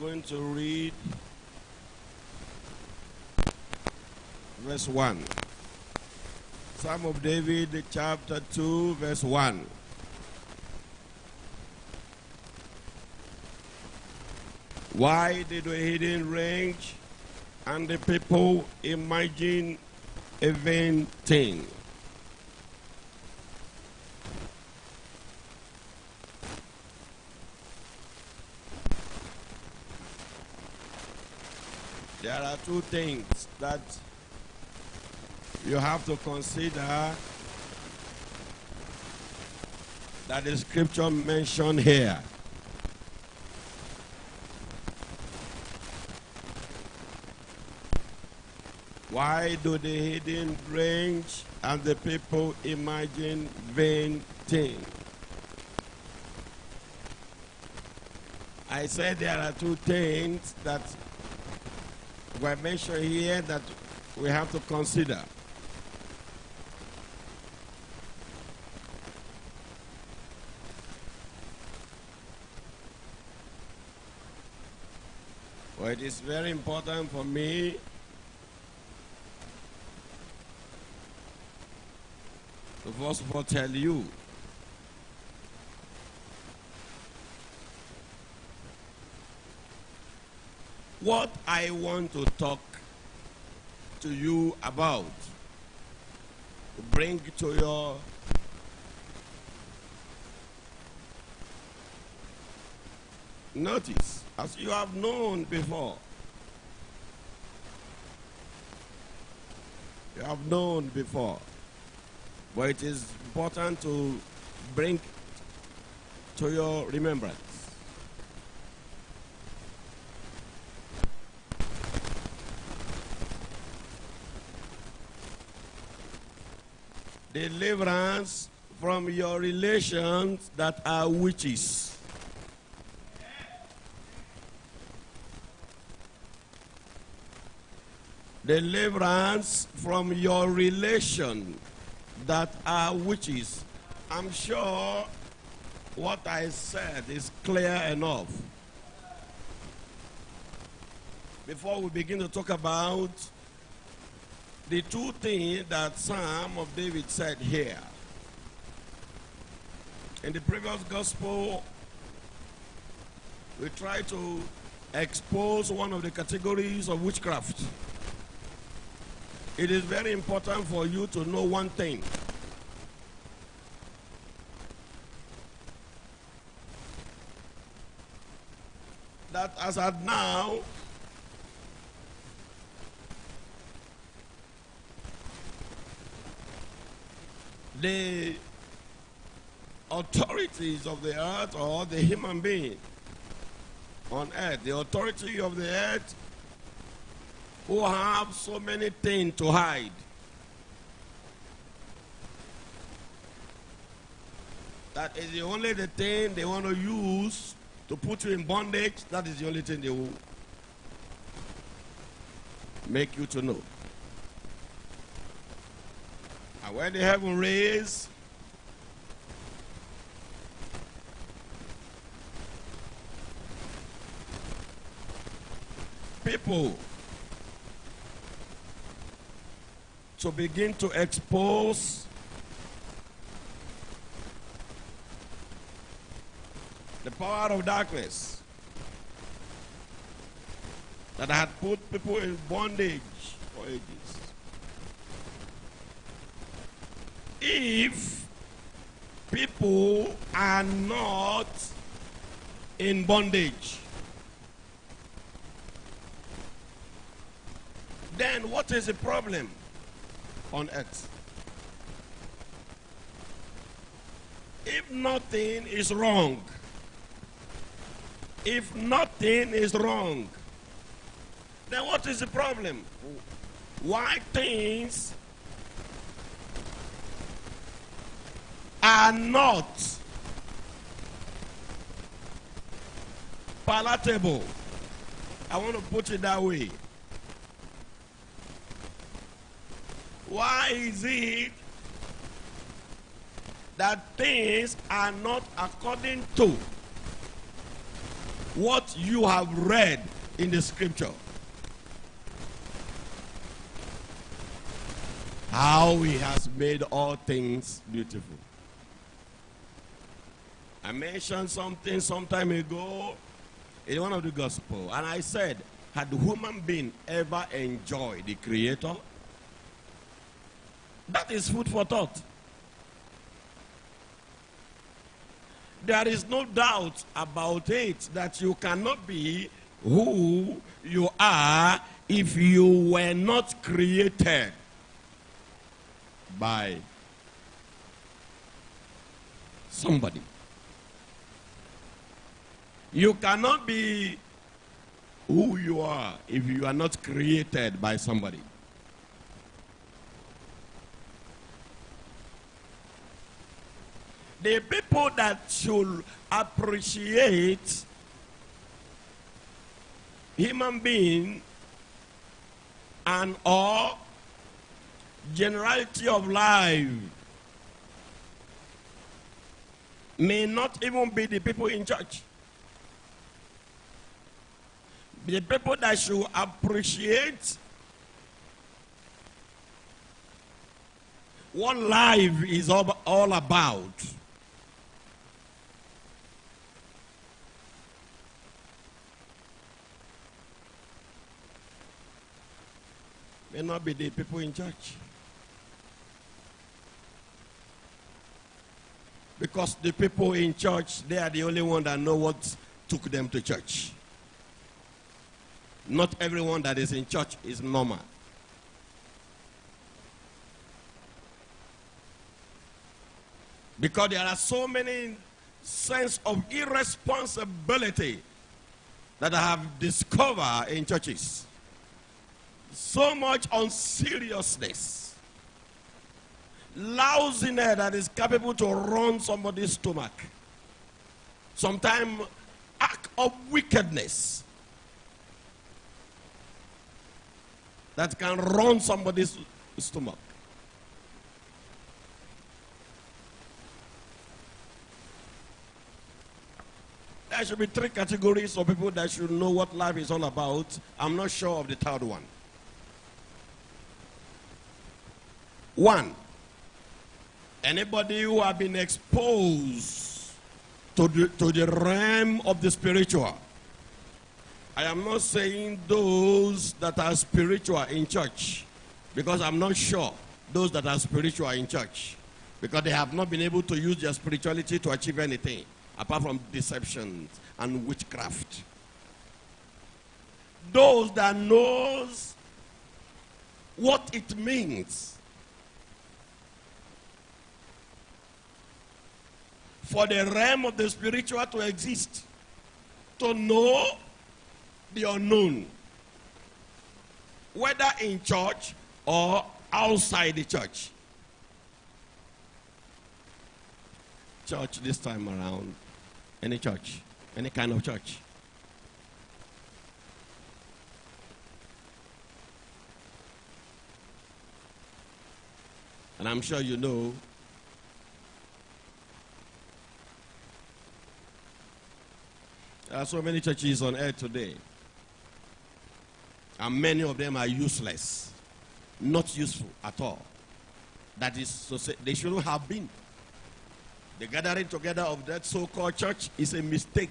going to read verse 1. Psalm of David, chapter 2, verse 1. Why did the hidden range and the people imagine a vain thing? There are two things that you have to consider that the scripture mentioned here. Why do the hidden range and the people imagine vain things? I said there are two things that were mentioned here that we have to consider. Well, it is very important for me to first of all tell you what I want to talk to you about, to bring to your notice, as you have known before. You have known before. But it is important to bring to your remembrance. Deliverance from your relations that are witches. Deliverance from your relation that are witches. I'm sure what I said is clear enough. Before we begin to talk about the two things that Psalm of David said here. In the previous gospel, we try to expose one of the categories of witchcraft. It is very important for you to know one thing. That as at now, the authorities of the earth, or the human being on earth, the authority of the earth, who have so many things to hide, that is the only thing they want to use to put you in bondage. That is the only thing they will make you to know. And when the heaven raised, people to begin to expose the power of darkness that had put people in bondage for ages. If people are not in bondage, then what is the problem on earth? If nothing is wrong, if nothing is wrong, then what is the problem? Why things are not palatable? I want to put it that way. Why is it that things are not according to what you have read in the scripture. How he has made all things beautiful. I mentioned something some time ago in one of the gospel, and I said, had human being ever enjoyed the Creator? That is food for thought. There is no doubt about it that you cannot be who you are if you were not created by somebody. You cannot be who you are if you are not created by somebody. The people that should appreciate human being and or generality of life may not even be the people in church. The people that should appreciate what life is all about may not be the people in church. Because the people in church, they are the only one that know what took them to church. Not everyone that is in church is normal. Because there are so many sense of irresponsibility that I have discovered in churches. So much unseriousness. Lousiness that is capable to run somebody's stomach. Sometimes act of wickedness that can run somebody's stomach. There should be three categories of people that should know what life is all about. I'm not sure of the third one. One, anybody who have been exposed to the realm of the spiritual. I am not saying those that are spiritual in church, because I'm not sure those that are spiritual in church, because they have not been able to use their spirituality to achieve anything apart from deception and witchcraft. Those that knows what it means for the realm of the spiritual to exist, to know the unknown, whether in church or outside the church. Church this time around, any church, any kind of church. And I'm sure you know there are so many churches on earth today, and many of them are useless, not useful at all. That is, so say, they shouldn't have been. The gathering together of that so-called church is a mistake.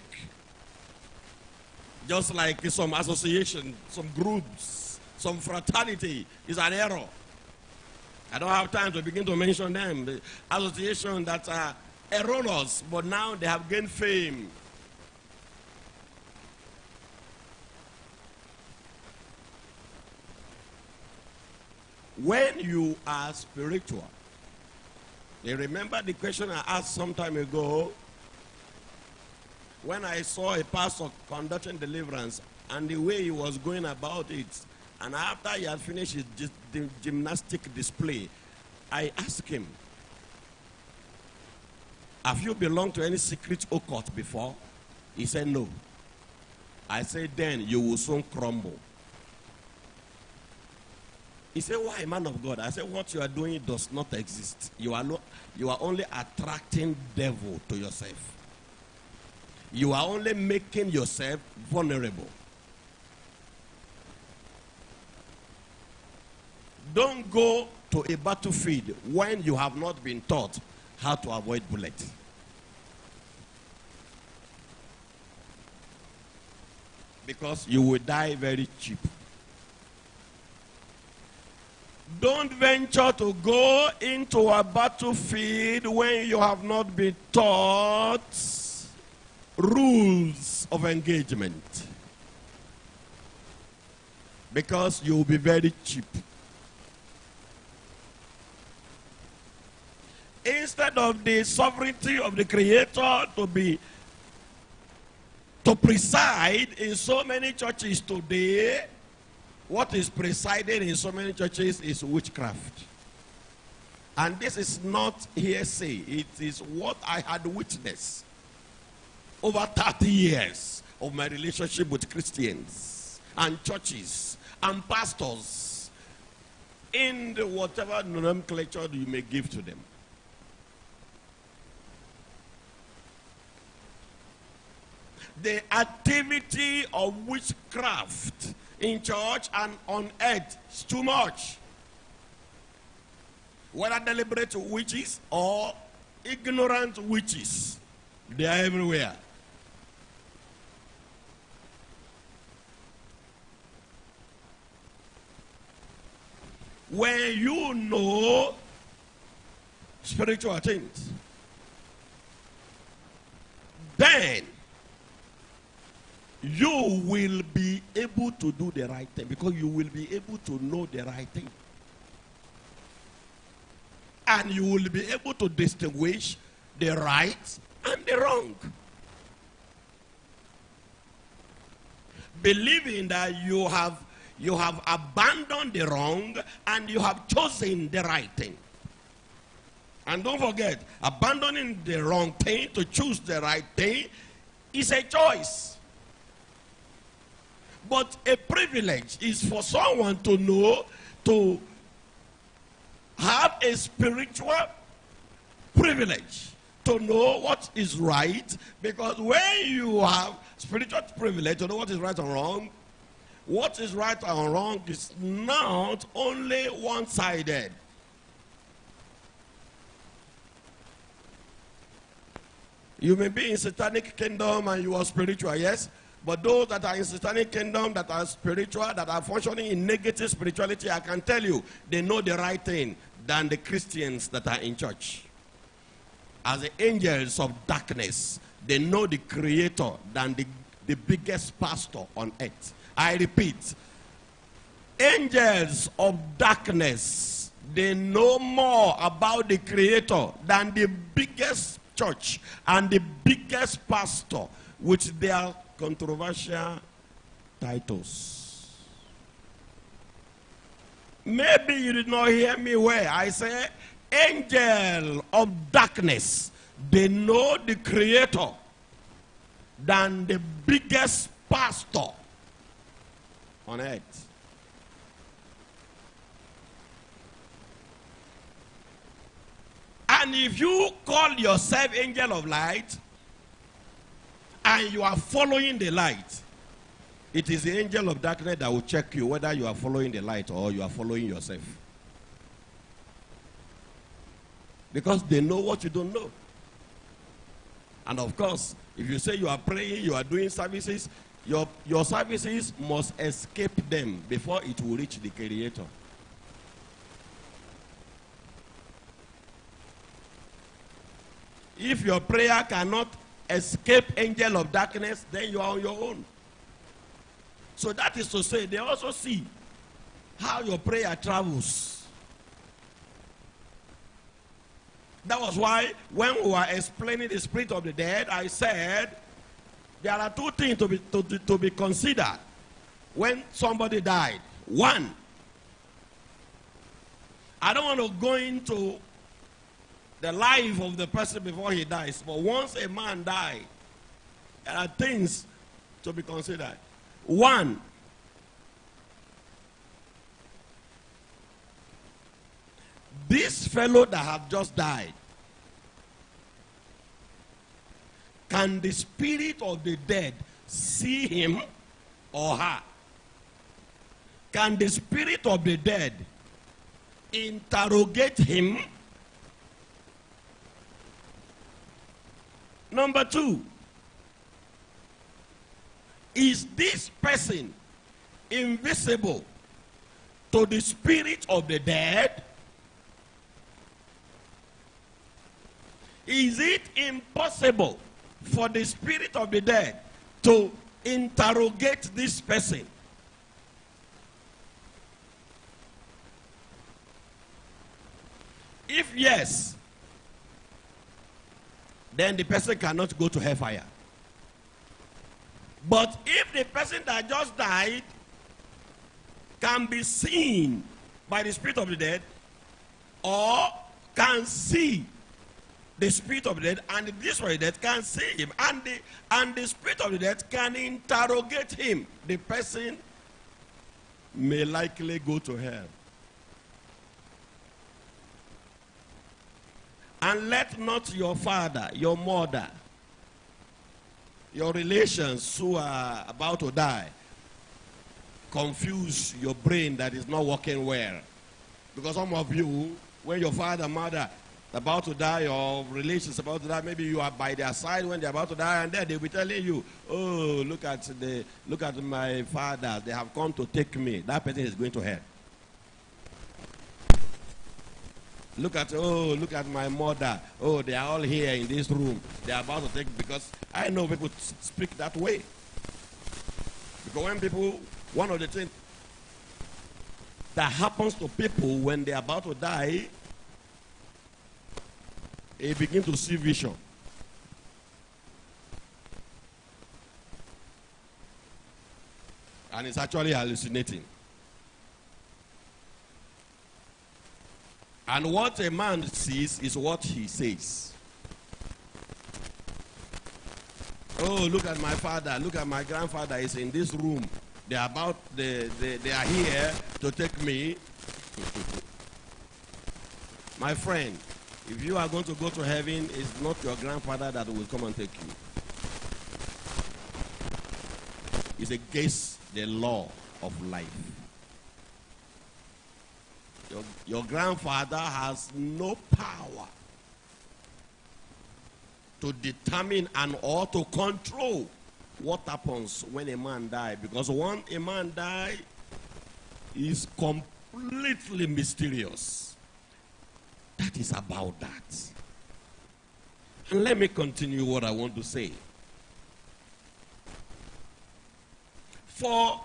Just like some association, some groups, some fraternity is an error. I don't have time to begin to mention them. The associations that are erroneous, but now they have gained fame. When you are spiritual, you remember the question I asked some time ago when I saw a pastor conducting deliverance and the way he was going about it, and after he had finished his gymnastic display, I asked him, have you belonged to any secret occult before? He said no. I said, then you will soon crumble. He said, why, man of God? I said, what you are doing does not exist. You are only attracting devil to yourself. you are only making yourself vulnerable. Don't go to a battlefield when you have not been taught how to avoid bullets. Because you will die very cheap. Don't venture to go into a battlefield when you have not been taught rules of engagement. Because you will be very cheap. Instead of the sovereignty of the Creator to preside in so many churches today, what is presiding in so many churches is witchcraft. And this is not hearsay. It is what I had witnessed over 30 years of my relationship with Christians and churches and pastors in the whatever nomenclature you may give to them. The activity of witchcraft in church and on earth is too much. Whether deliberate witches or ignorant witches, they are everywhere. When you know spiritual things, then you will be able to do the right thing, because you will be able to know the right thing. And you will be able to distinguish the right and the wrong. Believing that you have abandoned the wrong and you have chosen the right thing. And don't forget, abandoning the wrong thing to choose the right thing is a choice. But a privilege is for someone to know, to have a spiritual privilege, to know what is right. Because when you have spiritual privilege to know what is right and wrong, what is right and wrong is not only one-sided. You may be in satanic kingdom and you are spiritual, yes? But those that are in satanic kingdom, that are spiritual, that are functioning in negative spirituality, I can tell you, they know the right thing than the Christians that are in church. As the angels of darkness, they know the Creator than the biggest pastor on earth. I repeat, angels of darkness, they know more about the Creator than the biggest church and the biggest pastor with their controversial titles. Maybe you did not hear me well. I say angel of darkness, they know the Creator than the biggest pastor on earth. And if you call yourself angel of light and you are following the light, it is the angel of darkness that will check you whether you are following the light or you are following yourself. Because they know what you don't know. And of course, if you say you are praying, you are doing services, your services must escape them before it will reach the Creator. If your prayer cannot escape angel of darkness, then you are on your own. So that is to say, they also see how your prayer travels. That was why when we were explaining the spirit of the dead, I said there are two things to be considered when somebody died. One, I don't want to go into the life of the person before he dies, but once a man dies, there are things to be considered. One, this fellow that have just died, can the spirit of the dead see him or her? Can the spirit of the dead interrogate him? Number 2, is this person invisible to the spirit of the dead? Is it impossible for the spirit of the dead to interrogate this person? If yes, then the person cannot go to hellfire. But if the person that just died can be seen by the spirit of the dead, or can see the spirit of the dead, and the spirit of the dead can see him, and the spirit of the dead can interrogate him, the person may likely go to hell. And let not your father, your mother, your relations who are about to die confuse your brain that is not working well. Because some of you, when your father, mother about to die, or relations about to die, maybe you are by their side when they're about to die, and then they'll be telling you, oh, look at my father, they have come to take me. That person is going to hell. Look at my mother. Oh, they are all here in this room. They are about to take, because I know people speak that way. Because when people, one of the things that happens to people when they are about to die, they begin to see vision. And it's actually hallucinating. And what a man sees is what he says. Oh, look at my father, look at my grandfather is in this room. They are here to take me. My friend, if you are going to go to heaven, it's not your grandfather that will come and take you. It's against the law of life. Your grandfather has no power to determine and or to control what happens when a man dies. Because when a man dies, is completely mysterious. That is about that. And let me continue what I want to say. For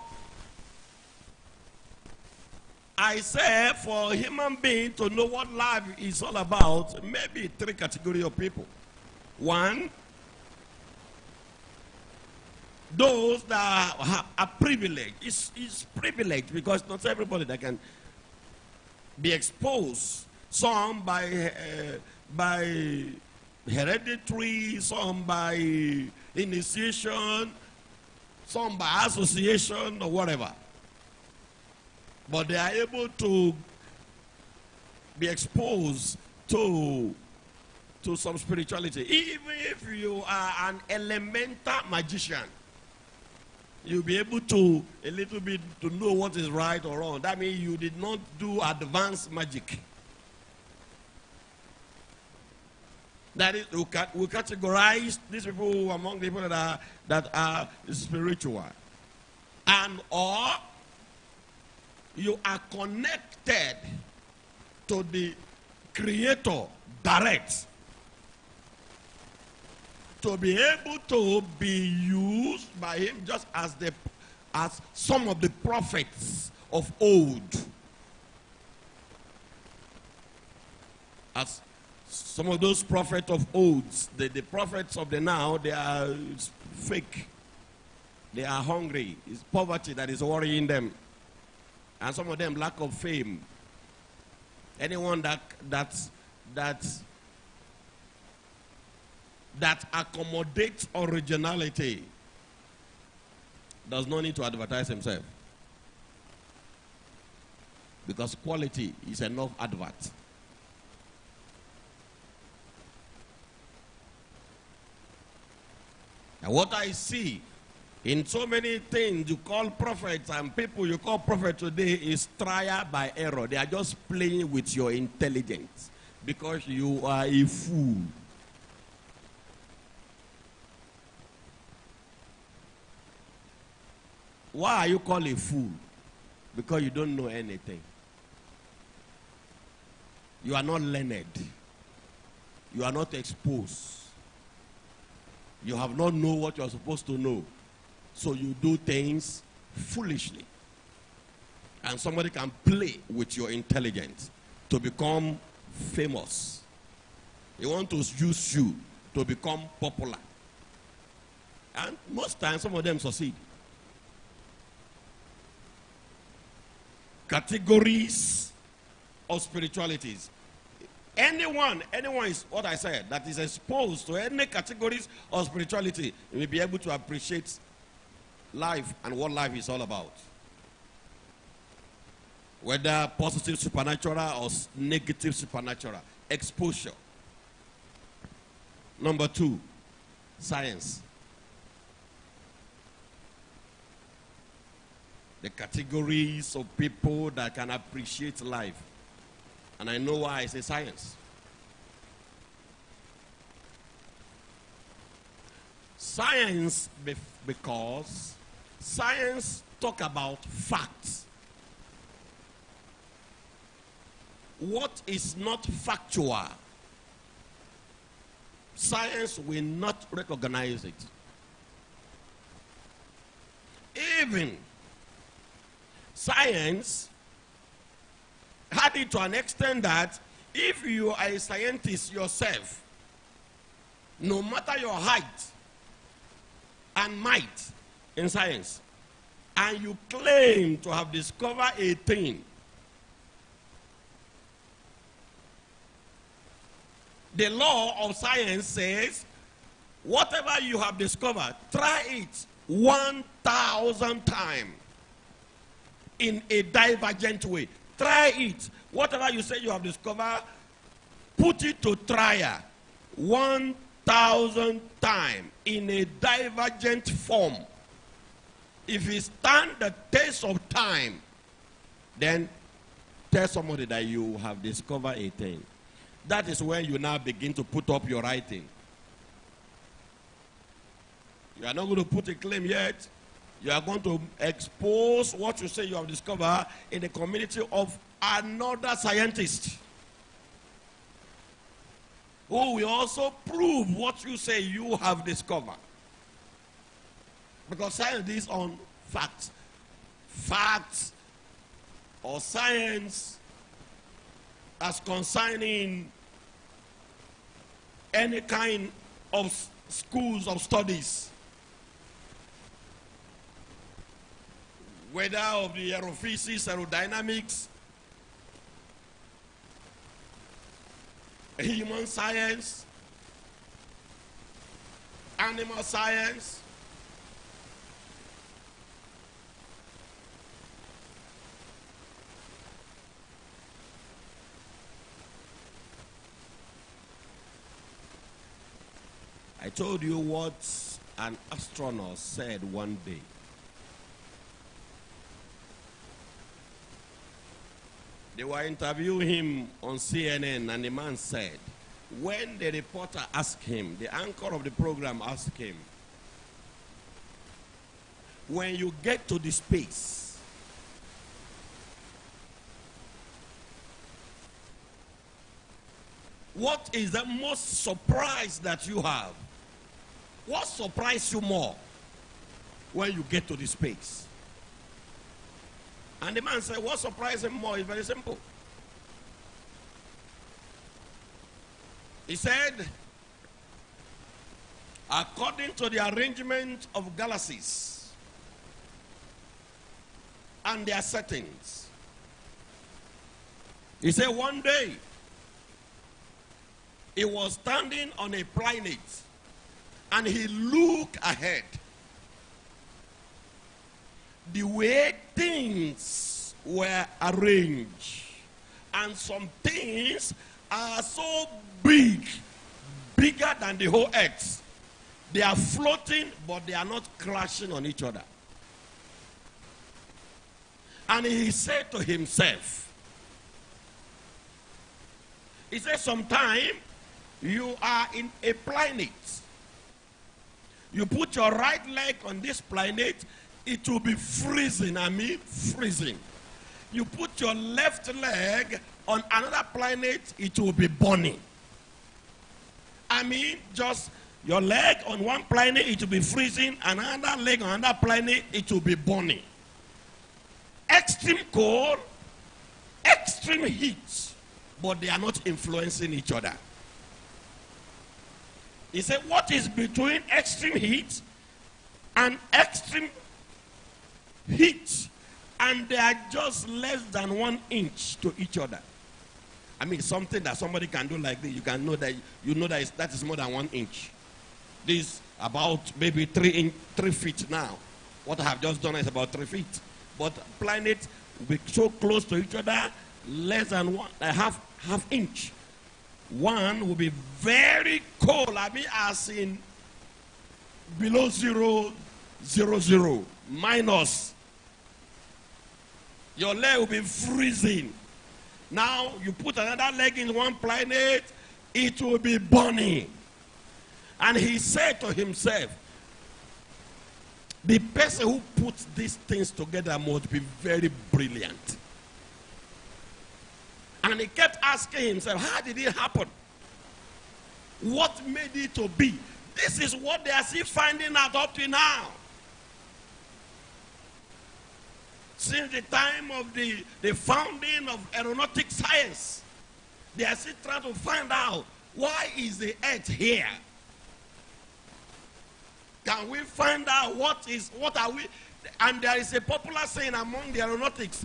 I say, for a human being to know what life is all about, maybe 3 categories of people. 1, those that are privileged. It's privileged because not everybody that can be exposed. Some by hereditary, some by initiation, some by association or whatever. But they are able to be exposed to some spirituality. Even if you are an elemental magician, you'll be able to a little bit to know what is right or wrong. That means you did not do advanced magic. That is, we categorize these people among the people that are spiritual, and or you are connected to the Creator direct to be able to be used by Him, just as some of the prophets of old. As some of those prophets of old, the prophets of the now, they are fake. They are hungry. It's poverty that is worrying them. And some of them lack of fame. Anyone that accommodates originality does not need to advertise himself. Because quality is enough advert. And what I see in so many things you call prophets and people you call prophet today is trial by error. They are just playing with your intelligence because you are a fool. Why are you called a fool? Because you don't know anything. You are not learned. You are not exposed. You have not known what you are supposed to know. So you do things foolishly. And somebody can play with your intelligence to become famous. They want to use you to become popular. And most times some of them succeed. Categories of spiritualities. Anyone is what I said, that is exposed to any categories of spirituality, will be able to appreciate life and what life is all about. Whether positive supernatural or negative supernatural. Exposure. Number 2, science. The categories of people that can appreciate life. And I know why I say science. Science, because science talk about facts. What is not factual, science will not recognize it. Even science had it to an extent that if you are a scientist yourself, no matter your height and might in science, and you claim to have discovered a thing, the law of science says, whatever you have discovered, try it 1,000 times in a divergent way. Try it. Whatever you say you have discovered, put it to trial 1,000 times in a divergent form. If it stand the test of time, then tell somebody that you have discovered a thing. That is when you now begin to put up your writing. You are not going to put a claim yet. You are going to expose what you say you have discovered in the community of another scientist who will also prove what you say you have discovered. Because science is on facts. Facts or science as concerning any kind of schools of studies, whether of the aerophysics, aerodynamics, human science, animal science, I told you what an astronaut said one day. They were interviewing him on CNN, and the man said, when the reporter asked him, the anchor of the program asked him, when you get to the space, what is the most surprise that you have? What surprised you more when you get to the space? And the man said, what surprised him more is very simple. He said, according to the arrangement of galaxies and their settings, he said one day he was standing on a planet and he looked ahead. The way things were arranged, and some things are so big, bigger than the whole earth. They are floating, but they are not crashing on each other. And he said to himself, he said, sometime you are in a planet. You put your right leg on this planet, it will be freezing. I mean, freezing. You put your left leg on another planet, it will be burning. I mean, just your leg on one planet, it will be freezing. Another leg on another planet, it will be burning. Extreme cold, extreme heat, but they are not influencing each other. He said, what is between extreme heat and extreme heat? And they are just less than 1 inch to each other. I mean, something that somebody can do like this, you can know that that is more than 1 inch. This about maybe 3 feet now. What I have just done is about 3 feet. But planets will be so close to each other, less than half inch. One will be very cold, I mean, as in below 0, 0, 0, minus. Your leg will be freezing. Now you put another leg in one planet, it will be burning. And he said to himself, the person who puts these things together must be very brilliant. And he kept asking himself, how did it happen? What made it to be? This is what they are still finding out up to now. Since the time of the founding of aeronautic science, they are still trying to find out, why is the earth here? Can we find out what are we? And there is a popular saying among the aeronautics,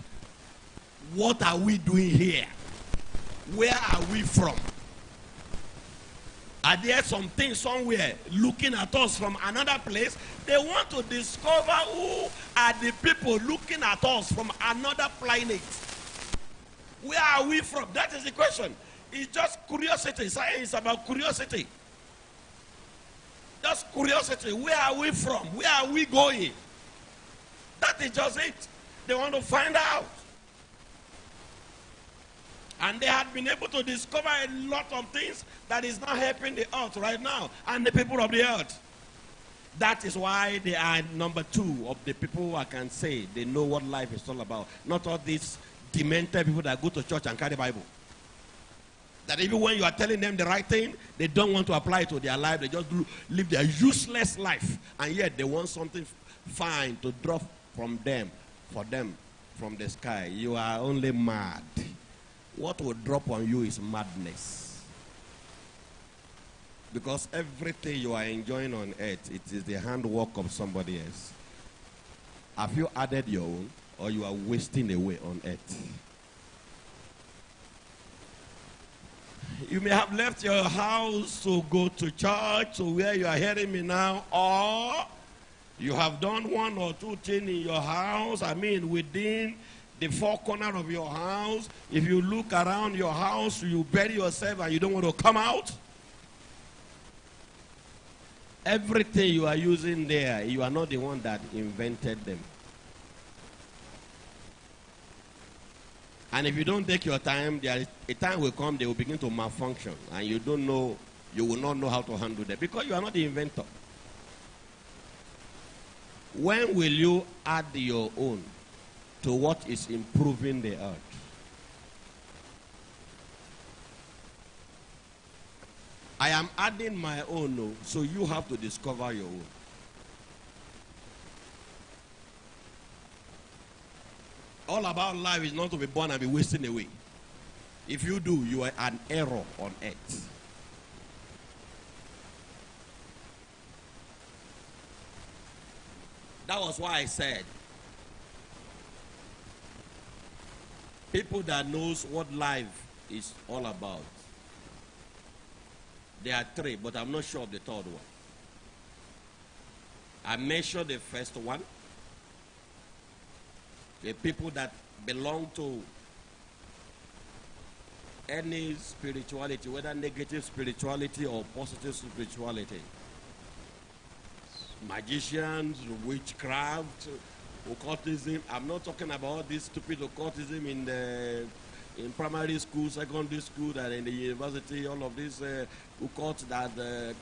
what are we doing here? Where are we from? Are there some things somewhere looking at us from another place? They want to discover who are the people looking at us from another planet. Where are we from? That is the question. It's just curiosity. Science is about curiosity. Just curiosity. Where are we from? Where are we going? That is just it. They want to find out. And they had been able to discover a lot of things that is not helping the earth right now and the people of the earth. That is why they are number 2 of the people who I can say they know what life is all about. Not all these demented people that go to church and carry the Bible. That even when you are telling them the right thing, they don't want to apply it to their life. They just live their useless life. And yet they want something fine to drop from them, for them, from the sky. You are only mad. What will drop on you is madness. Because everything you are enjoying on earth, it is the handwork of somebody else. Have you added your own, or you are wasting away on earth? You may have left your house to go to church, to where you are hearing me now, or you have done 1 or 2 things in your house, I mean within the 4 corners of your house. If you look around your house, you bury yourself and you don't want to come out. Everything you are using there, you are not the one that invented them. And if you don't take your time, a time will come, they will begin to malfunction. And you will not know how to handle them because you are not the inventor. When will you add your own to what is improving the earth? I am adding my own, so you have to discover your own. All about life is not to be born and be wasting away. If you do, you are an error on earth. That was why I said, people that knows what life is all about, there are 3, but I'm not sure of the 3rd one. I mentioned the first one. The people that belong to any spirituality, whether negative spirituality or positive spirituality. magicians, witchcraft, occultism. I'm not talking about this stupid occultism in primary school, secondary school, and in the university. All of these occults that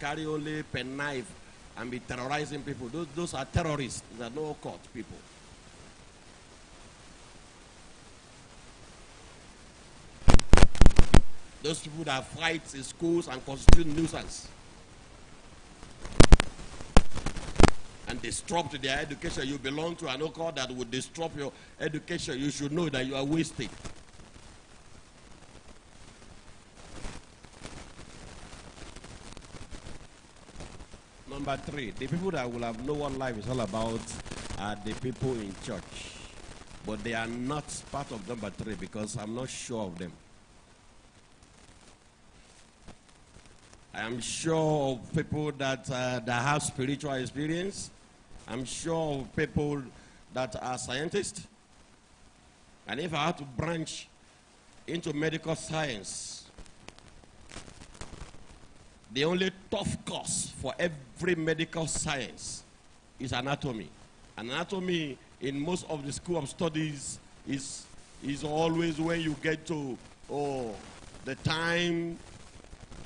carry only penknife and be terrorizing people. Those are terrorists. They are no occult people. Those people that fight in schools and constitute nuisance and disrupt their education. You belong to an occult that would disrupt your education. You should know that you are wasted. Number 3, the people that will have know what life is all about are the people in church. But they are not part of number 3 because I'm not sure of them. I am sure of people that have spiritual experience. I'm sure of people that are scientists. And if I had to branch into medical science, the only tough course for every medical science is anatomy. Anatomy in most of the school of studies is always when you get to the time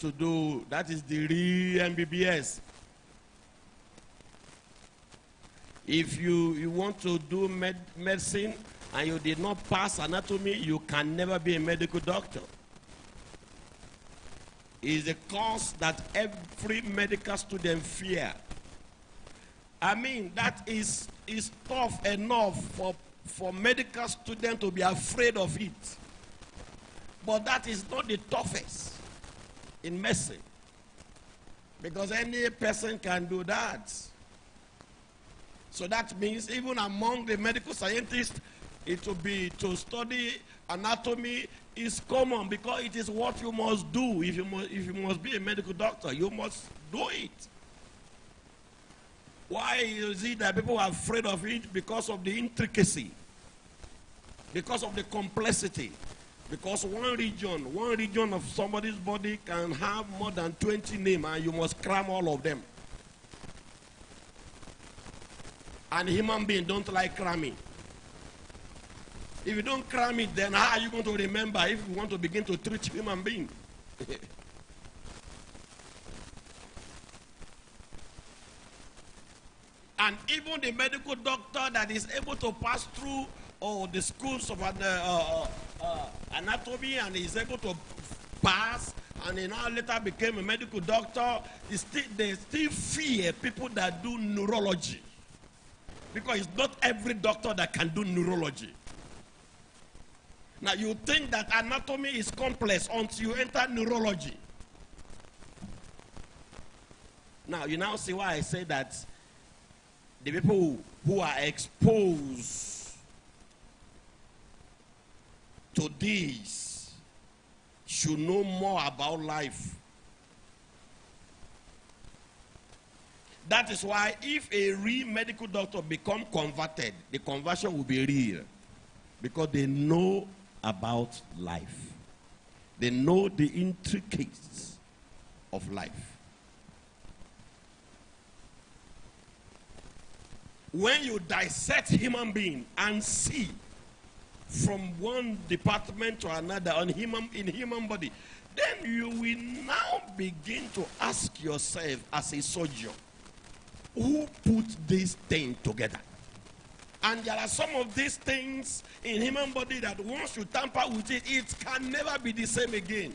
to do, that is the real MBBS. If you want to do medicine and you did not pass anatomy, you can never be a medical doctor. It's a course that every medical student fear. I mean, that is tough enough for medical students to be afraid of it. But that is not the toughest in medicine, because any person can do that. So that means even among the medical scientists, to study anatomy is common, because it is what you must do. If you must be a medical doctor, you must do it. Why is it that people are afraid of it? Because of the intricacy, because of the complexity. Because one region of somebody's body can have more than 20 names, and you must cram all of them. And human beings don't like cramming. If you don't cram it, then how are you going to remember if you want to begin to treat human beings? And even the medical doctor that is able to pass through the schools of anatomy and is able to pass, and he now later became a medical doctor, they still fear people that do neurology. Because it's not every doctor that can do neurology. Now you think that anatomy is complex until you enter neurology. Now you now see why I say that the people who are exposed to this should know more about life. That is why if a real medical doctor become converted, the conversion will be real. Because they know about life. They know the intricacies of life. When you dissect human being and see from one department to another in human body, then you will now begin to ask yourself as a surgeon, who put this thing together? And there are some of these things in human body that once you tamper with it, it can never be the same again.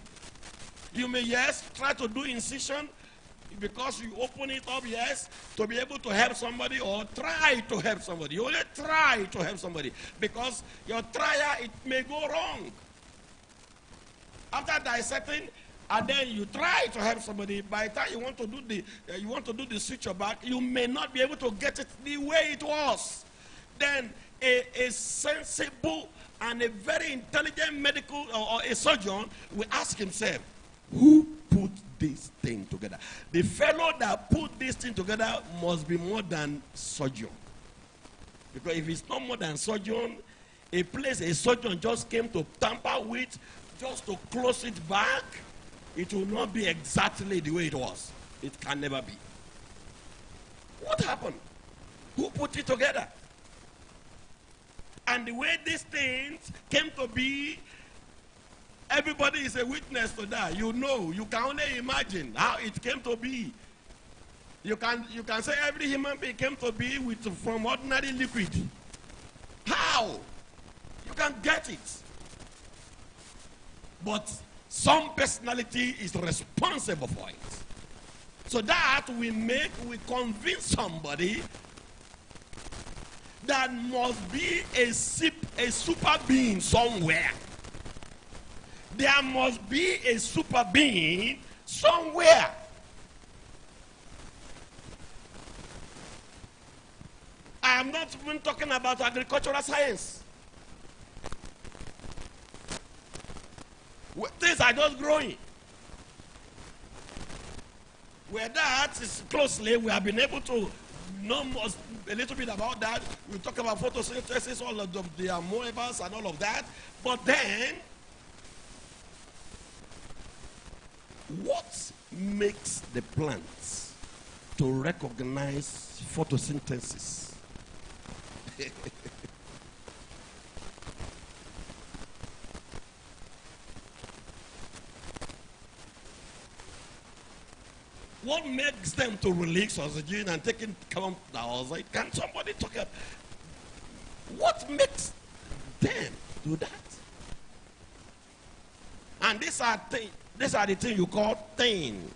You may, yes, try to do incision because you open it up, yes, to be able to help somebody, or try to help somebody. You only try to help somebody because your trial, it may go wrong. After dissecting, and then you try to help somebody, by the time you want to do the suture back, you may not be able to get it the way it was. Then a sensible and a very intelligent medical or a surgeon will ask himself, who put this thing together? The fellow that put this thing together must be more than surgeon. Because if it's not more than surgeon, a place a surgeon just came to tamper with, just to close it back, it will not be exactly the way it was. It can never be. What happened? put it together. And the way these things came to be, everybody is a witness to that. You know, you can only imagine how it came to be. You can say every human being came to be from ordinary liquid. How? You can get it. But some personality is responsible for it. So that we convince somebody that must be a super being somewhere. There must be a super being somewhere. I am not even talking about agricultural science. Things are just growing. Where that is closely, we have been able to know a little bit about that. We talk about photosynthesis, all of the amoebas and all of that. But then, what makes the plants to recognize photosynthesis? What makes them to release oxygen and take in carbon dioxide? Can somebody talk about what makes them do that? And these are the things you call things.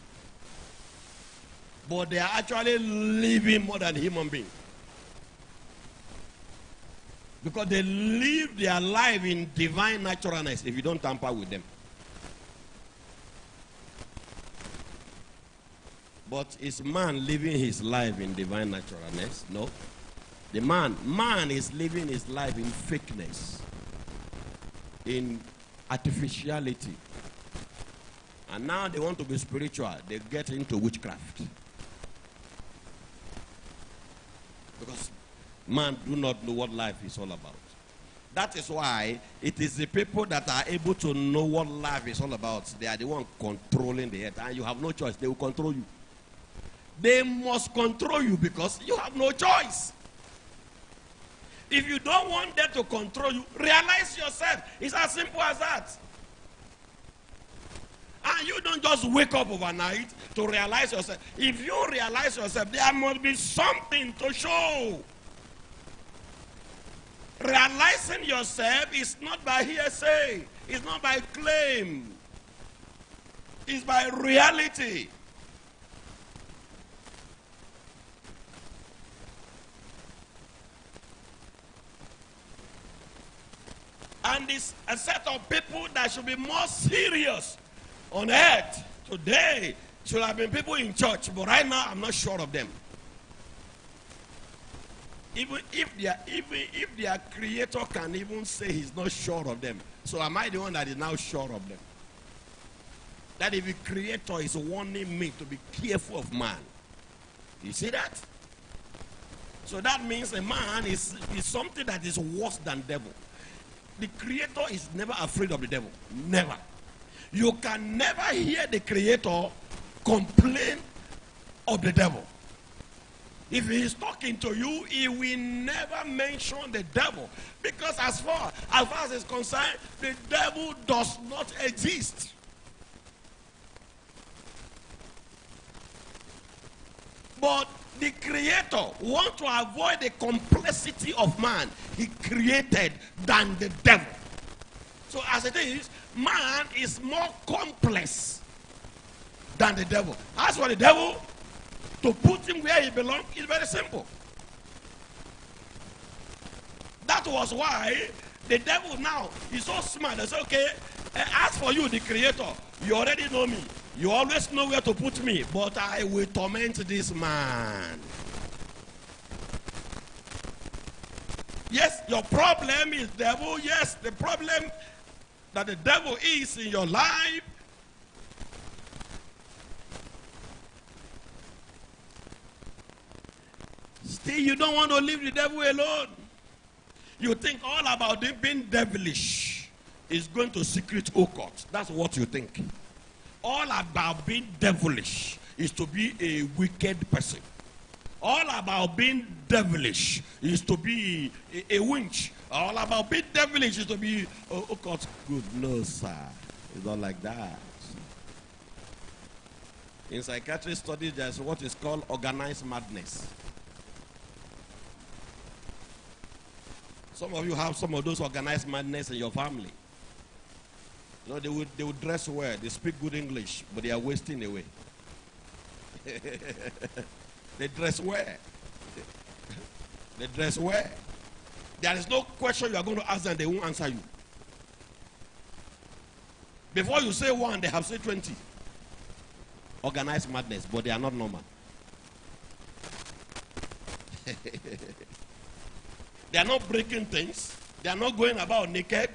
But they are actually living more than human beings. Because they live their life in divine naturalness if you don't tamper with them. But is man living his life in divine naturalness? No. The man is living his life in fakeness, in artificiality. And now they want to be spiritual. They get into witchcraft. Because man do not know what life is all about. That is why it is the people that are able to know what life is all about. They are the one controlling the earth. And you have no choice. They will control you. They must control you because you have no choice. If you don't want them to control you, realize yourself. It's as simple as that. And you don't just wake up overnight to realize yourself. If you realize yourself, there must be something to show. Realizing yourself is not by hearsay. It's not by claim. It's by reality. And it's a set of people that should be more serious on earth today. Should have been people in church, but right now I'm not sure of them. Even if their creator can even say he's not sure of them, so am I the one that is now sure of them? That if the creator is warning me to be careful of man. You see that? So that means a man is something that is worse than devil. The creator is never afraid of the devil. Never. You can never hear the creator complain of the devil. If he is talking to you, he will never mention the devil. Because as far as it's concerned, the devil does not exist. But the creator wants to avoid the complexity of man he created than the devil. So as it is, man is more complex than the devil. As for the devil, to put him where he belongs is very simple. That was why the devil now is so smart. They say, okay, as for you, the creator, you already know me. You always know where to put me, but I will torment this man. Yes, your problem is devil. Yes, the problem that the devil is in your life. Still, you don't want to leave the devil alone. You think all about him being devilish is going to secret occult. That's what you think. All about being devilish is to be a wicked person. All about being devilish is to be a winch. All about being devilish is to be, oh God, good. No, sir. It's not like that. In psychiatric studies, there's what is called organized madness. Some of you have some of those organized madness in your family. You know, they would dress well, they speak good English, but they are wasting away. They dress well. They dress well. There is no question you are going to ask them, they won't answer you. Before you say one, they have said 20. Organized madness, but they are not normal. They are not breaking things. They are not going about naked.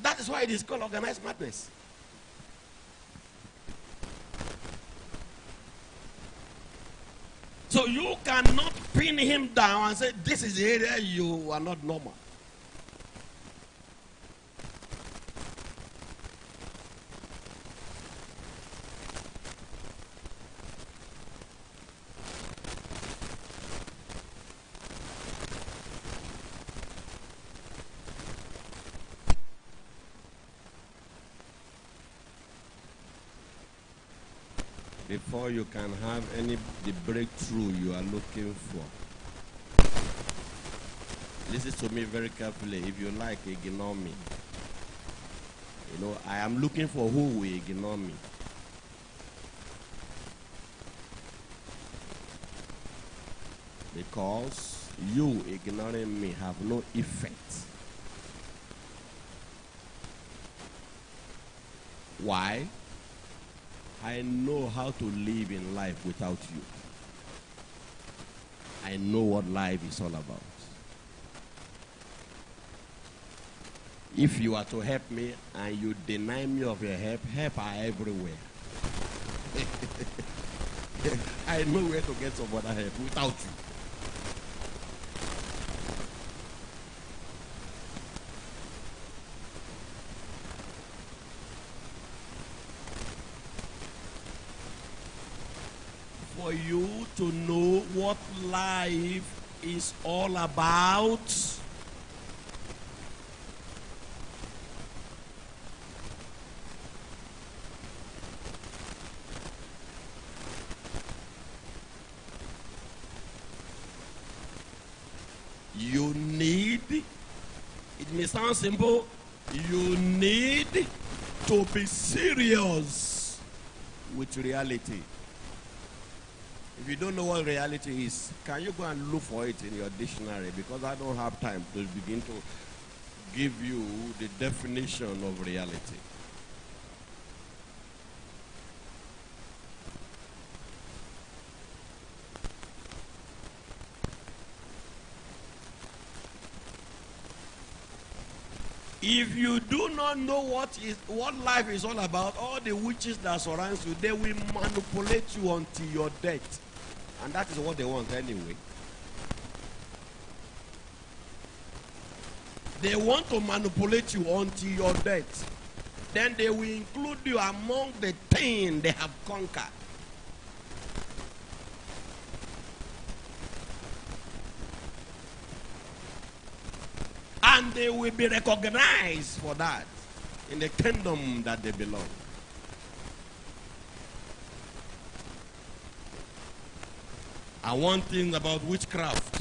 That is why it is called organized madness. So you cannot pin him down and say, this is the area you are not normal. Before you can have the breakthrough you are looking for. Listen to me very carefully. If you like, ignore me. You know, I am looking for who will ignore me. Because you ignoring me have no effect. Why? I know how to live in life without you. I know what life is all about. If you are to help me and you deny me of your help, help are everywhere. I know where to get some other help without you. For you to know what life is all about, you need, it may sound simple, you need to be serious with reality. If you don't know what reality is, can you go and look for it in your dictionary? Because I don't have time to begin to give you the definition of reality. If you do not know what life is all about, all the witches that surround you, they will manipulate you until your death. And that is what they want anyway. They want to manipulate you until your death. Then they will include you among the 10 they have conquered. And they will be recognized for that in the kingdom that they belong. And one thing about witchcraft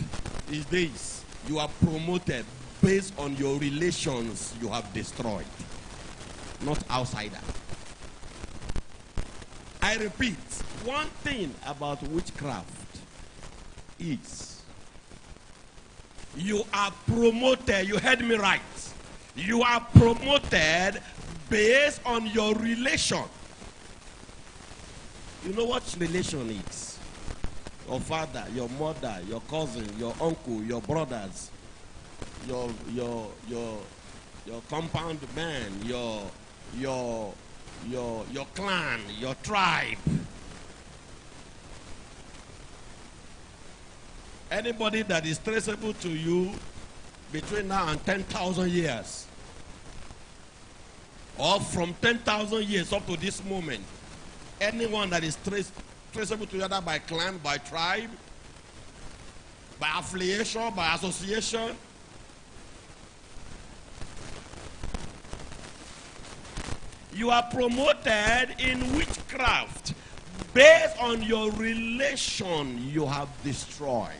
is this: you are promoted based on your relations you have destroyed, not outsider. I repeat, one thing about witchcraft is you are promoted. You heard me right. You are promoted based on your relation. You know what relation is? Your father, your mother, your cousin, your uncle, your brothers, your compound man, your clan, your tribe. Anybody that is traceable to you between now and 10,000 years, or from 10,000 years up to this moment, anyone that is traceable to the other by clan, by tribe, by affiliation, by association, you are promoted in witchcraft based on your relation you have destroyed.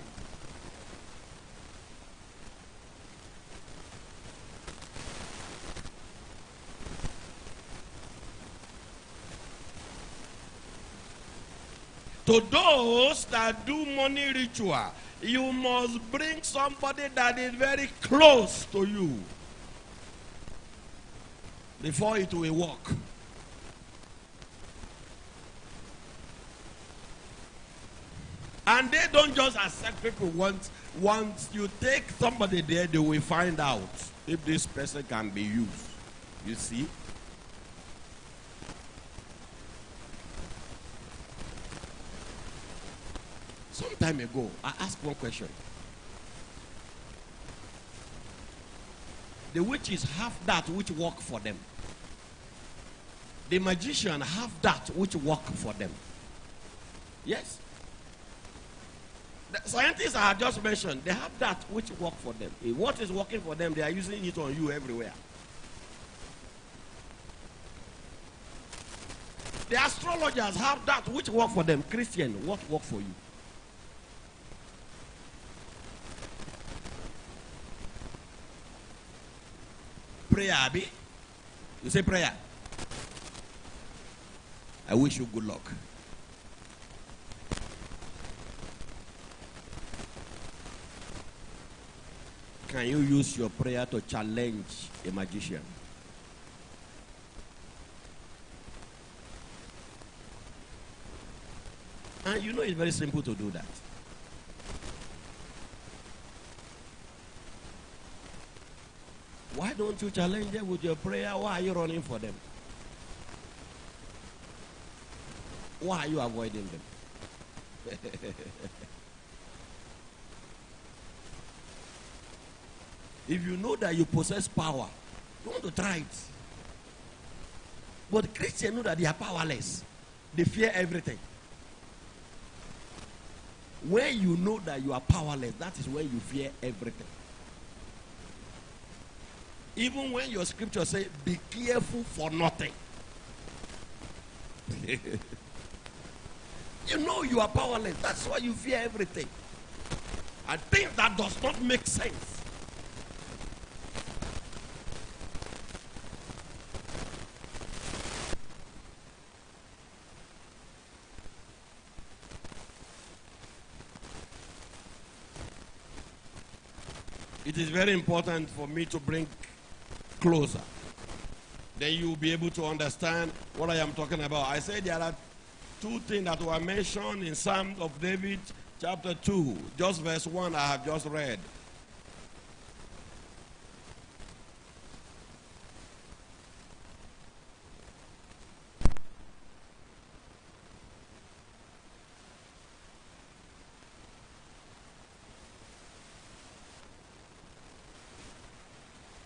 To those that do money ritual, you must bring somebody that is very close to you before it will work. And they don't just accept people. Once you take somebody there, they will find out if this person can be used. You see? Some time ago, I asked one question. The witches have that which work for them. The magician have that which work for them. Yes. The scientists I just mentioned, they have that which work for them. What is working for them, they are using it on you everywhere. The astrologers have that which work for them. Christian, what work for you? Prayer, Abby. You say prayer. I wish you good luck. Can you use your prayer to challenge a magician? And you know it's very simple to do that. Why don't you challenge them with your prayer? Why are you running for them? Why are you avoiding them? If you know that you possess power, you want to try it. But Christians know that they are powerless. They fear everything. When you know that you are powerless, that is when you fear everything. Even when your scripture says, be careful for nothing. You know you are powerless. That's why you fear everything. And things that does not make sense. It is very important for me to bring closer. Then you will be able to understand what I am talking about. I said there are two things that were mentioned in Psalm of David, chapter 2. Just verse 1 I have just read.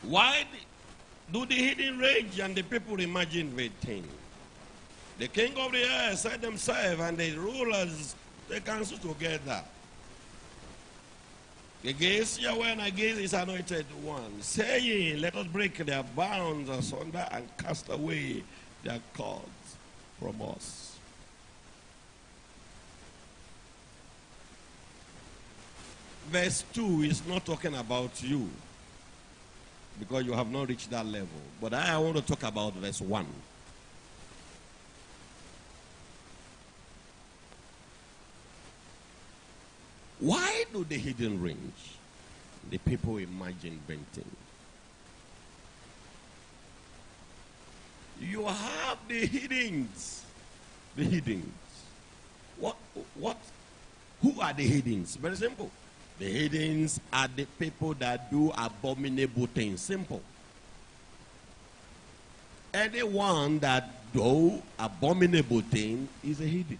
Why do the hidden rage and the people imagine great things? The king of the earth said himself and the rulers, they counsel together against Yahweh and against his anointed one, saying, let us break their bounds asunder and cast away their cords from us. Verse 2 is not talking about you, because you have not reached that level. But I want to talk about verse 1. Why do the hidden range? The people imagine venting. You have the hiddens. The hiddens. What? Who are the hiddens? Very simple. The hiddens are the people that do abominable things. Simple. Anyone that do abominable thing is a hidden.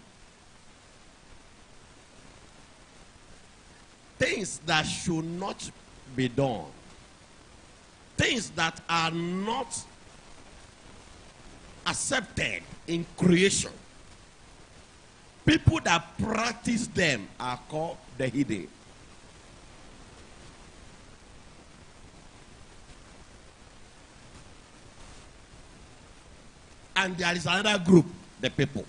Things that should not be done. Things that are not accepted in creation. People that practice them are called the hidden. And there is another group, the people.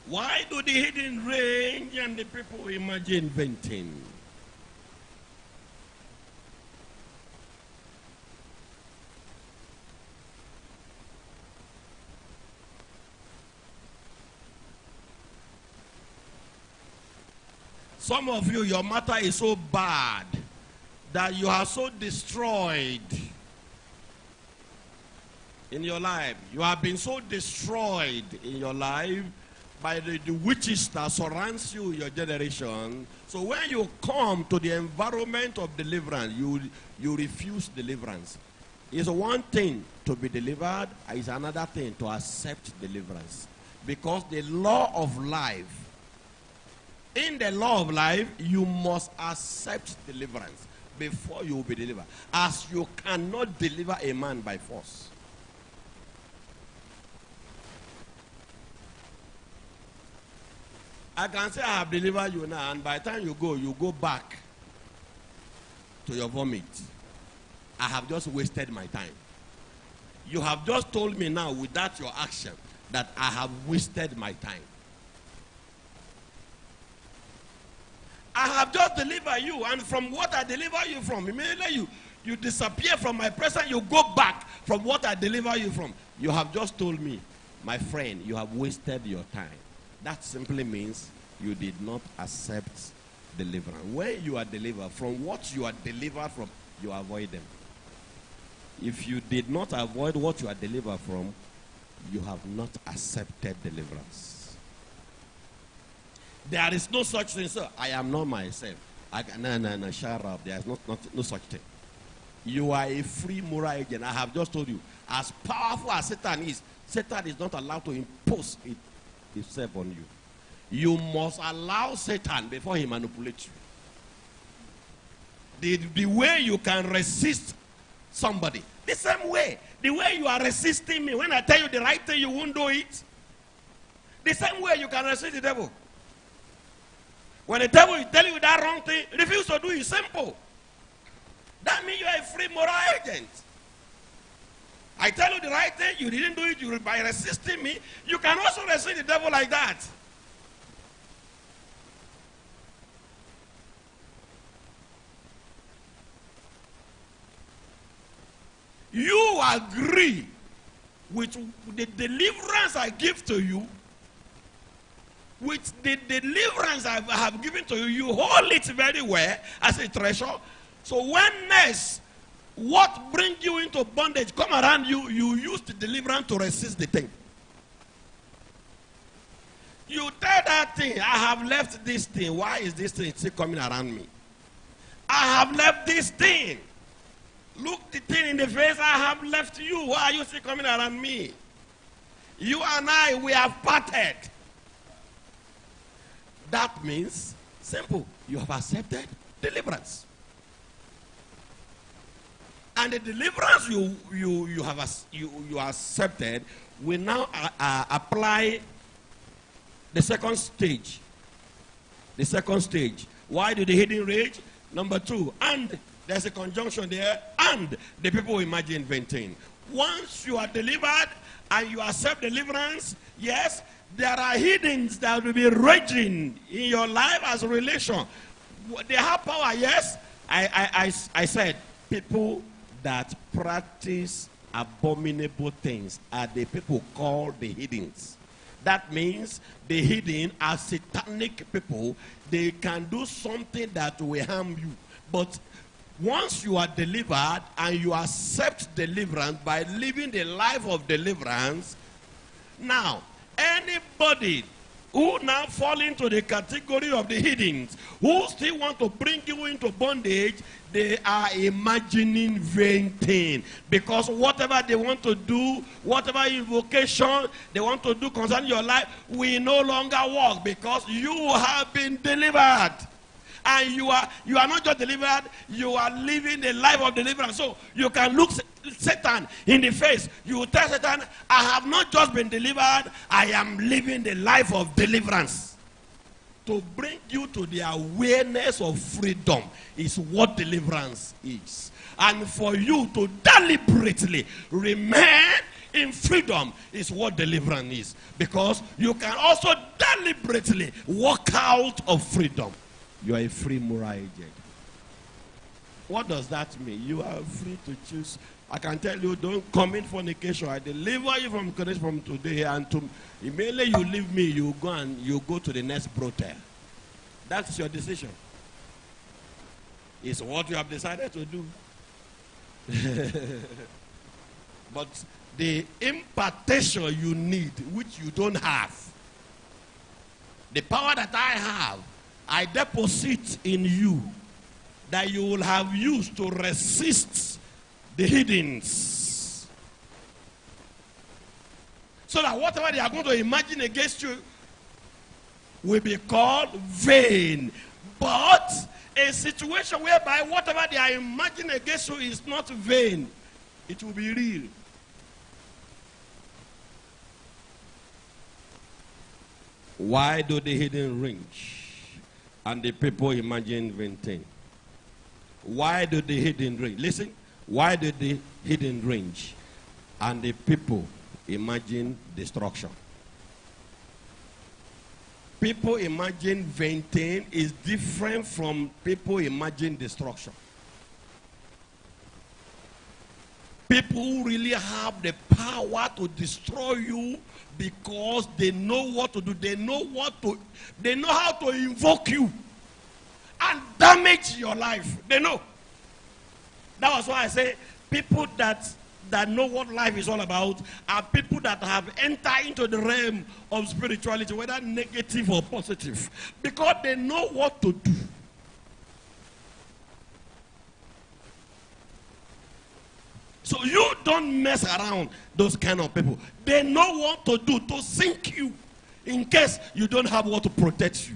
Why do the hidden reign and the people imagine venting? Some of you, your matter is so bad that you are so destroyed in your life. You have been so destroyed in your life by the witches that surrounds you, your generation. So when you come to the environment of deliverance, you refuse deliverance. It's one thing to be delivered, it's another thing to accept deliverance. Because the law of life, in the law of life, you must accept deliverance before you will be delivered. As you cannot deliver a man by force. I can say I have delivered you now, and by the time you go back to your vomit. I have just wasted my time. You have just told me now without your action that I have wasted my time. I have just delivered you, and from what I deliver you from, immediately you disappear from my presence, you go back from what I deliver you from. You have just told me, my friend, you have wasted your time. That simply means you did not accept deliverance. When you are delivered, from what you are delivered from, you avoid them. If you did not avoid what you are delivered from, you have not accepted deliverance. There is no such thing, sir. I am not myself. No, shut up. There is no such thing. You are a free moral agent. I have just told you, as powerful as Satan is not allowed to impose itself on you. You must allow Satan before he manipulates you. The way you can resist somebody, the same way, the way you are resisting me, when I tell you the right thing, you won't do it. The same way you can resist the devil. When the devil is telling you that wrong thing, refuse to do it. Simple. That means you are a free moral agent. I tell you the right thing, you didn't do it, by resisting me. You can also resist the devil like that. You agree with the deliverance I give to you, with the deliverance I have given to you, you hold it very well as a treasure. So when next, what brings you into bondage come around you, you use the deliverance to resist the thing. You tell that thing, I have left this thing. Why is this thing still coming around me? I have left this thing. Look the thing in the face, I have left you. Why are you still coming around me? You and I, we have parted. That means, simple, you have accepted deliverance. And the deliverance you have accepted will now apply the second stage. The second stage. Why do the hidden rage? Number 2, and there's a conjunction there, and the people imagine venting. Once you are delivered and you accept deliverance, yes, there are hiddens that will be raging in your life as a relation. They have power, yes. I said, people that practice abominable things are the people called the hiddens. That means the hidden are satanic people. They can do something that will harm you. But once you are delivered and you accept deliverance by living the life of deliverance, now, anybody who now fall into the category of the heathens, who still want to bring you into bondage, they are imagining vain things. Because whatever they want to do, whatever invocation they want to do concerning your life, will no longer work, because you have been delivered. And you are not just delivered, you are living a life of deliverance. So you can look Satan in the face. You will tell Satan, I have not just been delivered, I am living the life of deliverance. To bring you to the awareness of freedom is what deliverance is. And for you to deliberately remain in freedom is what deliverance is. Because you can also deliberately walk out of freedom. You are a free moral agent. What does that mean? You are free to choose. I can tell you, don't commit fornication. I deliver you from fornication from today, and immediately you leave me, you go to the next brothel. That's your decision. It's what you have decided to do. But the impartation you need, which you don't have, the power that I have, I deposit in you, that you will have used to resist the heathens. So that whatever they are going to imagine against you will be called vain. But a situation whereby whatever they are imagining against you is not vain, it will be real. Why do the heathen rage and the people imagine vain things? Why do the heathen rage? Listen. Why do the heathen rage and the people imagine destruction? People imagine vain things is different from people imagine destruction. People who really have the power to destroy you because they know what to do. They know how to invoke you and damage your life. They know. That was why I say people that know what life is all about are people that have entered into the realm of spirituality, whether negative or positive, because they know what to do. So you don't mess around those kind of people. They know what to do to sink you in case you don't have what to protect you.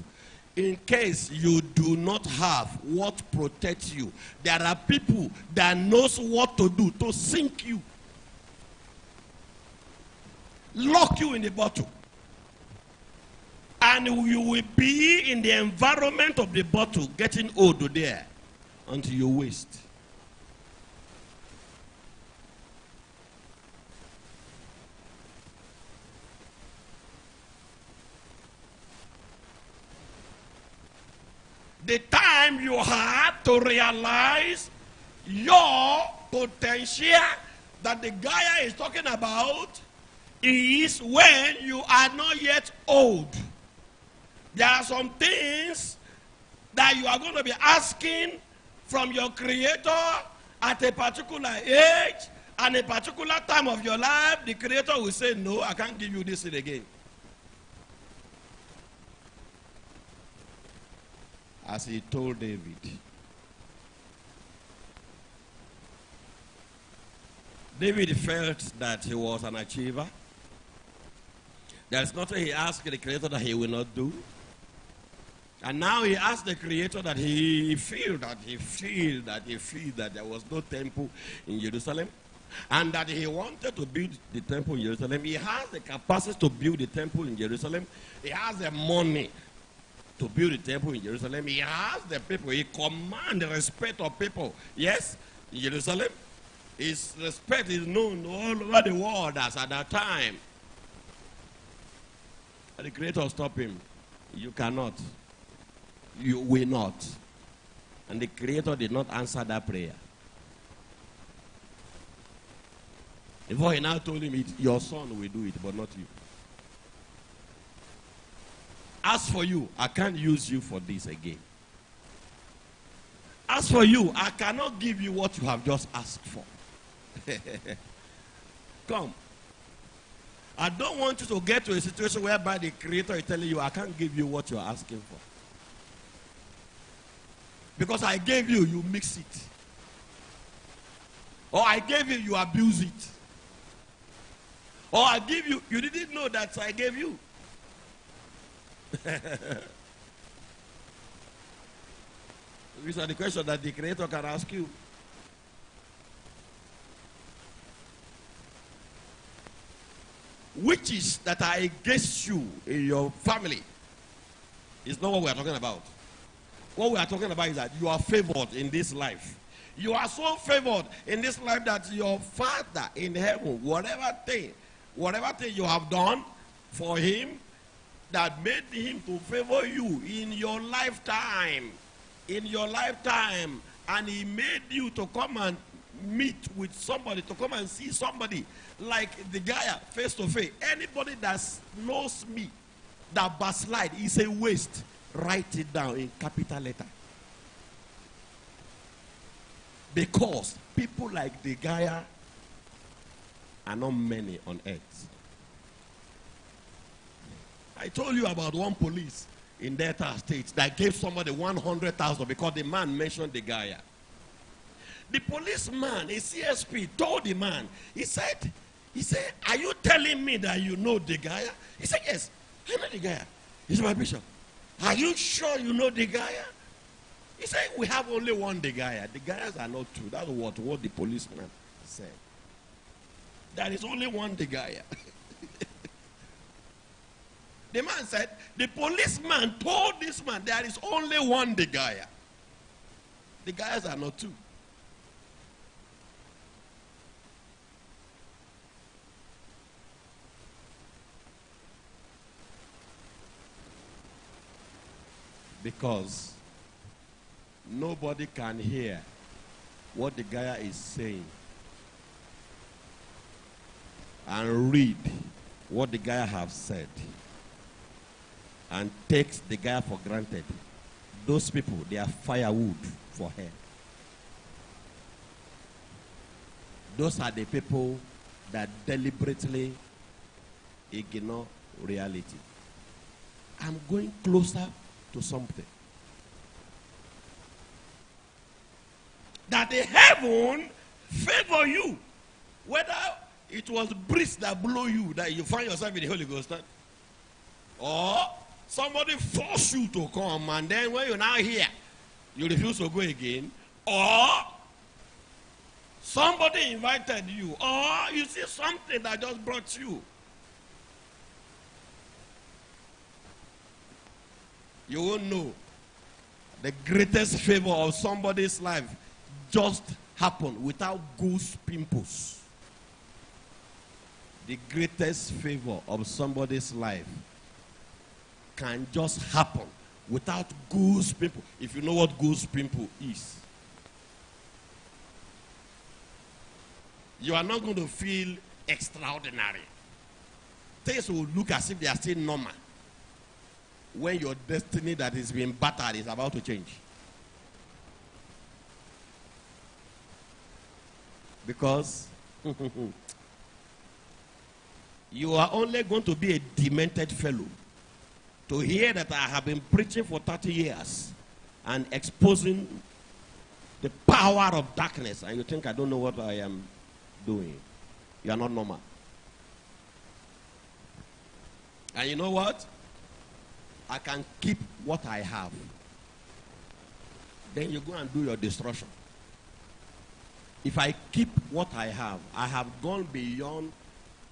In case you do not have what protects you, there are people that knows what to do to sink you. Lock you in the bottle. And you will be in the environment of the bottle, getting old there until you waste. The time you had to realize your potential that the Degaya is talking about is when you are not yet old. There are some things that you are going to be asking from your Creator at a particular age and a particular time of your life. The Creator will say, no, I can't give you this again. As he told David. David felt that he was an achiever. There's nothing he asked the Creator that he will not do. And now he asked the Creator that he feel that there was no temple in Jerusalem. And that he wanted to build the temple in Jerusalem. He has the capacity to build the temple in Jerusalem. He has the money to build the temple in Jerusalem. He has the people. He commands the respect of people. Yes, in Jerusalem. His respect is known all over the world as at that time. And the Creator stopped him. You cannot. You will not. And the Creator did not answer that prayer. Before he now told him, your son will do it, but not you. As for you, I can't use you for this again. As for you, I cannot give you what you have just asked for. Come. I don't want you to get to a situation whereby the Creator is telling you, I can't give you what you're asking for. Because I gave you, you mix it. Or I gave you, you abuse it. Or I give you, you didn't know that I gave you. These are the questions that the Creator can ask you. Witches that are against you in your family is not what we are talking about. What we are talking about is that you are favored in this life. You are so favored in this life that your Father in heaven, whatever thing you have done for him, that made him to favor you in your lifetime, and he made you to come and meet with somebody, to come and see somebody like Degaya face to face. Anybody that knows me, that backslide is a waste. Write it down in capital letter. Because people like Degaya are not many on earth. I told you about one police in Delta State that gave somebody 100,000 because the man mentioned Degaya. The policeman, a CSP, told the man, he said, are you telling me that you know Degaya? He said, yes, I know Degaya. He's my bishop. Are you sure you know Degaya? He said, we have only one Degaya. Degayas are not two. That's what the policeman said. There is only one Degaya. The man said, the policeman told this man, there is only one Degaya. Degayas are not two. Because nobody can hear what Degaya is saying and read what Degaya have said and takes Degaya for granted. Those people, they are firewood for her. Those are the people that deliberately ignore reality. I'm going closer to something. That the heaven favor you. Whether it was breeze that blow you, that you find yourself in the Holy Ghost, or somebody force you to come, and then when you're now here, you refuse to go again, or somebody invited you, or you see something that just brought you. You won't know the greatest favor of somebody's life just happened without goose pimples. The greatest favor of somebody's life can just happen without goose pimple. If you know what goose pimple is, you are not going to feel extraordinary. Things will look as if they are still normal when your destiny that is being battered is about to change. Because you are only going to be a demented fellow to hear that I have been preaching for 30 years and exposing the power of darkness, and you think I don't know what I am doing. You are not normal. And you know what? I can keep what I have. Then you go and do your destruction. If I keep what I have gone beyond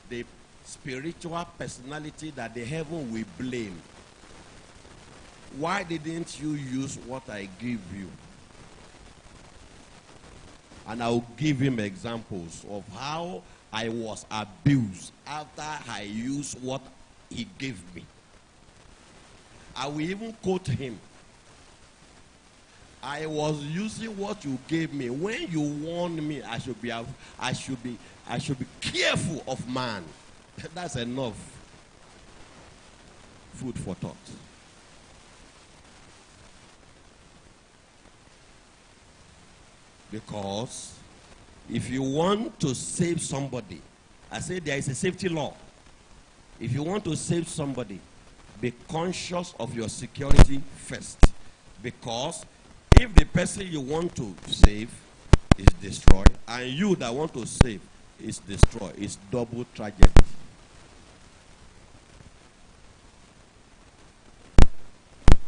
the spiritual personality that the heaven will blame. Why didn't you use what I give you? And I'll give him examples of how I was abused after I used what he gave me. I will even quote him. I was using what you gave me. When you warned me, I should be careful of man. That's enough food for thought. Because if you want to save somebody, I say there is a safety law. If you want to save somebody, be conscious of your security first. Because if the person you want to save is destroyed, and you that want to save is destroyed, it's double tragedy.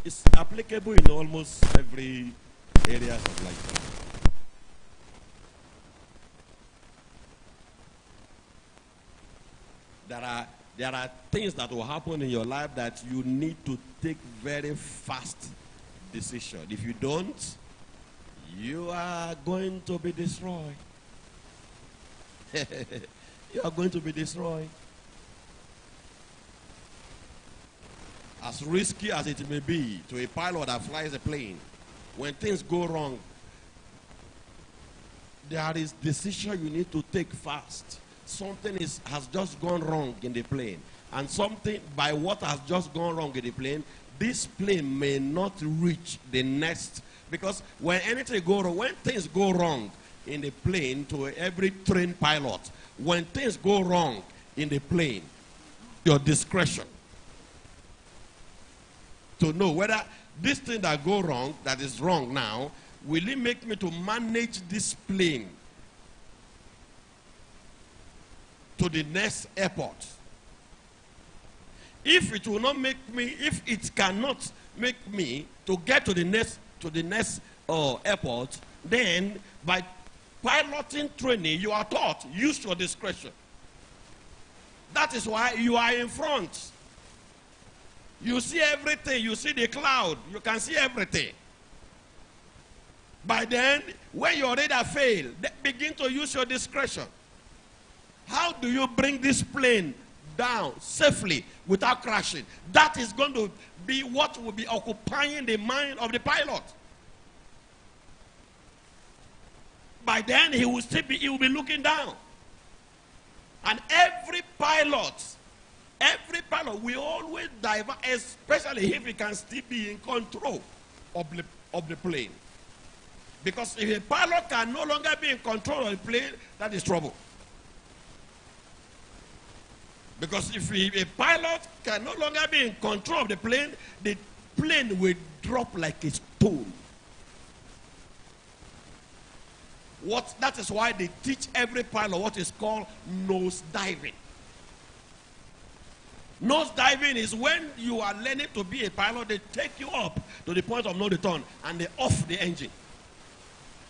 It's applicable in almost every area of life. There are things that will happen in your life that you need to take very fast decision. If you don't, you are going to be destroyed. You are going to be destroyed. As risky as it may be to a pilot that flies a plane, when things go wrong, there is decision you need to take fast. Something has just gone wrong in the plane. And something, by what has just gone wrong in the plane, this plane may not reach the next. Because when anything go wrong, when things go wrong in the plane, to every trained pilot, when things go wrong in the plane, your discretion to know whether this thing that go wrong, that is wrong now, will it make me to manage this plane to the next airport? If it will not make me, if it cannot make me to get to the next airport, then by piloting training, you are taught, use your discretion. That is why you are in front. You see everything. You see the cloud. You can see everything. By then, when your radar fail, begin to use your discretion. How do you bring this plane down safely without crashing? That is going to be what will be occupying the mind of the pilot. By then, he will be looking down. And every pilot will always divert, especially if he can still be in control of the plane. Because if a pilot can no longer be in control of the plane, that is trouble. Because if a pilot can no longer be in control of the plane will drop like a stone. That is why they teach every pilot what is called nose diving. Nose diving is when you are learning to be a pilot, they take you up to the point of no return and they off the engine.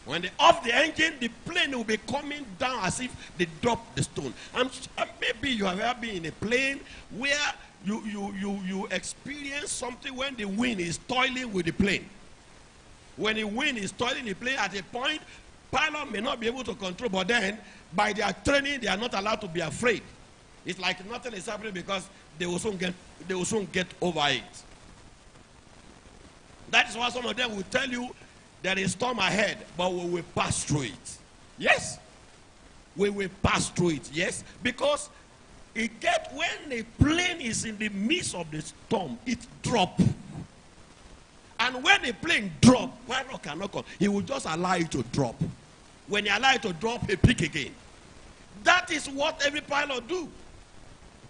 When they off the engine, the plane will be coming down as if they dropped the stone. And maybe you have ever been in a plane where you experience something when the wind is toiling with the plane. When the wind is toiling the plane, at a point, pilot may not be able to control, but then by their training, they are not allowed to be afraid. It's like nothing is happening because they will soon get over it. That is why some of them will tell you there is storm ahead, but we will pass through it. Yes, we will pass through it. Yes, because when a plane is in the midst of the storm, it drops. And when the plane drops, pilot cannot come. He will just allow it to drop. When he allows it to drop, he pick again. That is what every pilot do,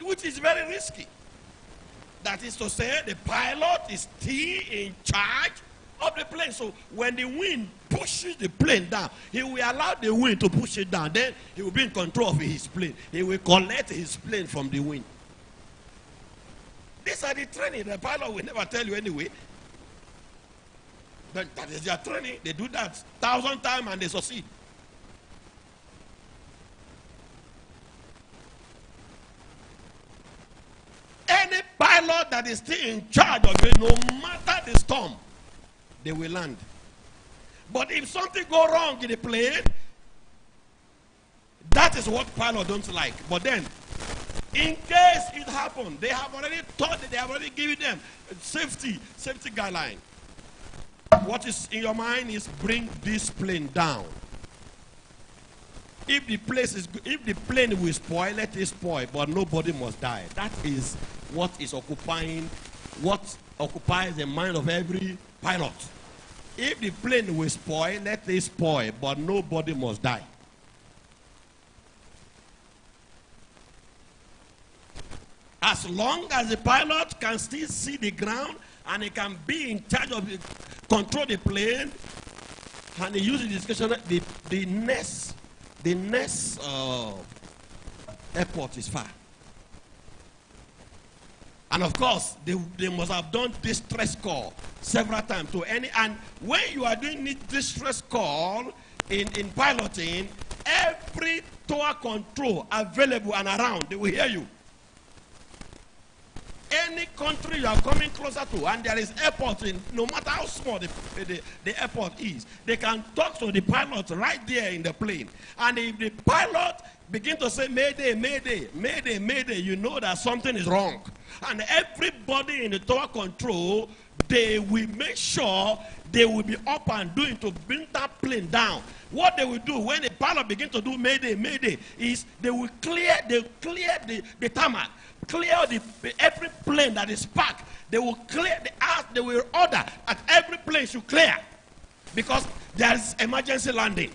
which is very risky. That is to say, the pilot is still in charge of the plane. So when the wind pushes the plane down, he will allow the wind to push it down. Then he will be in control of his plane. He will collect his plane from the wind. These are the training. The pilot will never tell you anyway. But that is their training. They do that 1,000 times and they succeed. Any pilot that is still in charge of it, no matter the storm, they will land. But if something go wrong in the plane, that is what pilots don't like. But then, in case it happens, they have already taught it, they have already given them safety guideline. What is in your mind is bring this plane down. If the plane will spoil, let it spoil, but nobody must die. That is what occupies the mind of every pilot. If the plane will spoil, let it spoil, but nobody must die. as long as the pilot can still see the ground and he can be in charge of control the plane, and he uses discretion, the next airport is far. And of course, they must have done distress call several times to any. And when you are doing distress call in piloting, every tower control available and around, they will hear you. Any country you are coming closer to, and there is airport in, no matter how small the airport is, they can talk to the pilot right there in the plane. And if the pilot begin to say, Mayday, Mayday, Mayday, Mayday, you know that something is wrong. And everybody in the tower control, they will make sure they will be up and doing to bring that plane down. What they will do when the pilot begin to do Mayday, Mayday, is they will clear the tarmac, clear every plane that is parked. They will clear the earth. They will order at every plane should clear, because there is emergency landing.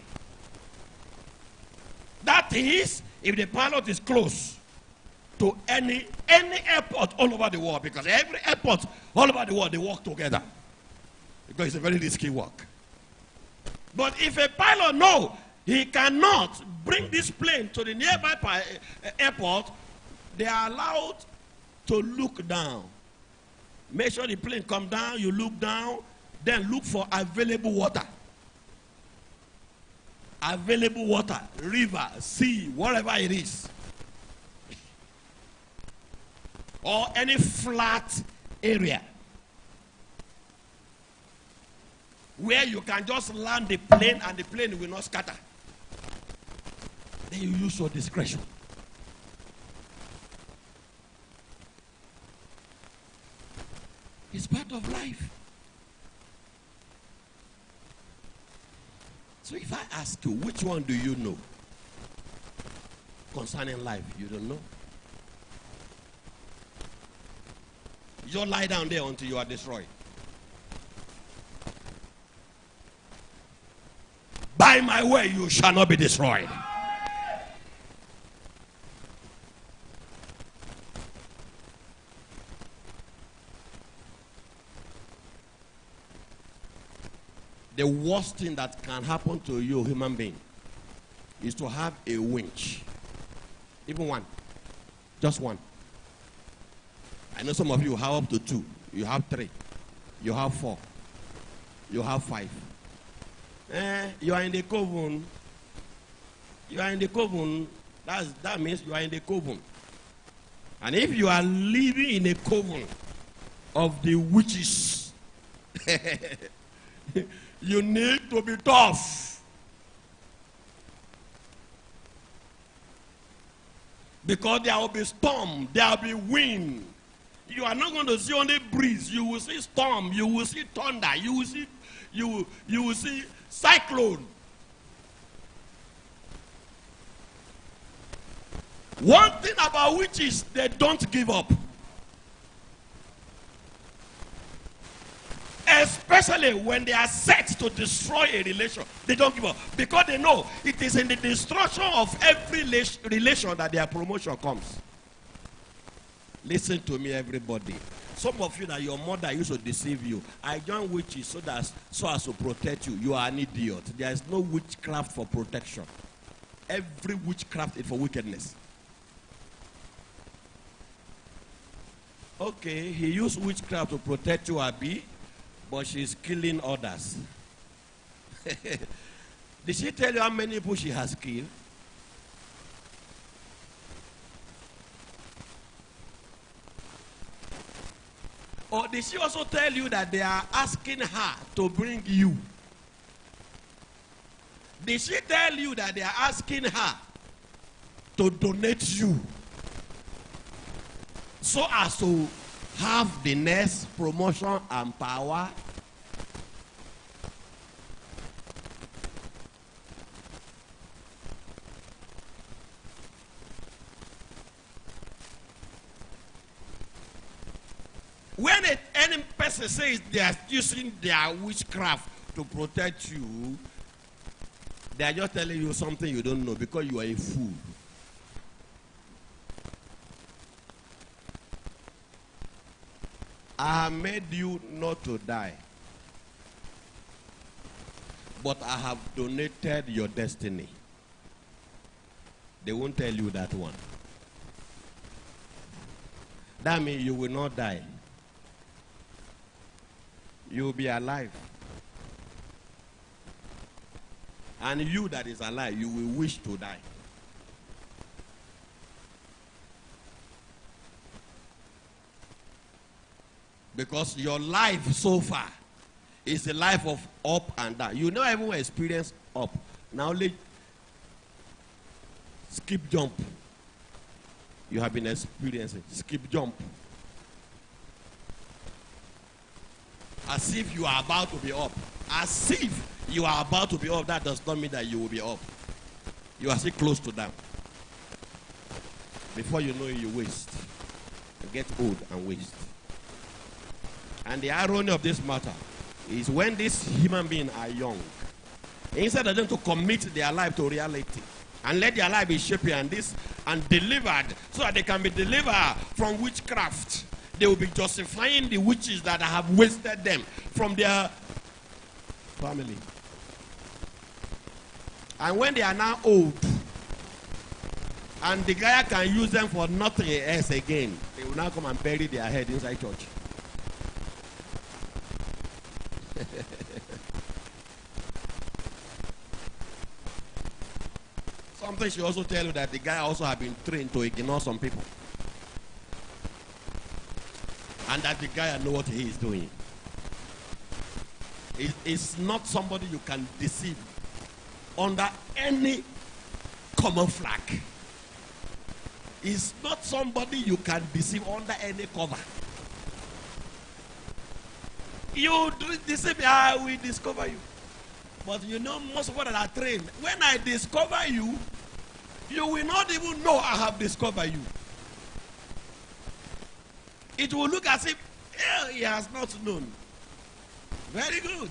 That is, if the pilot is close to any airport all over the world, because every airport all over the world, they work together, because it's a very risky work. But if a pilot knows he cannot bring this plane to the nearby airport, they are allowed to look down. Make sure the plane comes down, you look down, then look for available water. Available water, river, sea, whatever it is. Or any flat area where you can just land the plane and the plane will not scatter. Then you use your discretion. It's part of life. So if I ask you, which one do you know concerning life? You don't know. You just lie down there until you are destroyed. By my way, you shall not be destroyed. The worst thing that can happen to you, human being, is to have a winch. Even one. Just one. I know some of you have up to 2. You have 3. You have 4. You have 5. You are in the coven. You are in the coven. That means you are in the coven. And if you are living in a coven of the witches, you need to be tough. Because there will be storm, there will be wind. You are not going to see only breeze. You will see storm, you will see thunder, you will see cyclone. One thing about witches, they don't give up. Especially when they are set to destroy a relation, they don't give up. Because they know it is in the destruction of every relation that their promotion comes. Listen to me, everybody. Some of you that your mother used to deceive you. I joined witches so as to protect you. You are an idiot. There is no witchcraft for protection. Every witchcraft is for wickedness. Okay, he used witchcraft to protect you, Abi, but she's killing others. Did she tell you how many people she has killed? Or did she also tell you that they are asking her to bring you? Did she tell you that they are asking her to donate you so as to have the next promotion and power? When any person says they are using their witchcraft to protect you, they are just telling you something you don't know because you are a fool. I have made you not to die, but I have donated your destiny. They won't tell you that one. That means you will not die. You will be alive. And you that is alive, you will wish to die. Because your life so far is a life of up and down. You never even experience up. Now only skip jump. You have been experiencing skip jump. As if you are about to be up. As if you are about to be up, that does not mean that you will be up. You are still close to down. Before you know it, you waste. You get old and waste. And the irony of this matter is when these human beings are young, instead of them to commit their life to reality and let their life be shaped and delivered so that they can be delivered from witchcraft, they will be justifying the witches that have wasted them from their family. And when they are now old, and Degaya can use them for nothing else again, they will now come and bury their head inside church. Something should also tell you that the guy also have been trained to ignore some people. And that the guy knows what he is doing. It's not somebody you can deceive under any common flag. It's not somebody you can deceive under any cover. You deceive me, I will discover you. But you know, most people that are trained, when I discover you, you will not even know I have discovered you. It will look as if he has not known. Very good.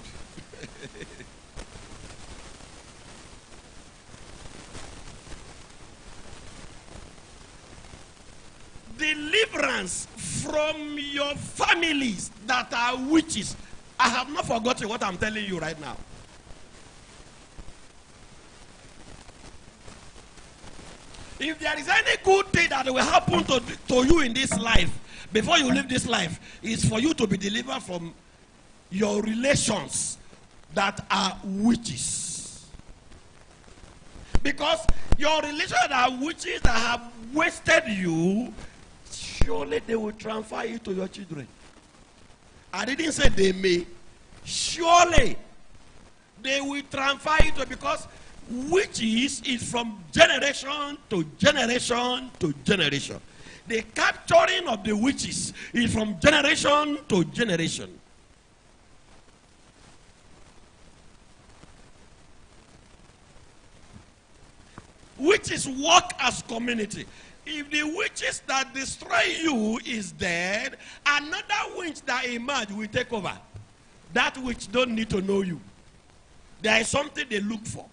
Deliverance from your families that are witches. I have not forgotten what I'm telling you right now. If there is any good thing that will happen to you in this life, before you leave this life, is for you to be delivered from your relations that are witches. Because your relations that are witches that have wasted you, surely they will transfer it to your children. I didn't say they may. Surely they will transfer it to, because witches is from generation to generation to generation. The capturing of the witches is from generation to generation. Witches work as community. If the witches that destroy you is dead, another witch that emerge will take over. That witch don't need to know you. There is something they look for.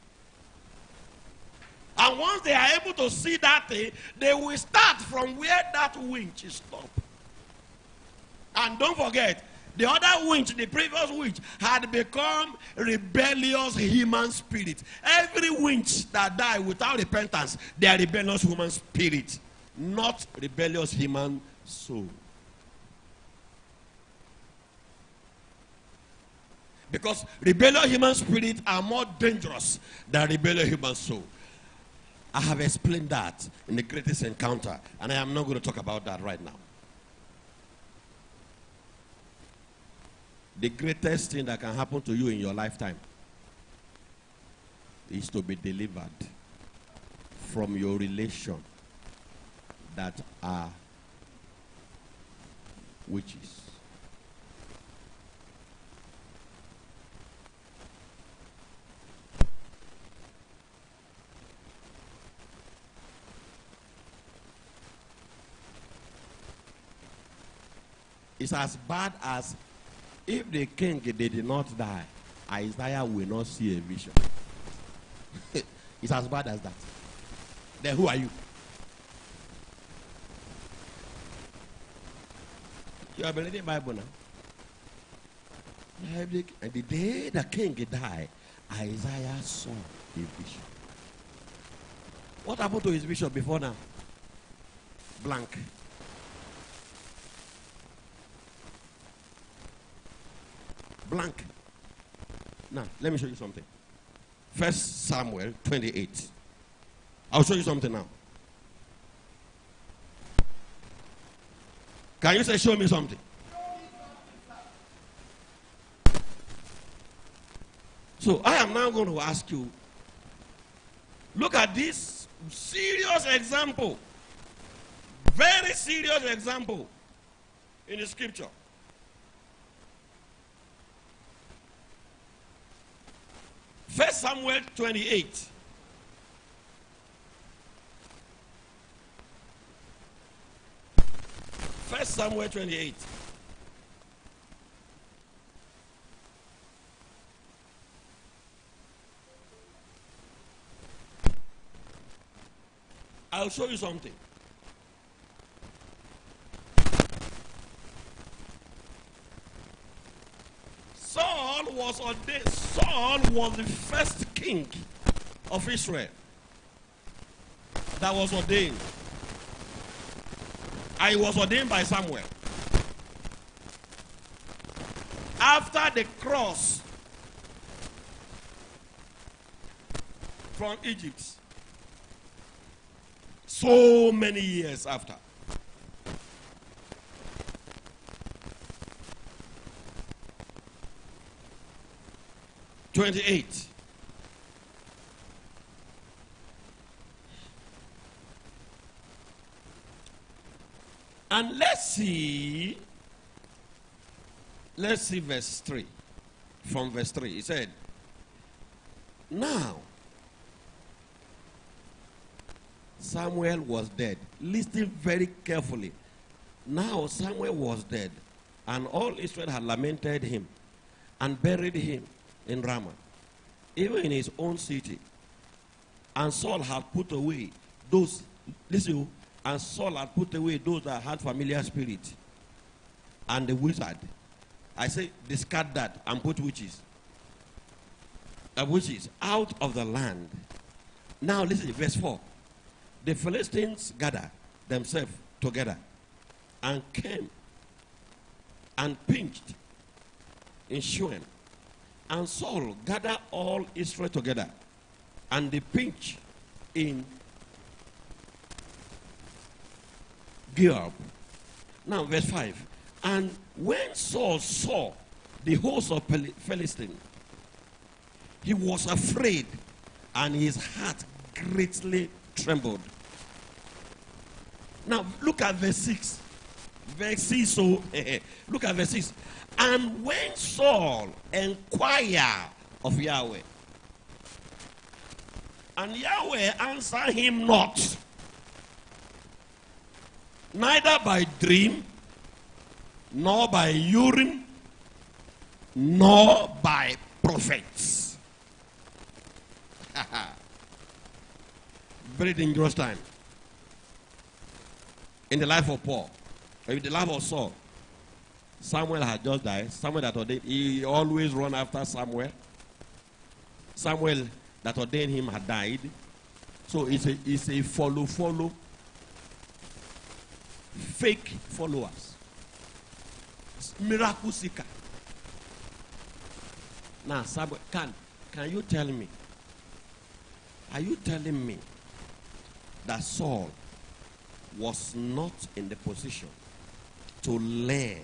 And once they are able to see that thing, they will start from where that winch is stopped. And don't forget, the other winch, the previous winch, had become rebellious human spirit. Every winch that die without repentance, they are rebellious human spirit, not rebellious human soul. Because rebellious human spirits are more dangerous than rebellious human soul. I have explained that in the greatest encounter, and I am not going to talk about that right now. The greatest thing that can happen to you in your lifetime is to be delivered from your relation that are witches. It's as bad as if the king did not die, Isaiah will not see a vision. It's as bad as that. Then who are you? You have been reading the Bible now. And the day the king died, Isaiah saw a vision. What happened to his vision before now? Blank. Blank. Now, let me show you something. 1 Samuel 28. I'll show you something now. Can you say, show me something? So I am now going to ask you, look at this serious example. Very serious example in the scripture. First Samuel 28. First Samuel 28. I'll show you something. Saul was ordained. Saul was the first king of Israel that was ordained. And he was ordained by Samuel. After the cross from Egypt, so many years after. "28. And let's see verse 3. From verse 3, he said, now Samuel was dead. Listen very carefully. Now Samuel was dead, and all Israel had lamented him and buried him in Ramah, even in his own city. And Saul had put away those, listen, and Saul had put away those that had familiar spirit and the wizard. I say, discard that and put witches. Witches out of the land. Now listen, verse 4. The Philistines gathered themselves together and came and pinched in Shunem. And Saul gathered all Israel together, and they pinched in Gilb. Now, verse 5. And when Saul saw the host of Philistines, he was afraid, and his heart greatly trembled. Now, look at verse 6. Verse 6, so, look at verse 6. And when Saul inquired of Yahweh, and Yahweh answered him not, neither by dream, nor by Urim, nor by prophets. Very dangerous time in the life of Paul, or in the life of Saul. Samuel had just died. Samuel that ordained, he always run after Samuel. Samuel that ordained him had died. So it's a follow. Fake followers. Miracle seeker. Now, Samuel, can you tell me? Are you telling me that Saul was not in the position to learn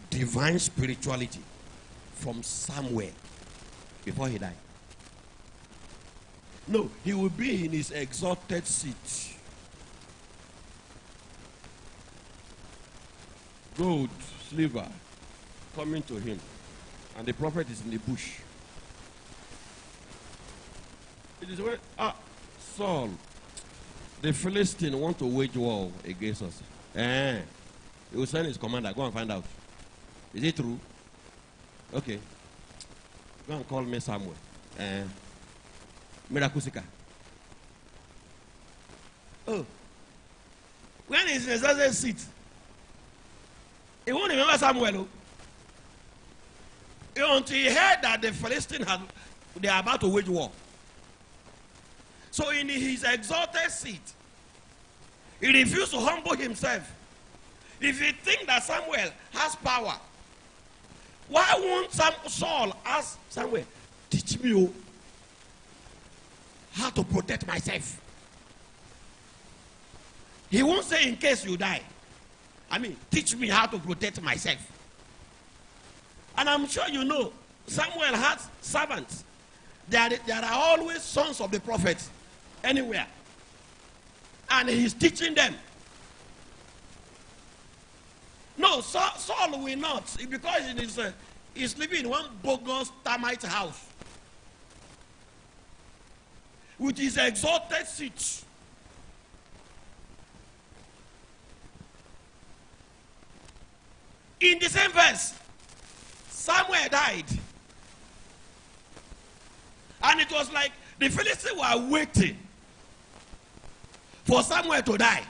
divine spirituality from Samuel before he died? No, he will be in his exalted seat. Gold, silver, coming to him. And the prophet is in the bush. It is when, Saul, the Philistines want to wage war against us. He will send his commander, go and find out. Is it true? Okay. Go and call me Samuel. Miracle seeker. Oh. When is in the seat? He won't remember Samuel. Until he heard that the Philistines they are about to wage war. So in his exalted seat, he refused to humble himself. If you think that Samuel has power, why won't Saul ask Samuel, teach me how to protect myself? He won't say in case you die. Teach me how to protect myself. And I'm sure you know, Samuel has servants. There are always sons of the prophets anywhere. And he's teaching them. No, Saul will not, because he's living in one bogus termite house with his exalted seat. In the same verse, Samuel died. And it was like the Philistines were waiting for Samuel to die.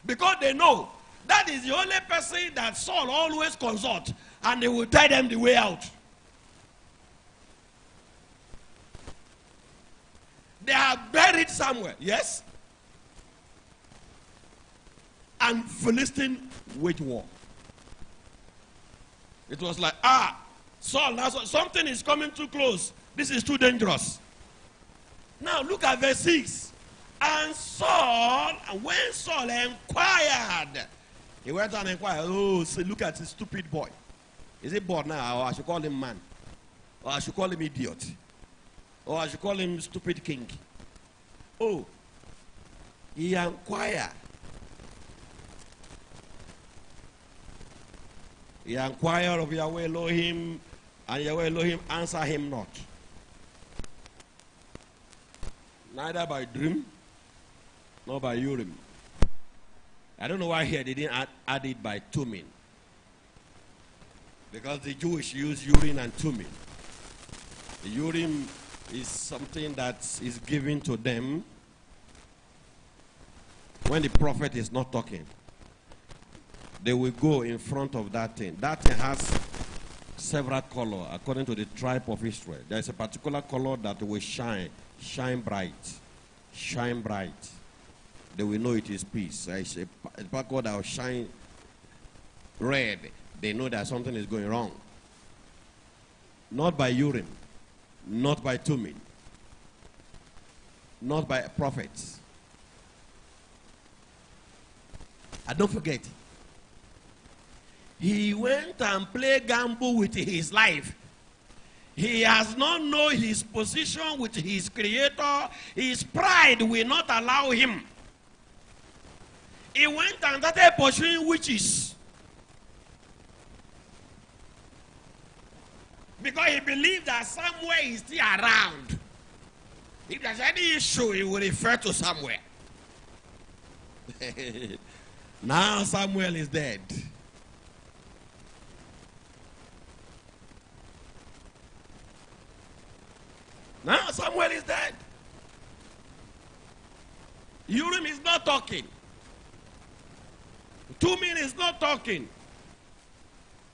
Because they know that is the only person that Saul always consult, and they will tell them the way out. They have buried Samuel, yes? And Philistine wage war. It was like, Saul, something is coming too close. This is too dangerous. Now look at verse 6. And when Saul inquired, he went and inquired, look at this stupid boy. Is he bored now, or I should call him man? Or I should call him idiot? Or I should call him stupid king? He inquired. He inquired of Yahweh Elohim, and Yahweh Elohim answered him not. Neither by dream, nor by Urim. I don't know why here they didn't add it by Tumin. Because the Jewish use Urim and Tumin. The Urim is something that is given to them when the prophet is not talking. They will go in front of that thing. That thing has several colors according to the tribe of Israel. There is a particular color that will shine bright. Shine bright. They will know it is peace. There is a color that will shine red. They know that something is going wrong. Not by Urim, not by Tumin, not by prophets. And don't forget, he went and played gamble with his life. He has not known his position with his creator. His pride will not allow him. He went and started pursuing witches. Because he believed that somewhere is still around. If there's any issue, he will refer to somewhere. Now Samuel is dead. Now Samuel is dead. Urim is not talking. Tumin is not talking.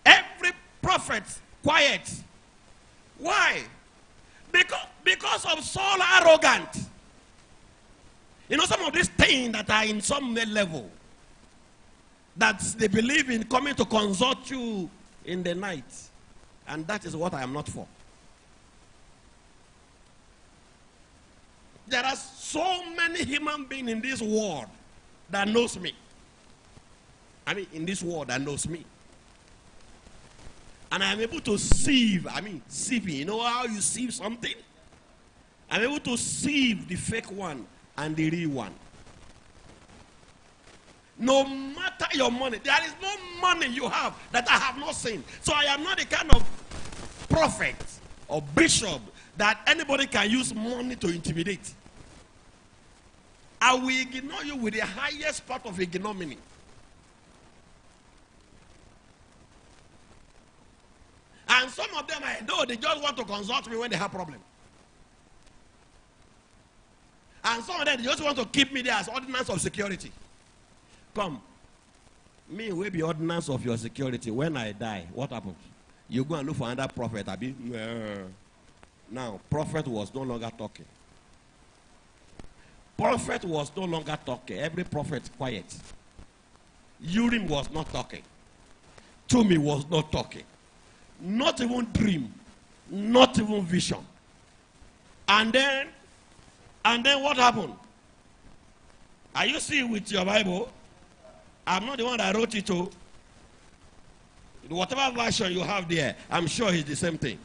Every prophet quiet. Why? Because of Saul arrogant. You know, some of these things that are in some level that they believe in coming to consult you in the night. And that is what I am not for. There are so many human beings in this world that knows me. In this world that knows me. And I am able to sieve, sieving. You know how you sieve something? I'm able to sieve the fake one and the real one. No matter your money, there is no money you have that I have not seen. So I am not the kind of prophet or bishop that anybody can use money to intimidate. I will ignore you with the highest part of ignominy. And some of them, I know, they just want to consult me when they have problems. And some of them, they just want to keep me there as ordinance of security. Come. Me will be ordinance of your security. When I die, what happens? You go and look for another prophet, Abi. Now, prophet was no longer talking. Prophet was no longer talking. Every prophet quiet. Urim was not talking. Tumi was not talking. Not even dream. Not even vision. And then what happened? Are you seeing with your Bible? I'm not the one that wrote it to. Whatever version you have there, I'm sure it's the same thing.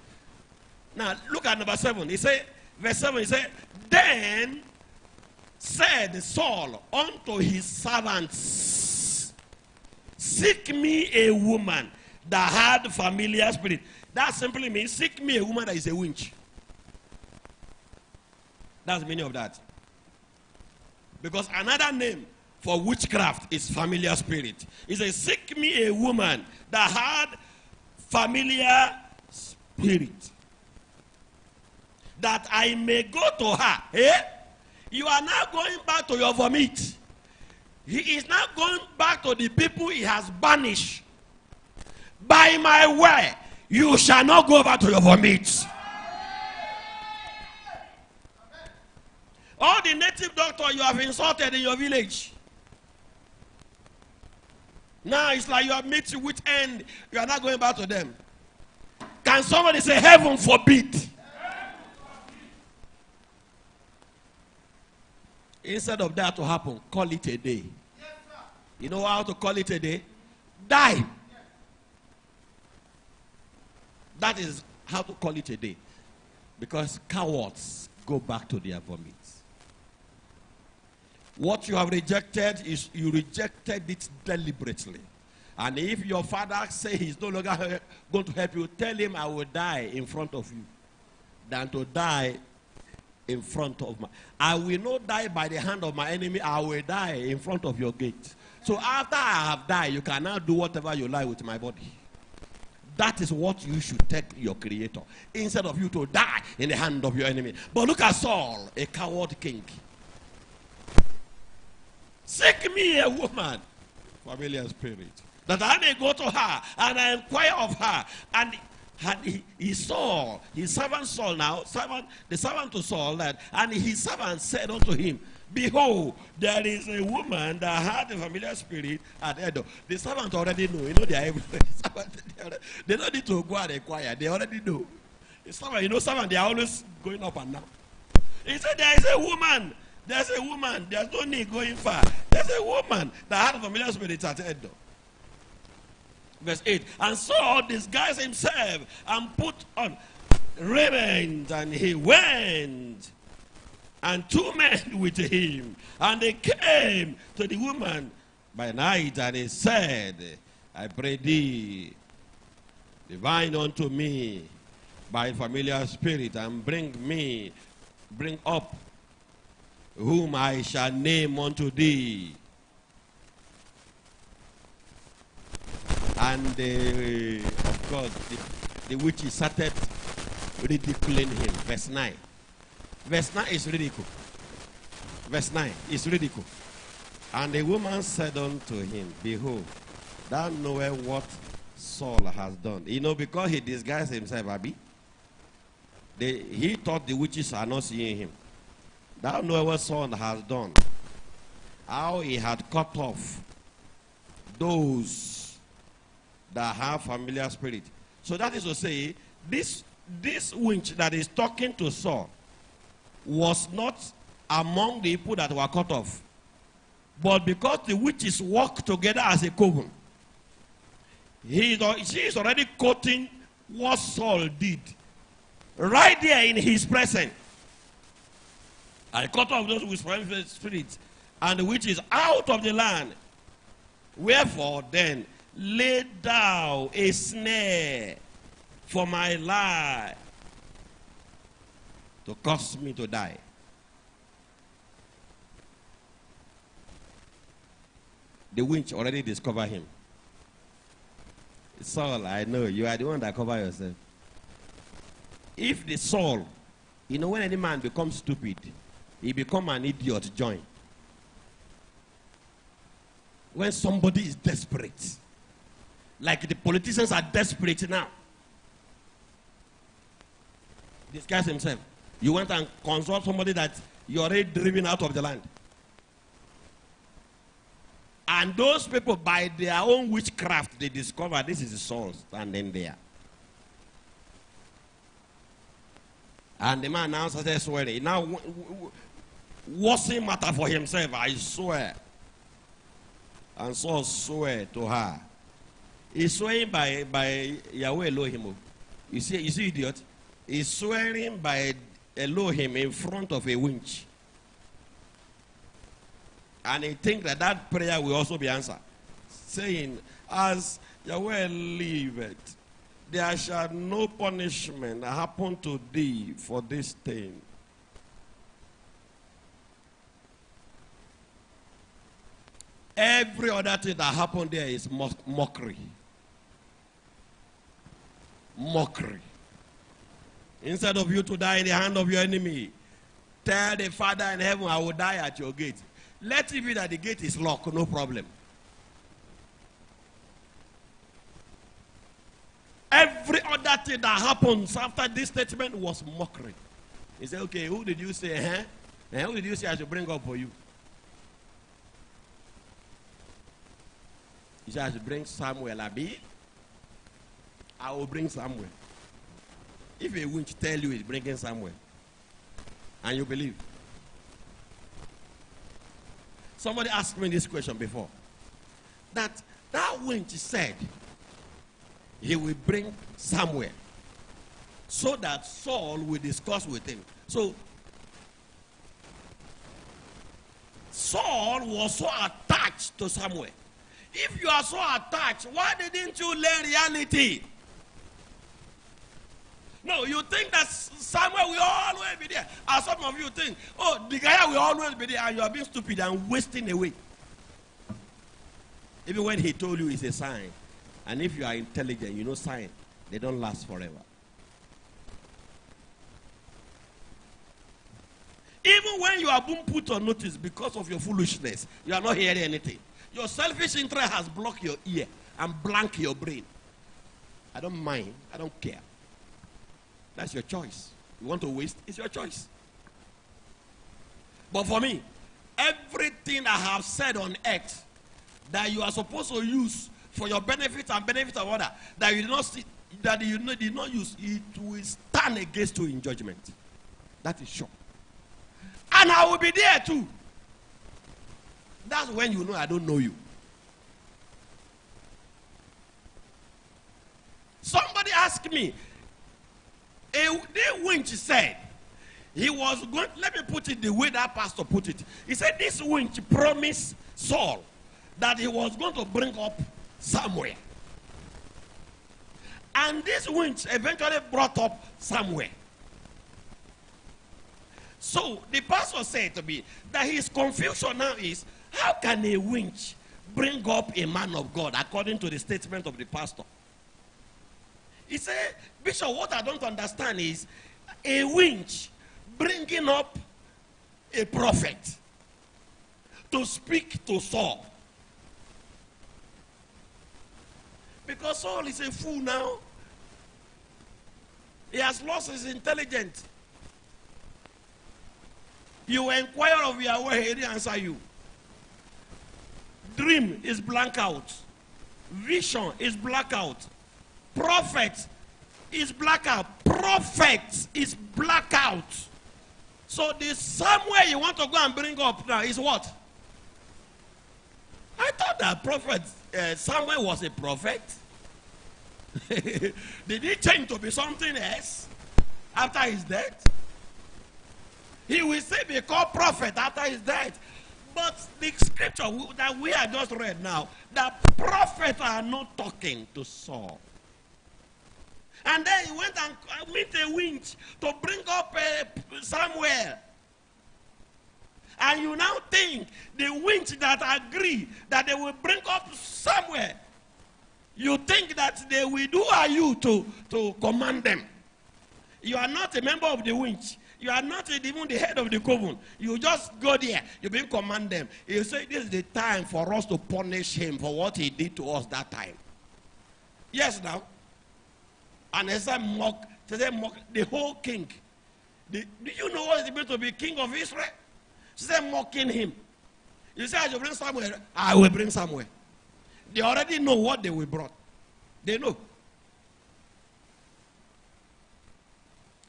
Now, look at number 7. He said, verse 7, he said, then said Saul unto his servants, seek me a woman that had familiar spirit. That simply means, seek me a woman that is a winch. That's the meaning of that. Because another name for witchcraft is familiar spirit. He says, seek me a woman that had familiar spirit, that I may go to her. Eh? You are now going back to your vomit. He is now going back to the people he has banished. By my way, you shall not go back to your vomit. All the native doctors you have insulted in your village. Now it's like you have met with end. You are not going back to them. Can somebody say heaven forbid? Instead of that to happen, call it a day. You know how to call it a day? Die. That is how to call it a day. Because cowards go back to their vomit. What you have rejected is you rejected it deliberately. And if your father says he's no longer going to help you, tell him I will die in front of you than to die in front of my... I will not die by the hand of my enemy. I will die in front of your gate. So after I have died, you can now do whatever you like with my body. That is what you should take your creator. Instead of you to die in the hand of your enemy. But look at Saul, a coward king. Seek me a woman, familiar spirit, that I may go to her and I inquire of her. And he saw, his servant Saul now, the servant to Saul, that, and his servant said unto him, behold, there is a woman that had a familiar spirit at Edo. The servant already know. You know they are everywhere. They don't need to go and inquire. They already know. The servant, you know, servant, they are always going up and down. He said, there is a woman. There's a woman. There's no need going far. There's a woman that had a familiar spirit at Edo. Verse 8. And Saul disguised himself and put on raiment, and he went, and 2 men with him. And they came to the woman by night, and he said, I pray thee, divine unto me by familiar spirit, and bring up whom I shall name unto thee. And of course, the witches started ridiculing him. Verse 9. Verse 9 is ridicule. Verse 9 is ridicule. And the woman said unto him, behold, thou knowest what Saul has done. You know, because he disguised himself, Abi, he thought the witches are not seeing him. Thou knowest what Saul has done. How he had cut off those that have familiar spirit. So that is to say, this winch that is talking to Saul was not among the people that were cut off. But because the witches work together as a coven, she is already quoting what Saul did right there in his presence. I cut off those with familiar spirits, and the witches out of the land. Wherefore then, lay thou a snare for my life to cause me to die. The winch already discovered him. Saul, I know you are the one that cover yourself. If the Saul, you know, when any man becomes stupid, he become an idiot join. When somebody is desperate, like the politicians are desperate now, disguise himself. You went and consult somebody that you're already driven out of the land. And those people, by their own witchcraft, they discover this is the Saul standing there. And the man now started swearing. Now, what's the matter for himself? I swear. And Saul swear to her. He's swearing by Yahweh Elohim. You see, idiot? He's swearing by Elohim in front of a winch. And he thinks that that prayer will also be answered. Saying, as Yahweh liveth, there shall no punishment happen to thee for this thing. Every other thing that happened there is mockery. Mockery. Instead of you to die in the hand of your enemy, tell the Father in heaven, I will die at your gate. Let it be that the gate is locked, no problem. Every other thing that happens after this statement was mockery. He said, okay, who did you say, Who did you say I should bring up for you? He said, I should bring Samuel, Abi. I will bring Samuel. If a winch tell you he's bringing Samuel, and you believe. Somebody asked me this question before. That winch said he will bring Samuel so that Saul will discuss with him. So Saul was so attached to Samuel. If you are so attached, why didn't you learn reality? No, you think that Samuel will always be there. And some of you think, oh, Degaya will always be there, and you are being stupid and wasting away. Even when he told you it's a sign. And if you are intelligent, you know signs, they don't last forever. Even when you are being put on notice because of your foolishness, you are not hearing anything. Your selfish interest has blocked your ear and blanked your brain. I don't mind. I don't care. That's your choice. You want to waste? It's your choice. But for me, everything I have said on earth that you are supposed to use for your benefit and benefit of others, that you did not see, that you did not use, it will stand against you in judgment. That is sure. And I will be there too. That's when you know I don't know you. Somebody asked me, the winch said, he was going, let me put it the way that pastor put it. He said this winch promised Saul that he was going to bring up Samuel. And this winch eventually brought up Samuel. So the pastor said to me that his confusion now is, how can a winch bring up a man of God according to the statement of the pastor? He said, Bishop, what I don't understand is a winch bringing up a prophet to speak to Saul. Because Saul is a fool now. He has lost his intelligence. You inquire of Yahweh, he didn't answer you. Dream is blank out. Vision is black out. Prophet is black out. Prophet is black out. So the somewhere you want to go and bring up now is what? I thought that prophet Samuel was a prophet. Did he change to be something else after his death? He will say be called prophet after his death. But the scripture that we have just read now, the prophets are not talking to Saul. And then he went and met a winch to bring up Samuel. And you now think the winch that agree that they will bring up Samuel, you think that they will do you to command them. You are not a member of the winch. You are not even the head of the coven. You just go there. You being command them. You say this is the time for us to punish him for what he did to us that time. Yes, now. And they say mock the whole king. Do you know what it means to be king of Israel? She said mocking him. You say I should bring Samuel. I will bring Samuel. They already know what they will brought. They know.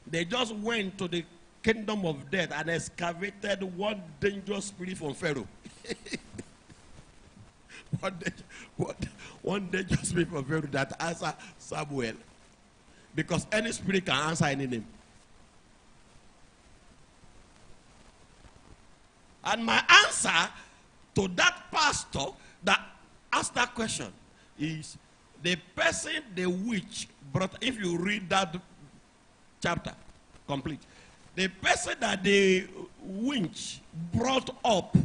They just went to the kingdom of death and excavated one dangerous spirit from Pharaoh. one dangerous spirit from Pharaoh that answered Samuel. Because any spirit can answer any name. And my answer to that pastor that asked that question is the person the witch brought. If you read that chapter complete, the person that the witch brought up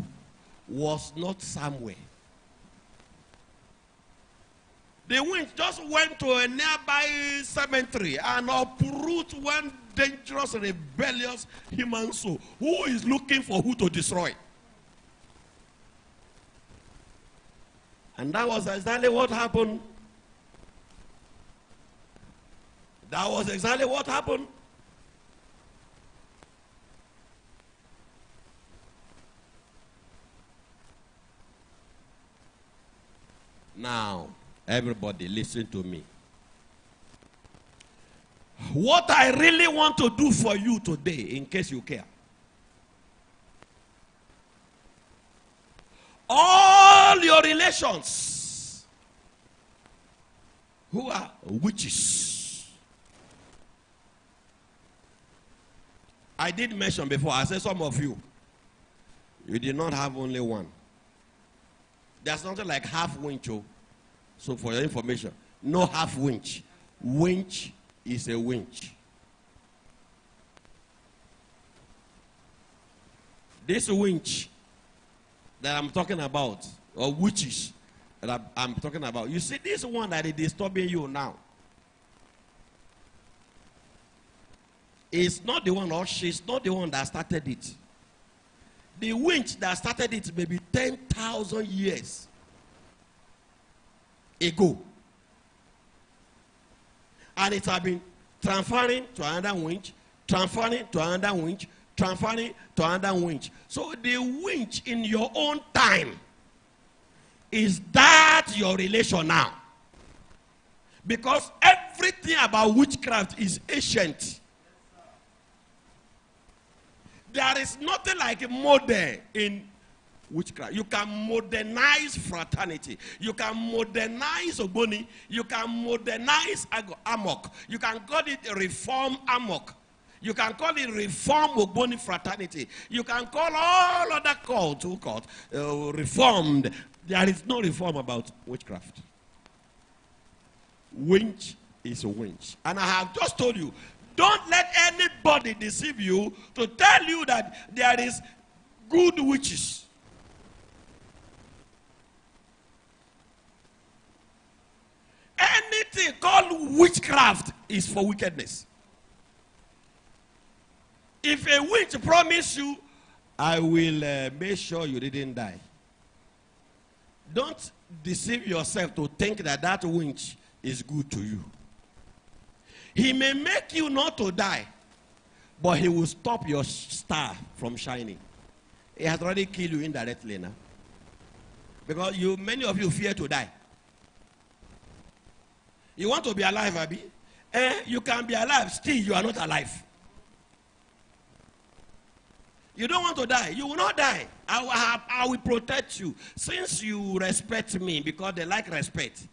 was not Samuel. The witch just went to a nearby cemetery and uproot one dangerous, rebellious human soul who is looking for who to destroy. And that was exactly what happened. That was exactly what happened. Now, everybody listen to me. What I really want to do for you today, in case you care. All your relations who are witches. I did mention before, I said some of you, you did not have only one. There's nothing like half winch. So for your information, no half winch. Winch is a winch. This winch that I'm talking about, or witches that I'm talking about, you see this one that is disturbing you now, is not the one, or she's not the one that started it. The winch that started it maybe 10,000 years ago. And it has been transferring to another winch, transferring to another winch, transferring to another winch. So the winch in your own time, is that your relation now? Because everything about witchcraft is ancient. There is nothing like a modern in witchcraft. You can modernize fraternity. You can modernize Ogoni. You can modernize Amok. You can call it reform Amok. You can call it reform Ogoni fraternity. You can call all other cults reformed. There is no reform about witchcraft. Winch is a winch. And I have just told you, don't let anybody deceive you to tell you that there is good witches. Anything called witchcraft is for wickedness. If a witch promise you, I will make sure you didn't die. Don't deceive yourself to think that that witch is good to you. He may make you not to die, but he will stop your star from shining. He has already killed you indirectly now. Because many of you fear to die. You want to be alive, Abi? You can be alive, still you are not alive. You don't want to die. You will not die. I will protect you. Since you respect me, because they like respect.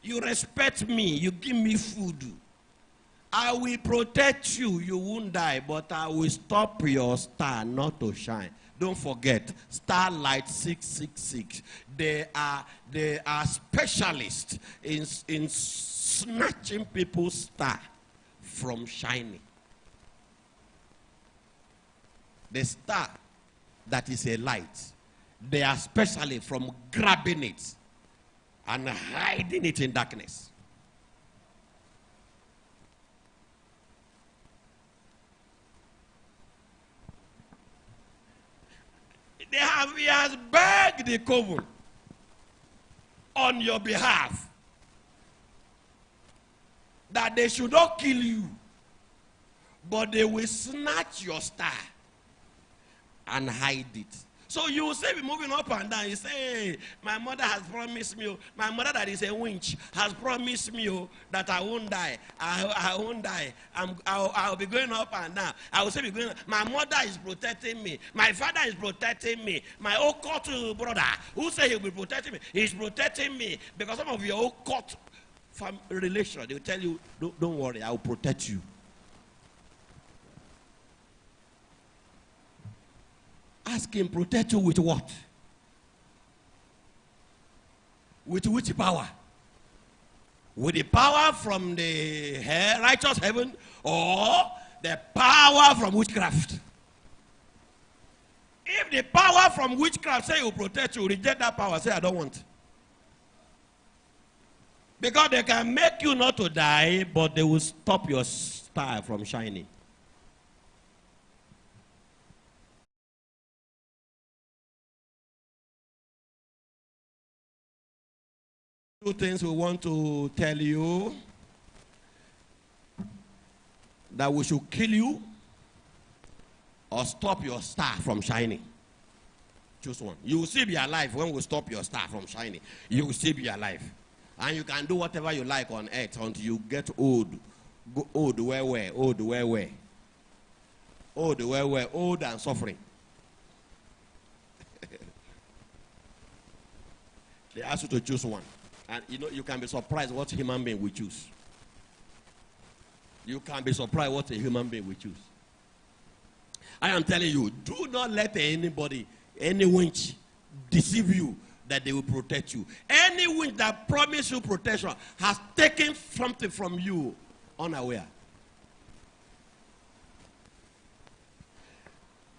You respect me. You give me food. I will protect you. You won't die. But I will stop your star not to shine. Don't forget, Starlight 666. They are specialists in snatching people's star from shining. The star that is a light, they are specially from grabbing it and hiding it in darkness. He has begged the coven on your behalf that they should not kill you, but they will snatch your star and hide it. So you will say, be moving up and down. You say, hey, my mother has promised me, my mother that is a winch has promised me that I won't die. I won't die. I'll be going up and down. I will say, be going. My mother is protecting me. My father is protecting me. My occult brother, who say he will be protecting me, he's protecting me. Because some of your occult relation, they will tell you, don't worry, I will protect you. Ask him, protect you with what? With which power? With the power from the righteous heaven, or the power from witchcraft? If the power from witchcraft say will protect you, reject that power. Say, I don't want. Because they can make you not to die, but they will stop your star from shining. Two things we want to tell you: that we should kill you or stop your star from shining. Choose one. You will still be alive when we stop your star from shining. You will still be alive. And you can do whatever you like on earth until you get old. Old and suffering. They ask you to choose one. And you can be surprised what human being will choose. You can be surprised what a human being will choose. I am telling you, do not let anybody, any winch, deceive you that they will protect you. Any winch that promised you protection has taken something from you unaware.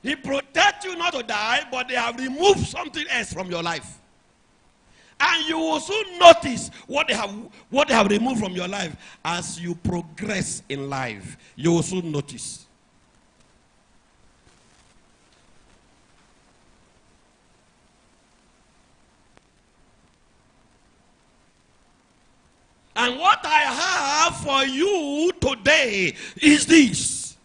He protects you not to die, but they have removed something else from your life. And you will soon notice what they have removed from your life as you progress in life. You will soon notice. And what I have for you today is this.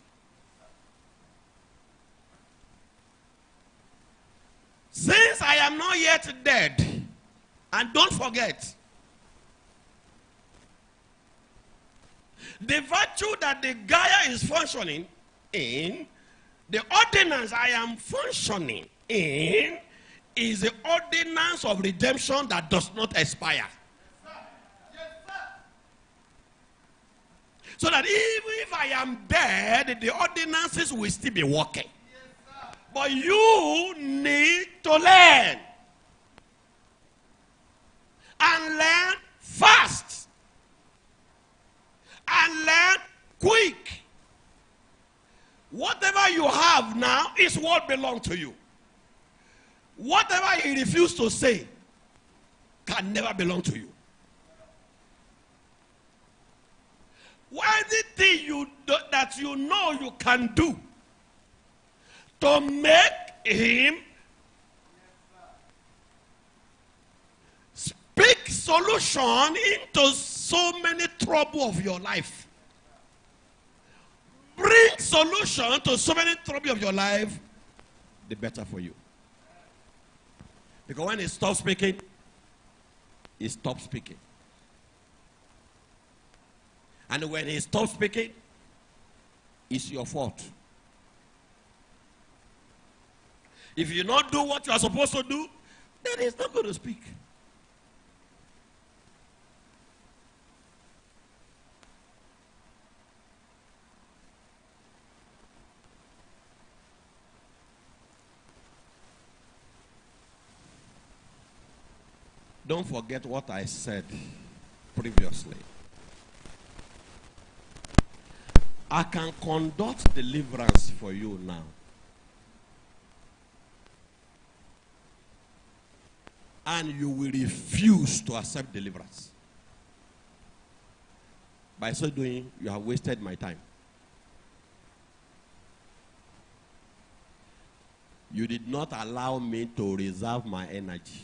Since I am not yet dead, and don't forget, the virtue that the Degaya is functioning in, the ordinance I am functioning in, is the ordinance of redemption that does not expire. So that even if I am dead, the ordinances will still be working. But you need to learn. And learn fast. And learn quick. Whatever you have now is what belongs to you. Whatever you refuse to say can never belong to you. Anything that you know you can do to make him speak solution into so many trouble of your life, bring solution to so many trouble of your life, the better for you. Because when he stops speaking, he stops speaking. And when he stops speaking, it's your fault. If you not do what you are supposed to do, then he's not going to speak. Don't forget what I said previously. I can conduct deliverance for you now. And you will refuse to accept deliverance. By so doing, you have wasted my time. You did not allow me to reserve my energy.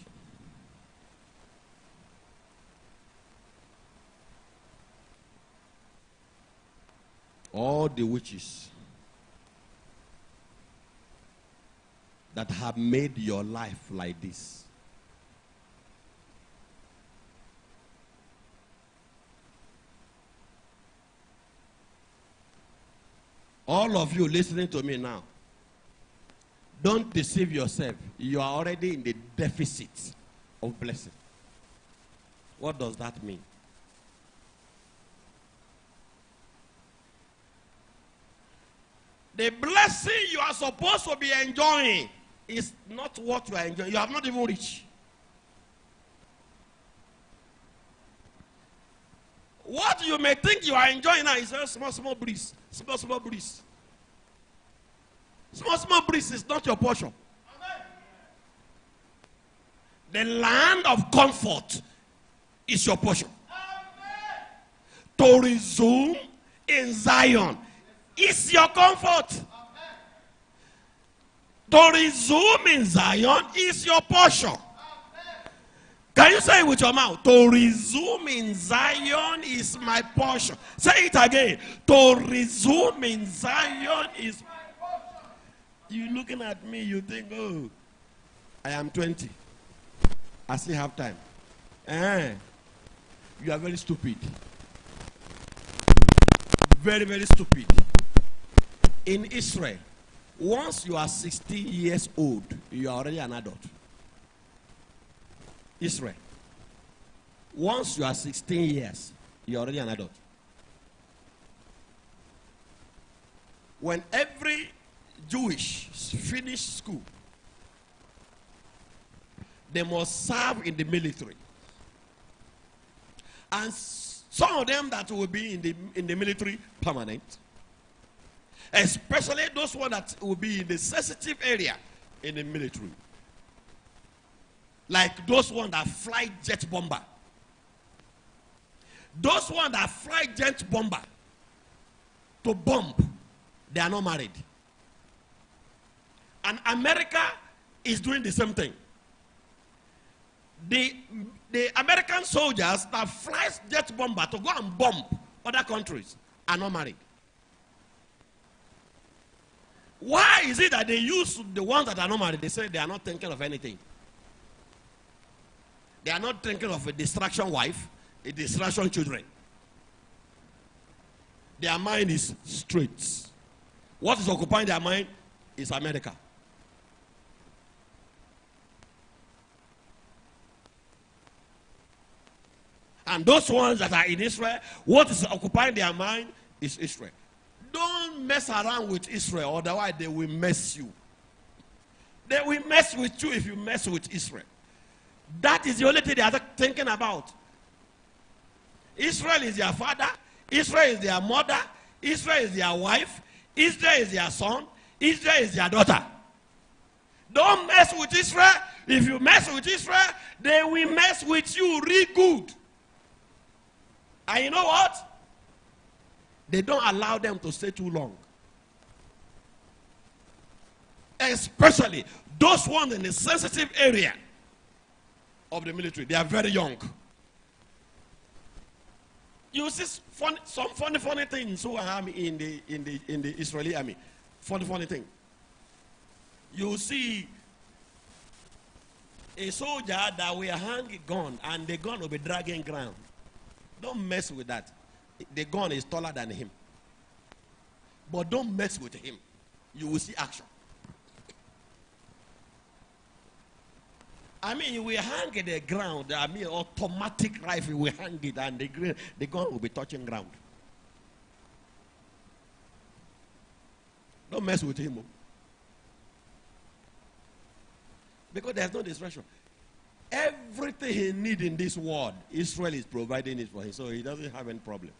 All the witches that have made your life like this, all of you listening to me now, don't deceive yourself. You are already in the deficit of blessing. What does that mean? The blessing you are supposed to be enjoying is not what you are enjoying. You have not even reached. What you may think you are enjoying now is a small, small breeze. Small, small breeze. Small, small breeze is not your portion. Amen. The land of comfort is your portion. Amen. To resume in Zion is your comfort. Amen. To resume in Zion is your portion. Amen. Can you say it with your mouth? To resume in Zion is my portion. Say it again. To resume in Zion is my portion. You looking at me, you think, oh, I am 20. I still have time. You are very stupid. Very, very stupid. In Israel, once you are 16 years old, you are already an adult. Israel. Once you are 16 years, you are already an adult. When every Jewish finish school, they must serve in the military. And some of them that will be in the military permanent, especially those ones that will be in the sensitive area in the military. Like those ones that fly jet bomber. Those ones that fly jet bomber to bomb, they are not married. And America is doing the same thing. The American soldiers that fly jet bomber to go and bomb other countries are not married. Why is it that they use the ones that are not married? They say they are not thinking of anything. They are not thinking of a distraction wife, a distraction children. Their mind is straight. What is occupying their mind is America. And those ones that are in Israel, what is occupying their mind is Israel. Don't mess around with Israel, otherwise they will mess you. They will mess with you if you mess with Israel. That is the only thing they are thinking about. Israel is their father. Israel is their mother. Israel is their wife. Israel is their son. Israel is their daughter. Don't mess with Israel. If you mess with Israel, they will mess with you real good. And you know what? They don't allow them to stay too long. Especially those ones in the sensitive area of the military. They are very young. You see some funny things who are in the Israeli army. Funny thing. You see a soldier that will hang a gun and the gun will be dragging ground. Don't mess with that. The gun is taller than him. But don't mess with him. You will see action. I mean, you will hang at the ground. I mean, automatic rifle will hang it and the gun will be touching ground. Don't mess with him. Because there's no distraction. Everything he needs in this world, Israel is providing it for him. So he doesn't have any problem.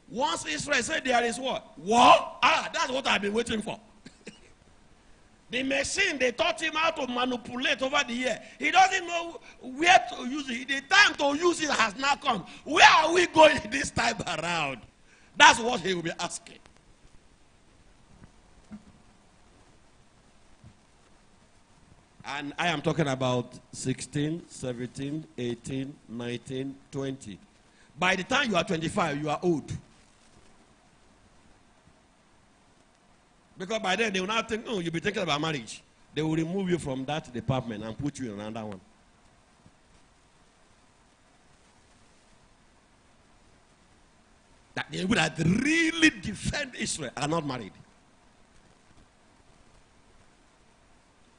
Once Israel said there is what? War? That's what I've been waiting for. The machine, they taught him how to manipulate over the year. He doesn't know where to use it. The time to use it has now come. Where are we going this time around? That's what he will be asking. And I am talking about 16, 17, 18, 19, 20. By the time you are 25, you are old. Because by then they will not think, oh, you'll be thinking about marriage. They will remove you from that department and put you in another one. That they would have really defend Israel are not married.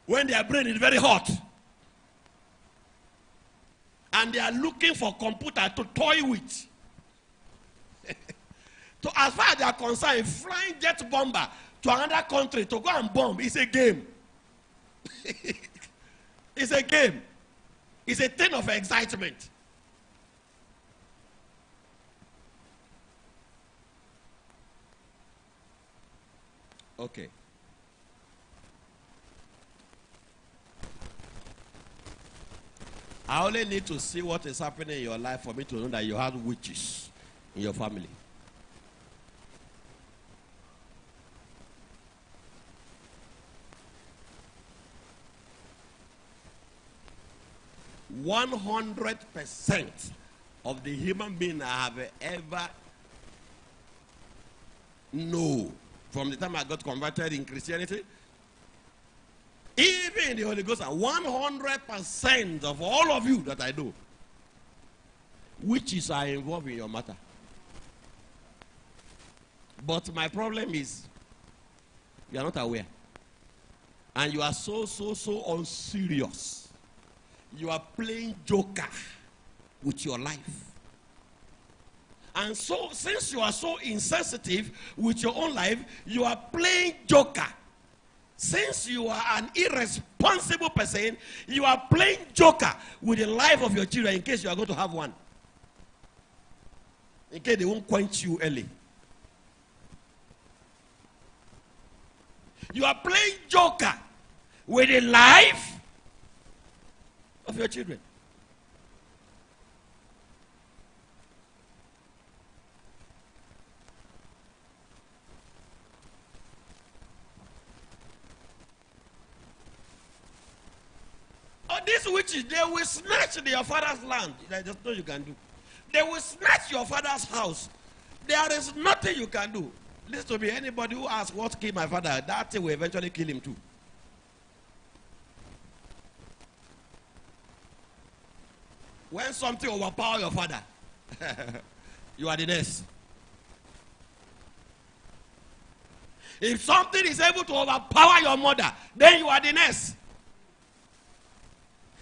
When their brain is very hot and they are looking for computer to toy with. So as far as they are concerned, flying jet bomber to another country to go and bomb is a game. It's a game. It's a thing of excitement. Okay. I only need to see what is happening in your life for me to know that you have witches in your family. %100% of the human beings I have ever known from the time I got converted in Christianity, even in the Holy Ghost, 100% of all of you that I know, witches are involved in your matter. But my problem is, you are not aware. And you are so unserious. You are playing joker with your life. And so, since you are so insensitive with your own life, you are playing joker. Since you are an irresponsible person, you are playing joker with the life of your children in case you are going to have one. In case they won't quench you early. You are playing joker with the life of your children. Oh, these witches, they will snatch your father's land. There's nothing you can do. They will snatch your father's house. There is nothing you can do. Listen to me, anybody who asks what killed my father, that thing will eventually kill him too. When something overpower your father, you are the next. If something is able to overpower your mother, then you are the next.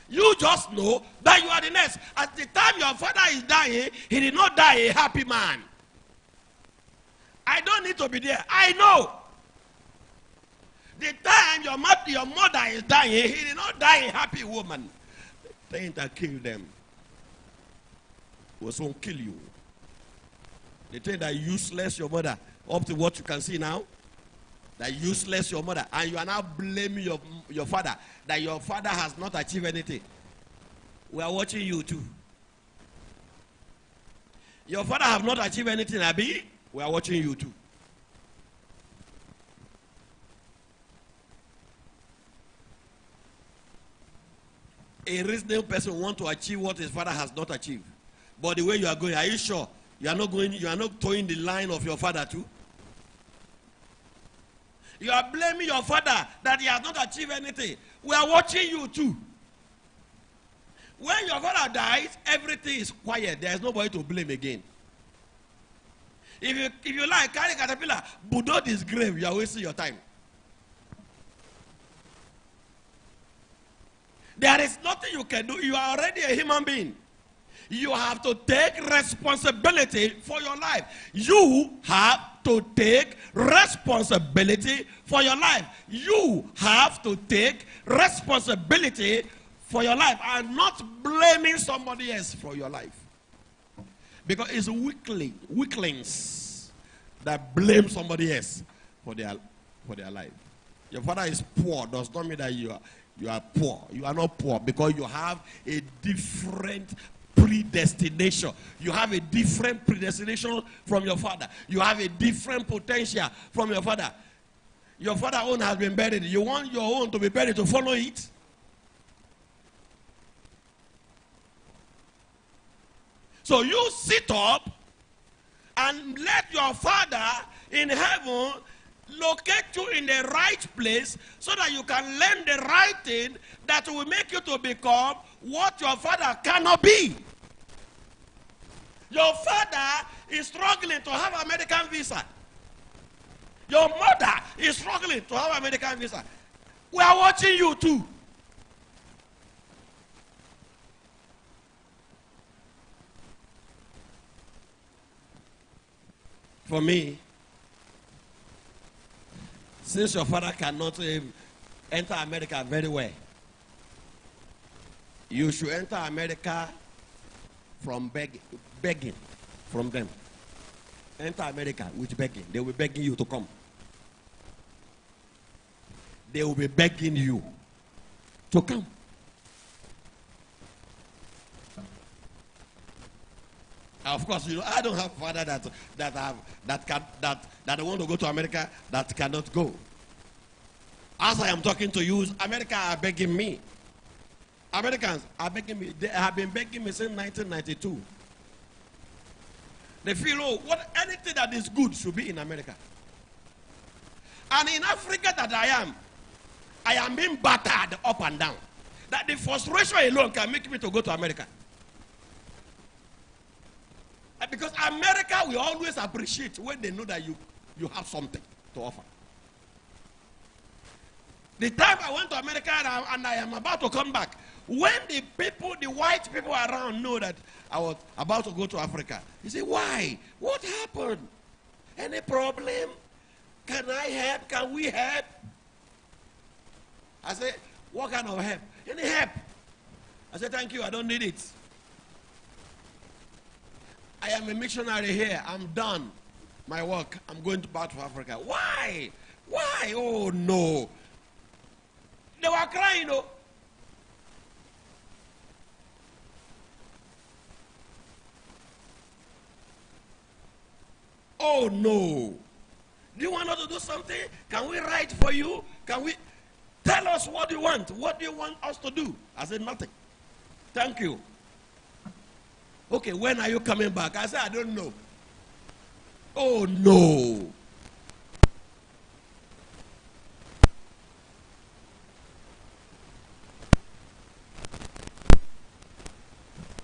You just know that you are the next. At the time your father is dying, he did not die a happy man. I don't need to be there. I know. The time your mother is dying, he did not die a happy woman. The thing that killed them was going to kill you. The thing that useless your mother, up to what you can see now, that useless your mother, and you are now blaming your father, that your father has not achieved anything. We are watching you too. Your father have not achieved anything, Abi. We are watching you too. A reasonable person wants to achieve what his father has not achieved. But the way you are going, are you sure you are not towing the line of your father too? You are blaming your father that he has not achieved anything. We are watching you too. When your father dies, everything is quiet. There is nobody to blame again. If you like, carry caterpillar, bulldoze his grave, you are wasting your time. There is nothing you can do. You are already a human being. You have to take responsibility for your life. You have to take responsibility for your life. You have to take responsibility for your life and not blaming somebody else for your life. Because it's weaklings that blame somebody else for their life. Your father is poor does not mean that you are poor. You are not poor because you have a different predestination. You have a different predestination from your father. You have a different potential from your father. Your father's own has been buried. You want your own to be buried to follow it? So you sit up and let your Father in heaven locate you in the right place so that you can learn the right thing that will make you to become what your Father cannot be. Your father is struggling to have an American visa. Your mother is struggling to have an American visa. We are watching you too. For me, since your father cannot enter America very well, you should enter America from begging from them. Enter America with begging. They will be begging you to come. They will be begging you to come. Of course, you know, I don't have a father that want to go to America that cannot go. As I am talking to you, America are begging me. Americans are begging me. They have been begging me since 1992. They feel, oh, anything that is good should be in America. And in Africa that I am being battered up and down. That the frustration alone can make me to go to America. Because America will always appreciate when they know that you have something to offer. The time I went to America and I am about to come back, when the white people around know that I was about to go to Africa, he said, why? What happened? Any problem? Can I help? Can we help? I said, what kind of help? Any help? I said, thank you, I don't need it. I am a missionary here. I'm done my work. I'm going back to Africa. Why? Why? Oh, no. They were crying, you know. Oh, no. Do you want us to do something? Can we write for you? Can we? Tell us what you want. What do you want us to do? I said, nothing. Thank you. Okay, when are you coming back? I said, I don't know. Oh, no.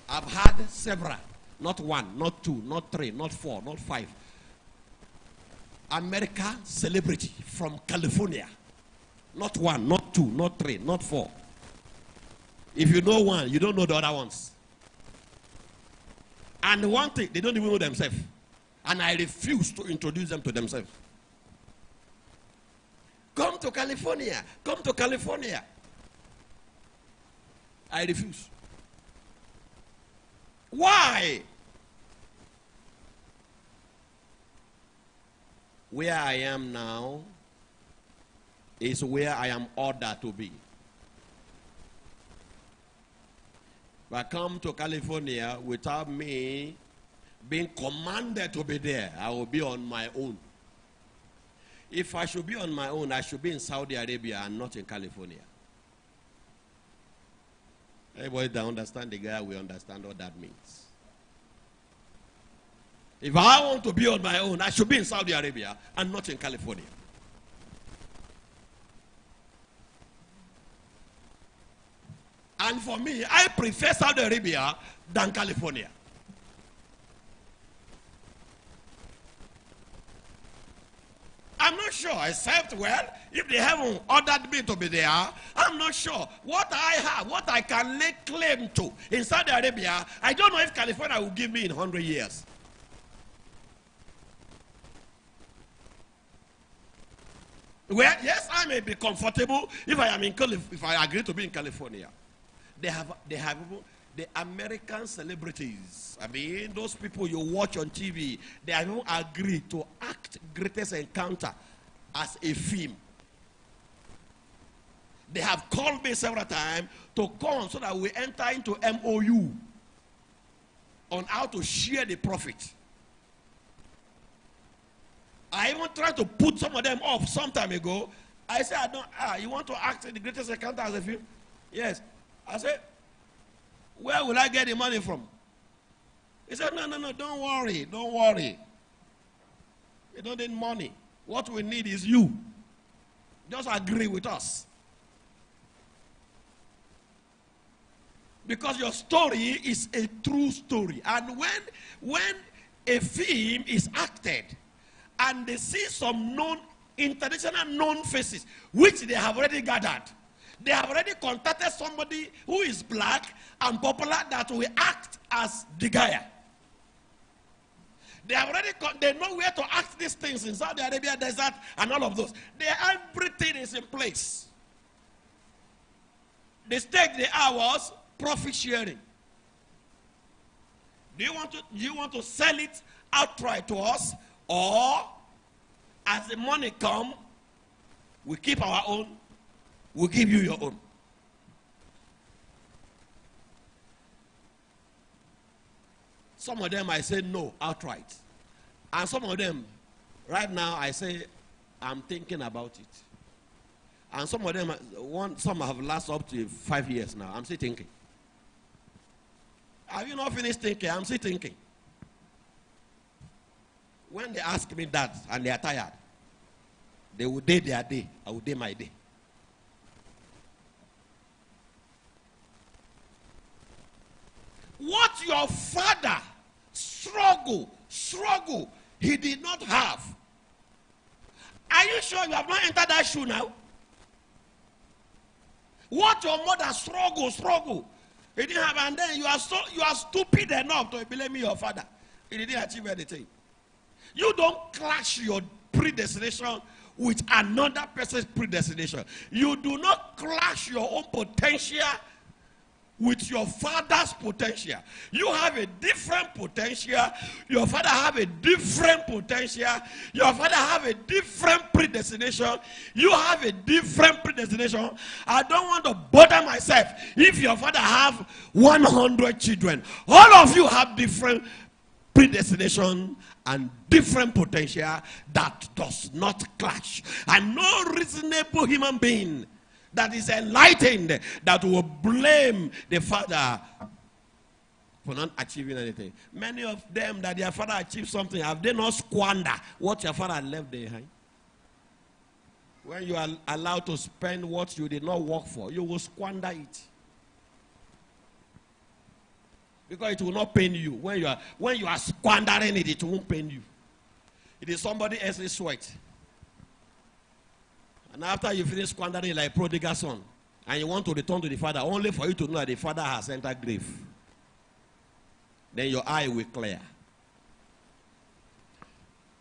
I've had several. Not one, not two, not three, not four, not five. America celebrity from California. Not one, not two, not three, not four. If you know one, you don't know the other ones. And one thing, they don't even know themselves. And I refuse to introduce them to themselves. Come to California. Come to California. I refuse. Why? Where I am now is where I am ordered to be. If I come to California without me being commanded to be there, I will be on my own. If I should be on my own, I should be in Saudi Arabia and not in California. Everybody that understands Degaya will understand what that means. If I want to be on my own, I should be in Saudi Arabia and not in California. And for me, I prefer Saudi Arabia than California. I'm not sure, except, well, if they haven't ordered me to be there, I'm not sure. What I have, what I can lay claim to in Saudi Arabia, I don't know if California will give me in 100 years. Well, yes, I may be comfortable if I am if I agree to be in California. They have the American celebrities. I mean, those people you watch on TV, they have not agreed to act Greatest Encounter as a film. They have called me several times to come so that we enter into MOU on how to share the profit. I even tried to put some of them off some time ago. I said, you want to act in the Greatest Encounter as a film? Yes. I said, where will I get the money from? He said, no, no, no, don't worry, don't worry. We don't need money. What we need is you. Just agree with us. Because your story is a true story. And when a film is acted and they see some international known faces, which they have already gathered, they have already contacted somebody who is black and popular that will act as Degaya. They know where to act these things in Saudi Arabia desert and all of those. Everything is in place. The stake they are was profit sharing. Do you want to sell it outright to us, or as the money come, we keep our own, we give you your own? Some of them I say no outright. And some of them, right now, I say, I'm thinking about it. And some of them, some have lasted up to 5 years now. I'm still thinking. Have you not finished thinking? I'm still thinking. When they ask me that and they are tired, they will day their day. I will day my day. What your father struggle, he did not have. Are you sure you have not entered that shoe now? What your mother struggle, he didn't have, and then you are stupid enough to blame your father. He didn't achieve anything. You don't clash your predestination with another person's predestination. You do not clash your own potential with your father's potential. You have a different potential. Your father have a different potential. Your father have a different predestination. You have a different predestination. I don't want to bother myself if your father have 100 children. All of you have different predestination and different potential that does not clash. And no reasonable human being that is enlightened that will blame the father for not achieving anything. Many of them that their father achieved something, have they not squandered what your father left behind? When you are allowed to spend what you did not work for, you will squander it. Because it will not pain you. When you are squandering it, it won't pain you. It is somebody else's sweat. And after you finish squandering like prodigal son, and you want to return to the father, only for you to know that the father has entered grave, then your eye will clear.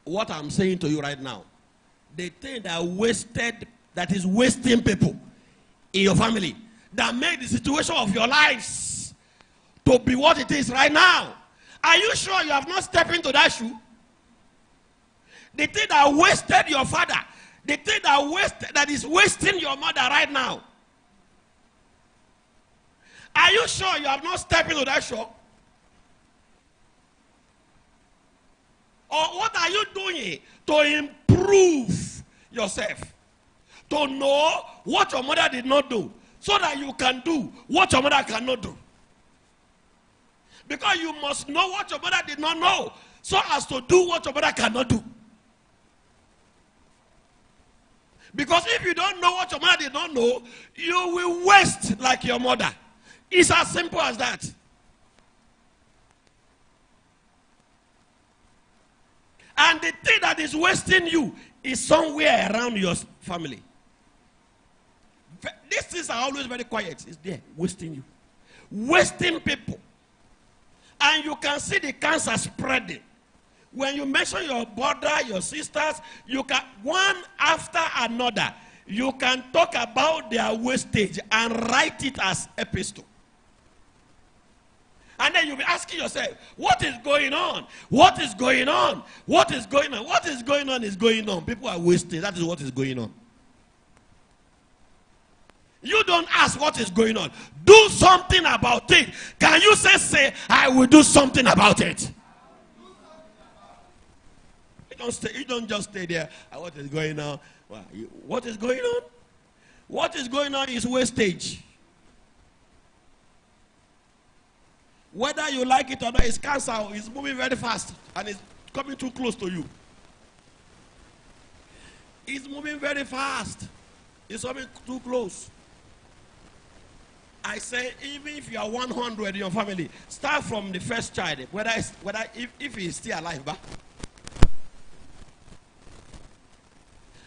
What I'm saying to you right now, the thing that is wasting people in your family, that made the situation of your lives to be what it is right now. Are you sure you have not stepped into that shoe? The thing that wasted your father, the thing that is wasting your mother right now. Are you sure you have not stepped into that shoe? Or what are you doing to improve yourself? To know what your mother did not do, so that you can do what your mother cannot do. Because you must know what your mother did not know, so as to do what your mother cannot do. Because if you don't know what your mother did not know, you will waste like your mother. It's as simple as that. And the thing that is wasting you is somewhere around your family. These things are always very quiet. It's there, wasting you. Wasting people. And you can see the cancer spreading. When you mention your brother, your sisters, you can, one after another, you can talk about their wastage and write it as epistle. And then you'll be asking yourself, what is going on? What is going on? What is going on? What is going on is going on. People are wasting. That is what is going on. You don't ask what is going on. Do something about it. Can you say, I will do something about it? You don't just stay there. What is going on? What is going on? What is going on is wastage. Whether you like it or not, it's cancer. It's moving very fast and it's coming too close to you. It's moving very fast. It's coming too close. I say, even if you are 100 in your family, start from the first child, if he is still alive. But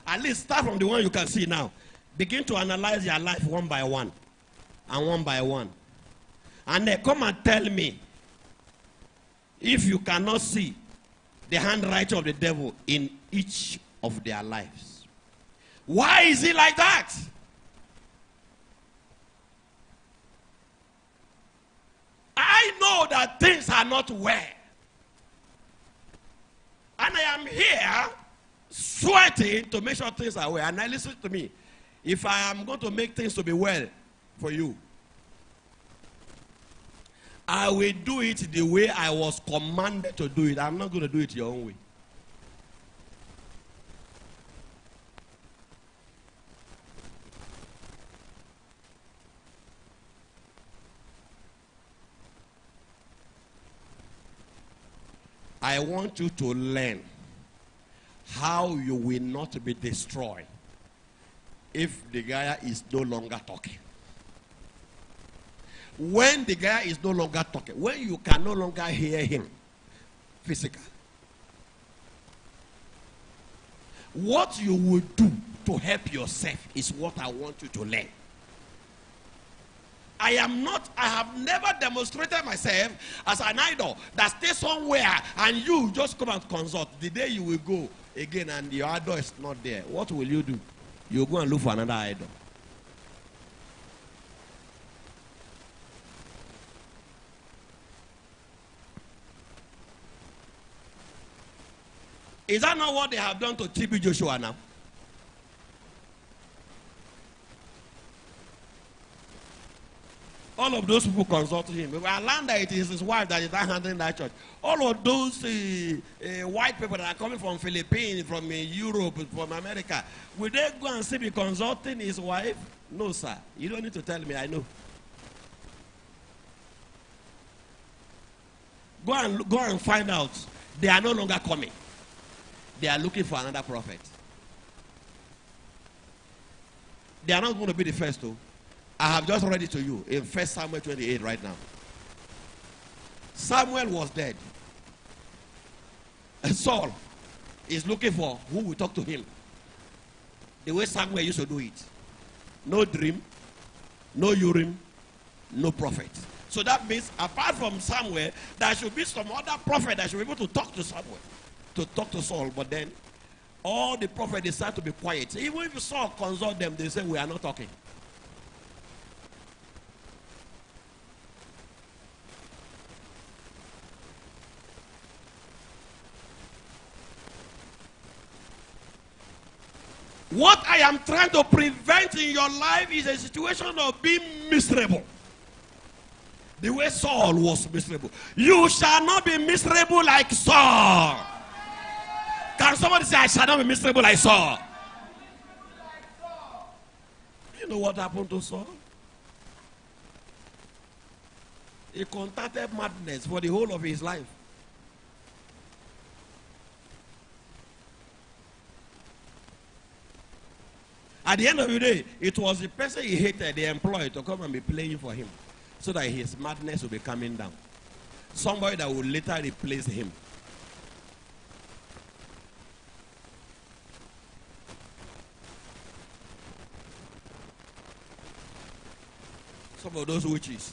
at least start from the one you can see now. Begin to analyze your life one by one. And one by one. And then come and tell me if you cannot see the handwriting of the devil in each of their lives. Why is it like that? I know that things are not well. And I am here sweating to make sure things are well. And now listen to me. If I am going to make things to be well for you, I will do it the way I was commanded to do it. I'm not going to do it your own way. I want you to learn how you will not be destroyed if Degaya is no longer talking. When Degaya is no longer talking, when you can no longer hear him physically, what you will do to help yourself is what I want you to learn. I have never demonstrated myself as an idol that stays somewhere and you just come and consult. The day you will go again and your idol is not there, what will you do? You'll go and look for another idol. Is that not what they have done to TB Joshua now? All of those people consulted him. I learned that it is his wife that is handling that church. All of those white people that are coming from Philippines, from Europe, from America, will they go and be consulting his wife? No, sir. You don't need to tell me. I know. Go and find out. They are no longer coming. They are looking for another prophet. They are not going to be the first to. I have just read it to you in 1 Samuel 28 right now. Samuel was dead. And Saul is looking for who will talk to him. The way Samuel used to do it. No dream, no Urim, no prophet. So that means apart from Samuel, there should be some other prophet that should be able to talk to Samuel, to talk to Saul. But then all the prophets decide to be quiet. Even if Saul consult them, they say we are not talking. What I am trying to prevent in your life is a situation of being miserable. The way Saul was miserable. You shall not be miserable like Saul. Can somebody say, I shall not be miserable like Saul? You know what happened to Saul? He contacted madness for the whole of his life. At the end of the day, it was the person he hated, the employee, to come and be playing for him so that his madness will be coming down. Somebody that will later replace him. Some of those witches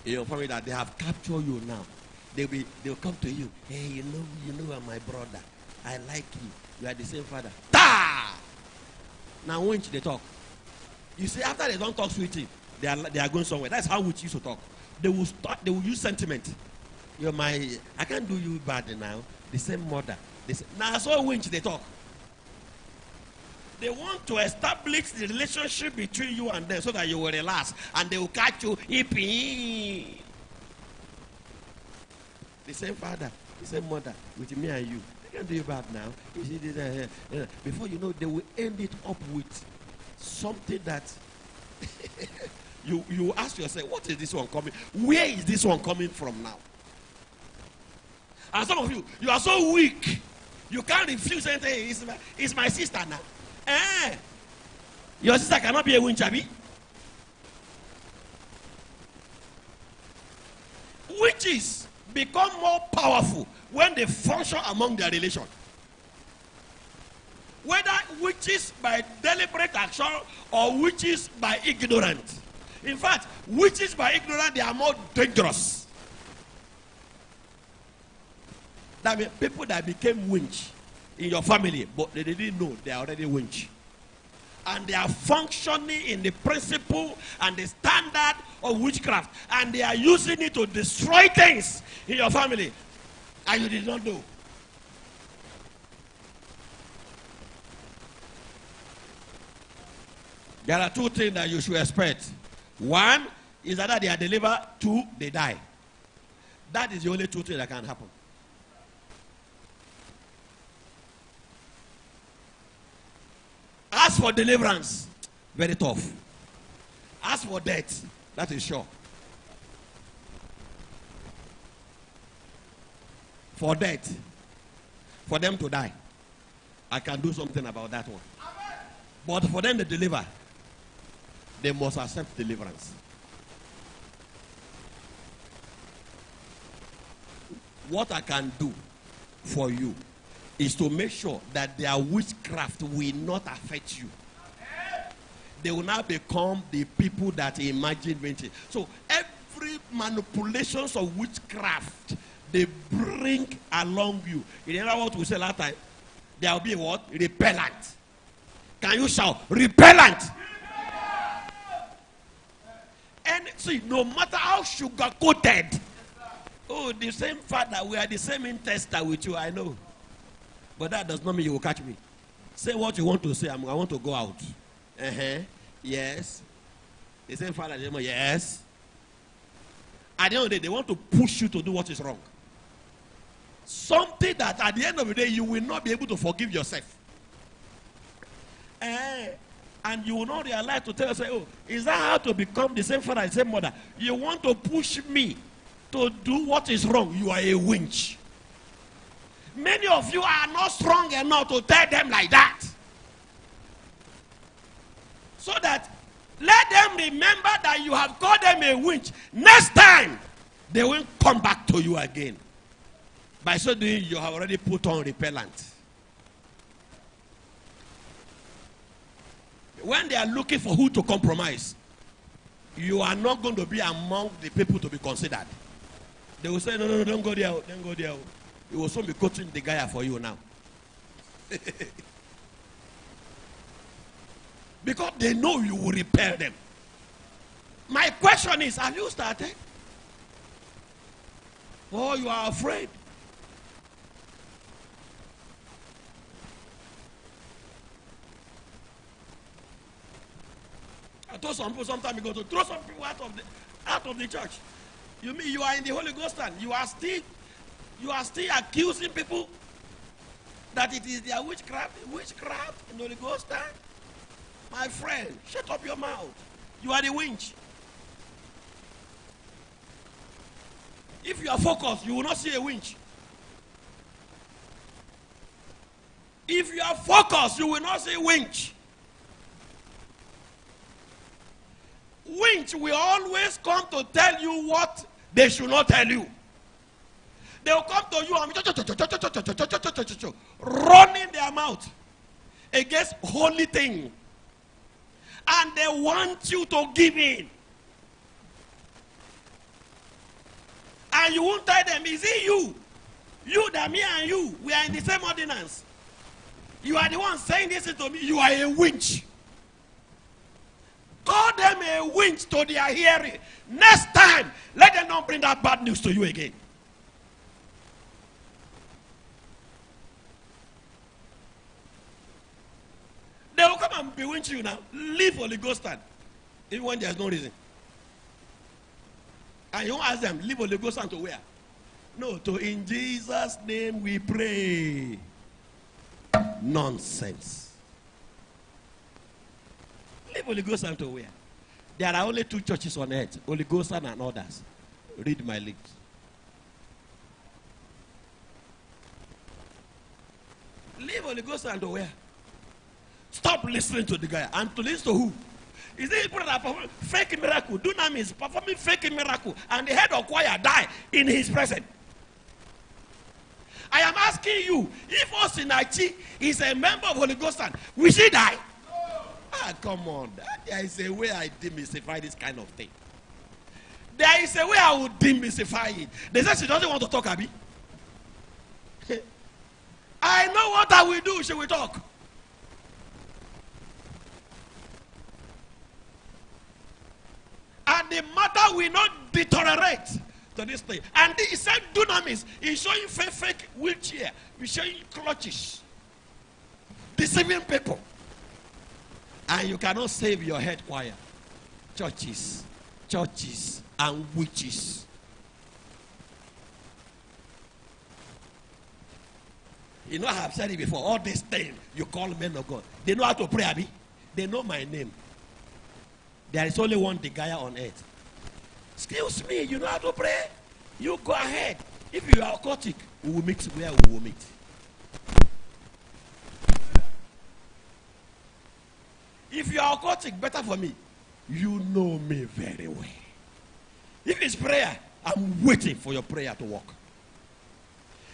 in your family that they have captured you now, they'll come to you. Hey, you know I'm my brother. I like you. You are the same father. Ta! Now when they talk, you see, after they don't talk sweetie, they are going somewhere. That's how witches used to talk. They will use sentiment. You're I can't do you bad now. The same mother. Now so when they talk, they want to establish the relationship between you and them so that you will relax and they will catch you. The same father, the same mother with me and you. Can't do you bad now. You see this, before you know, they will end it up with something that You ask yourself, what is this one coming? Where is this one coming from now? And some of you, you are so weak, you can't refuse and say, it's my sister now. Your sister cannot be a winch, Abi. Witches become more powerful when they function among their relation. Whether witches by deliberate action or witches by ignorance. In fact, witches by ignorance, they are more dangerous. That means people that became winch in your family, but they didn't know they are already winch. And they are functioning in the principle and the standard of witchcraft. And they are using it to destroy things in your family. And you did not know. There are two things that you should expect. One is that they are delivered. Two, they die. That is the only two things that can happen. As for deliverance, very tough. As for death, that is sure. For death, for them to die, I can do something about that one. But for them to deliver, they must accept deliverance. What I can do for you is to make sure that their witchcraft will not affect you. They will now become the people that imagine witches. So every manipulations of witchcraft they bring along you. In other words, we said last time, there will be what? Repellent. Can you shout? Repellent. And see, no matter how sugar-coated, oh, the same father, we are the same intestine with you, I know. But that does not mean you will catch me. Say what you want to say. I want to go out. Yes. The same father, yes. At the end of the day, they want to push you to do what is wrong. Something that at the end of the day, you will not be able to forgive yourself. And you will not realize to tell yourself, oh, is that how to become the same father, the same mother? You want to push me to do what is wrong. You are a winch. Many of you are not strong enough to tell them like that. So that let them remember that you have called them a winch. Next time, they will come back to you again. By so doing, you have already put on repellent. When they are looking for who to compromise, you are not going to be among the people to be considered. They will say, no, don't go there, don't go there. It will soon be coaching Degaya for you now. Because they know you will repel them. My question is, have you started? Or you are afraid? I told some people sometime ago to throw some people out of the church. You mean you are in the Holy Ghost stand? You are still accusing people that it is their witchcraft in the Holy Ghost stand? My friend, shut up your mouth. You are the winch. If you are focused, you will not see a winch. If you are focused, you will not see a winch. Winch will always come to tell you what they should not tell you. They will come to you and running their mouth against holy things. And they want you to give in. And you won't tell them, is it you? You, that me and you, we are in the same ordinance. You are the one saying this to me. You are a winch. Call them a winch to their hearing. Next time, let them not bring that bad news to you again. They will come and bewitch you now. Leave Holy Ghost stand. Even when there's no reason. And you ask them, leave Holy Ghost stand to where? No, to in Jesus' name we pray. Nonsense. Leave Holy Ghost stand to where? There are only 2 churches on earth, Holy Ghost and others. Read my lips. Leave Holy Ghost and where? Stop listening to the guy. And to listen to who? Is it people that are performing fake miracle? Dunamis performing fake miracle, and the head of choir die in his presence. I am asking you, if Osinachi is a member of Holy Ghost, will she die? No. Ah, come on. There is a way I demystify this kind of thing. There is a way I will demystify it. They say she doesn't want to talk, Abi. I know what I will do. She will talk. And the matter will not deteriorate to this thing. And he said dunamis. He's showing fake wheelchair. He's showing clutches. Deceiving people. And you cannot save your head choir. Churches and witches. You know, I have said it before. All this thing you call men of God, they know how to pray, Abi. They know my name. There is only one Degaya on earth. Excuse me, you know how to pray? You go ahead. If you are occultic, we will mix where we will meet. If you are occultic, better for me. You know me very well. If it's prayer, I'm waiting for your prayer to work.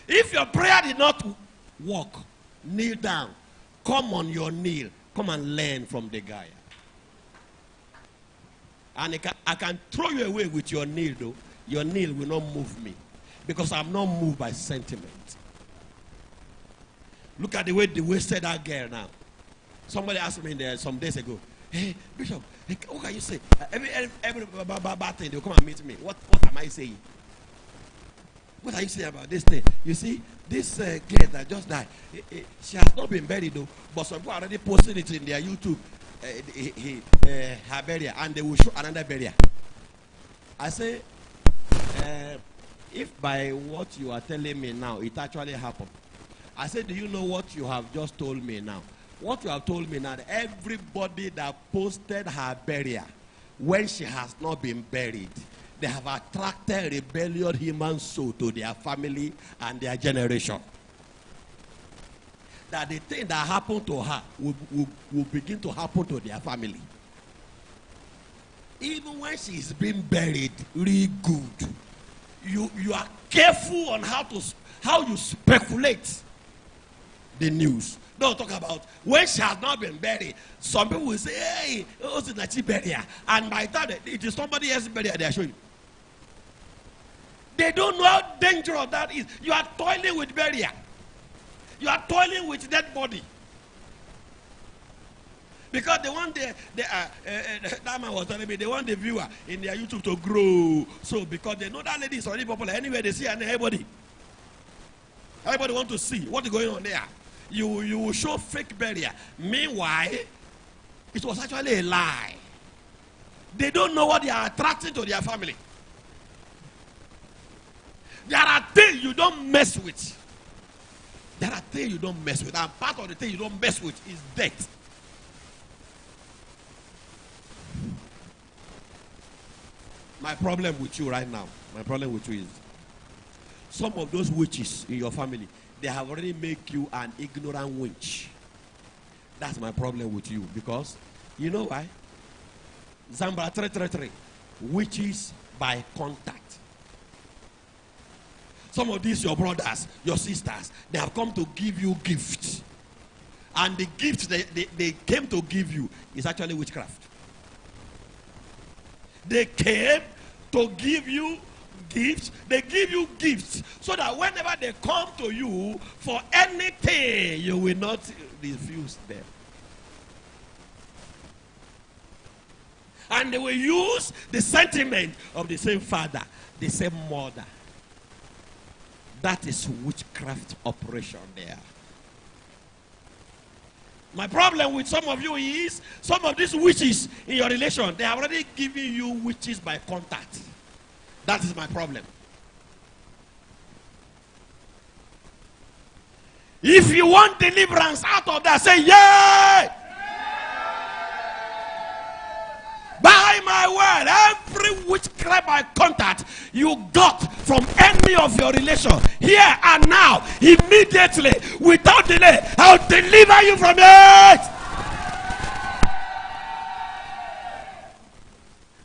If your prayer did not work, kneel down. Come on your kneel. Come and learn from the guy. And I can throw you away with your kneel, though. Your kneel will not move me. Because I'm not moved by sentiment. Look at the way said that girl now. Somebody asked me there some days ago, hey, Bishop, what can you say? Every bad thing, they'll come and meet me. What am I saying? What are you saying about this thing? You see, this girl that just died, she has not been buried though, but some people are already posting it in their YouTube, her burial, and they will show another burial. I say, if by what you are telling me now, it actually happened. I said, do you know what you have just told me now? What you have told me now, everybody that posted her burial, when she has not been buried, they have attracted rebellious human soul to their family and their generation. That the thing that happened to her will begin to happen to their family. Even when she is being buried, really good. You are careful on how you speculate the news. Don't talk about when she has not been buried. Some people will say, hey, it's a burial. And by that, it is somebody else's burial they are showing. They don't know how dangerous that is. You are toiling with burial. You are toiling with dead body. Because they want that man was telling me, they want the viewer in their YouTube to grow. So because they know that lady is already popular. Anywhere they see everybody want to see what is going on there. You will show fake burial. Meanwhile, it was actually a lie. They don't know what they are attracting to their family. There are things you don't mess with. There are things you don't mess with. And part of the thing you don't mess with is death. My problem with you right now, is some of those witches in your family, they have already made you an ignorant witch. That's my problem with you. Because, you know why? Zambra 333, witches by contact. Some of these, your brothers, your sisters, they have come to give you gifts. And the gift they came to give you is actually witchcraft. They came to give you gifts. They give you gifts so that whenever they come to you for anything, you will not refuse them. And they will use the sentiment of the same father, the same mother. That is witchcraft operation there. My problem with some of you is some of these witches in your relation, they have already given you witches by contact. That is my problem. If you want deliverance out of that, say, yeah! By my word, every witchcraft I contact, you got from any of your relation, here and now, immediately, without delay, I'll deliver you from it.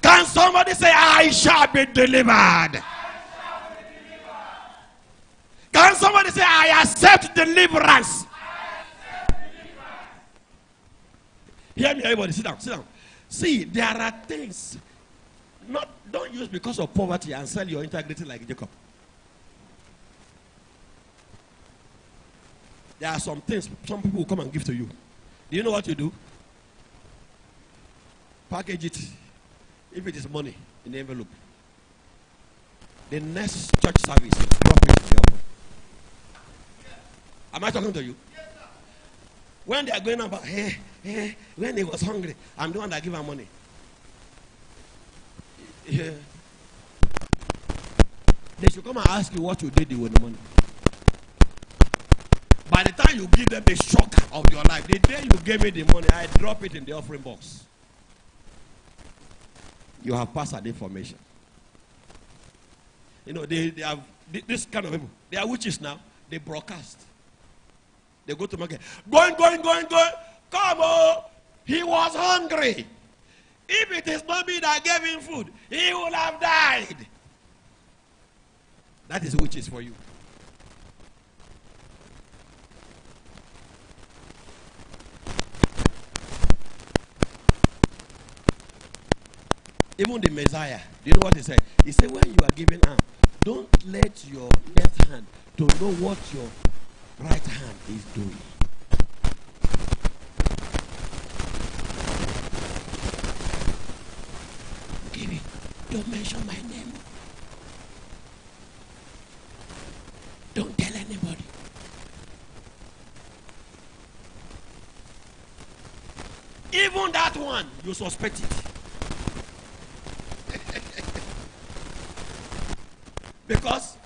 Can somebody say, I shall be delivered? Can somebody say, I accept deliverance? Hear me, everybody. Sit down, sit down. See, there are things, don't use because of poverty and sell your integrity like Jacob. There are some things some people will come and give to you. Do you know what you do? Package it. If it is money in the envelope, the next church service, drop it in the oven. Am I talking to you? Yes, sir. When they are going about, when he was hungry, I'm the one that give him money. Yeah. They should come and ask you what you did with the money. By the time you give them the shock of your life, the day you gave me the money, I drop it in the offering box. You have passed that information. You know, they have this kind of people. They are witches now. They broadcast. They go to market. Going. Come on. He was hungry. If it is not me that gave him food, he would have died. That is witches for you. Even the Messiah, do you know what he said? He said, when you are giving arm, don't let your left hand to know what your right hand is doing. Give it. Don't mention my name. Don't tell anybody. Even that one, you suspect it. Because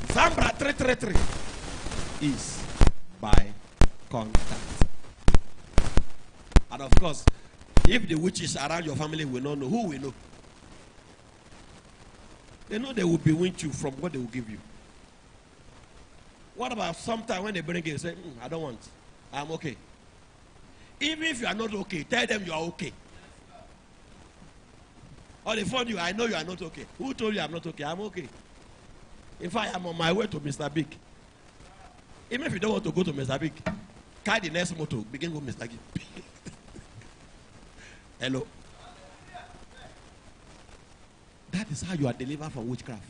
Zambra 333 is by contact. And of course, if the witches around your family will not know, who will know? They know they will bewitch you from what they will give you. What about sometime when they bring it, say, I don't want, I'm okay. Even if you are not okay, tell them you are okay. Or they phone you, I know you are not okay. Who told you I'm not okay? I'm okay. In fact, I'm on my way to Mr. Big. Even if you don't want to go to Mr. Big, carry the next motor, begin with Mr. Big. Hello? That is how you are delivered from witchcraft.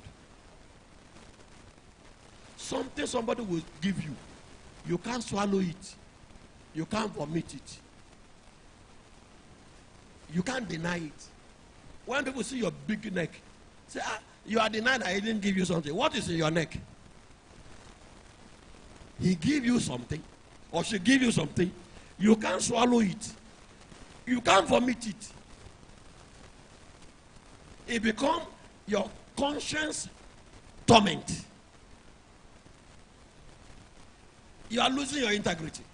Something somebody will give you. You can't swallow it. You can't vomit it. You can't deny it. When people see your big neck, say, you are denying that he didn't give you something. What is in your neck? He give you something, or she give you something. You can't swallow it. You can't vomit it. It becomes your conscience torment. You are losing your integrity.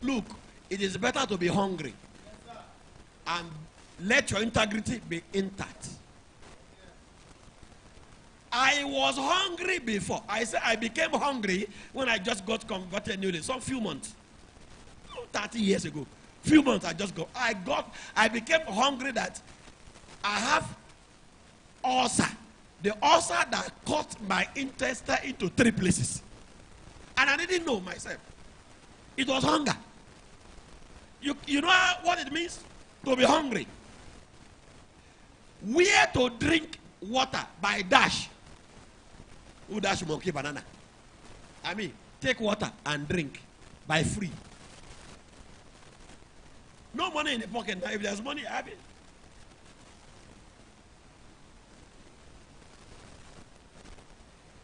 Look, it is better to be hungry and let your integrity be intact. I was hungry before. I said I became hungry when I just got converted newly. Some few months. 30 years ago. Few months I became hungry that I have ulcer. The ulcer that cut my intestine into 3 places. And I didn't know myself. It was hunger. You know what it means to be hungry? Where to drink water by dash. Who dash monkey banana? I mean, take water and drink by free. No money in the pocket. Now, if there's money, have it.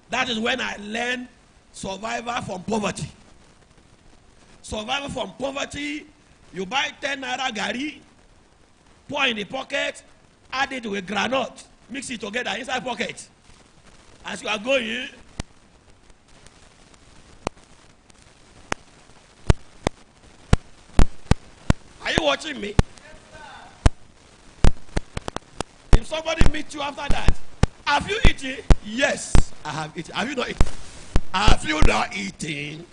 That is when I learned survival from poverty. Survival from poverty, you buy 10 naira gari, pour in the pocket, add it with granite, mix it together inside pocket. As you are going, are you watching me? Yes, somebody meet you after that, have you eaten? Yes, I have eaten. Have you not eaten? Have you not eaten?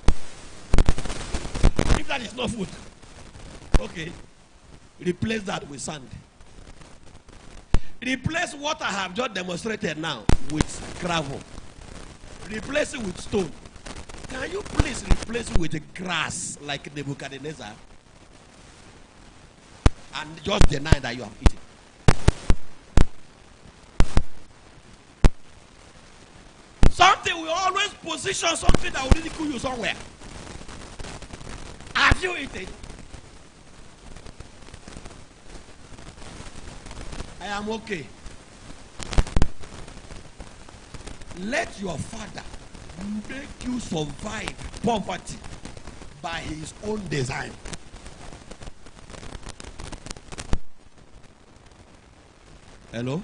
If that is not food, okay, replace that with sand. Replace what I have just demonstrated now with gravel. Replace it with stone. Can you please replace it with grass like Nebuchadnezzar? And just deny that you have eaten. Something will always position something that will ridicule you somewhere. Have you eaten? I am okay. Let your father make you survive poverty by his own design. Hello?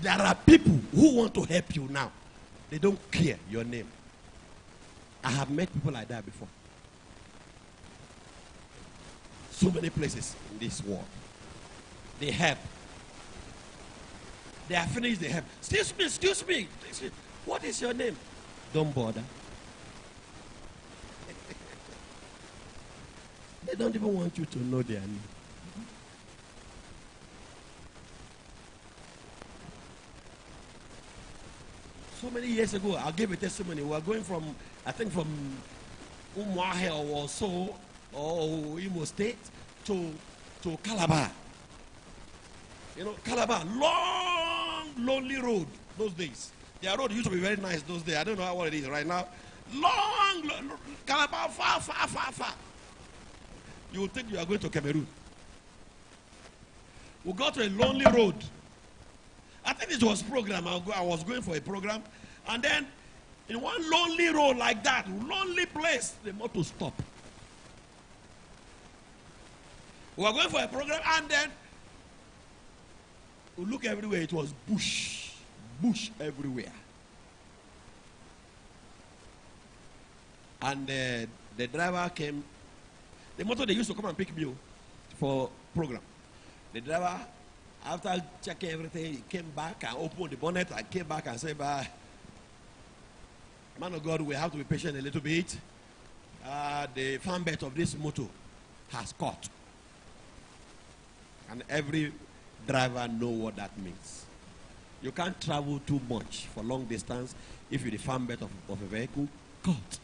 There are people who want to help you now. They don't care your name. I have met people like that before. So many places in this world. They help. They are finished, they help. Excuse me. What is your name? Don't bother. They don't even want you to know their name. So many years ago, I'll give a testimony. We were going from, I think from Umuahe or so, or Imo State to Calabar. You know, Calabar, long, lonely road those days. Their road used to be very nice those days. I don't know what it is right now. Long, Calabar, far. You would think you are going to Cameroon. We got to a lonely road. I think it was program. I was going for a program. And then, in one lonely road like that, lonely place, the motor stopped. We were going for a program, and then we look everywhere. It was bush everywhere. And the driver came. The motor they used to come and pick me for program. The driver, after checking everything, he came back and opened the bonnet and came back and said, "Bye, man of God, we have to be patient a little bit. The fan belt of this motor has caught." And every driver knows what that means. You can't travel too much for long distance if the fan belt of a vehicle caught.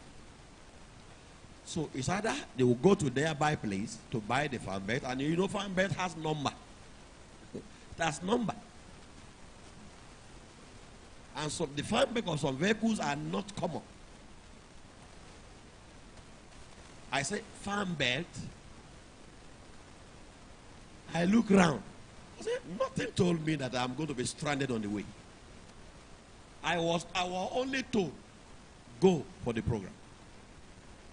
So it's either they will go to their buy place to buy the fan belt, and you know fan belt has number. That's number. And so the fan belt of some vehicles are not common. I say fan belt. I look around. I said, nothing told me that I'm going to be stranded on the way. I was only told, go for the program.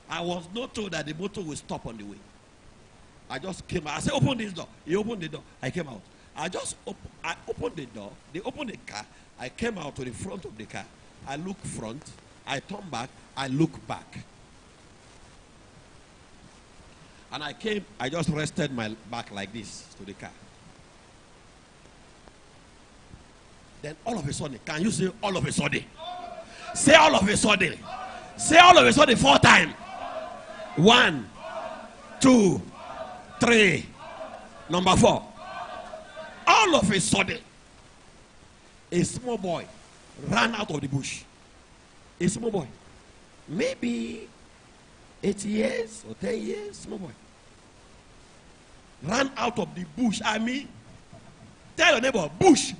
I was not told that the motor will stop on the way. I just came out. I said, open this door. He opened the door. I came out. I opened the door. They opened the car. I came out to the front of the car. I look front. I turn back. I look back. And I just rested my back like this to the car. Then all of a sudden, can you say all of a sudden? Say all of a sudden. Say all of a sudden 4 times. 1, 2, 3. Number 4. All of a sudden, a small boy ran out of the bush. A small boy. Maybe 8 years or 10 years, small boy. Ran out of the bush. I mean, tell your neighbor, bush.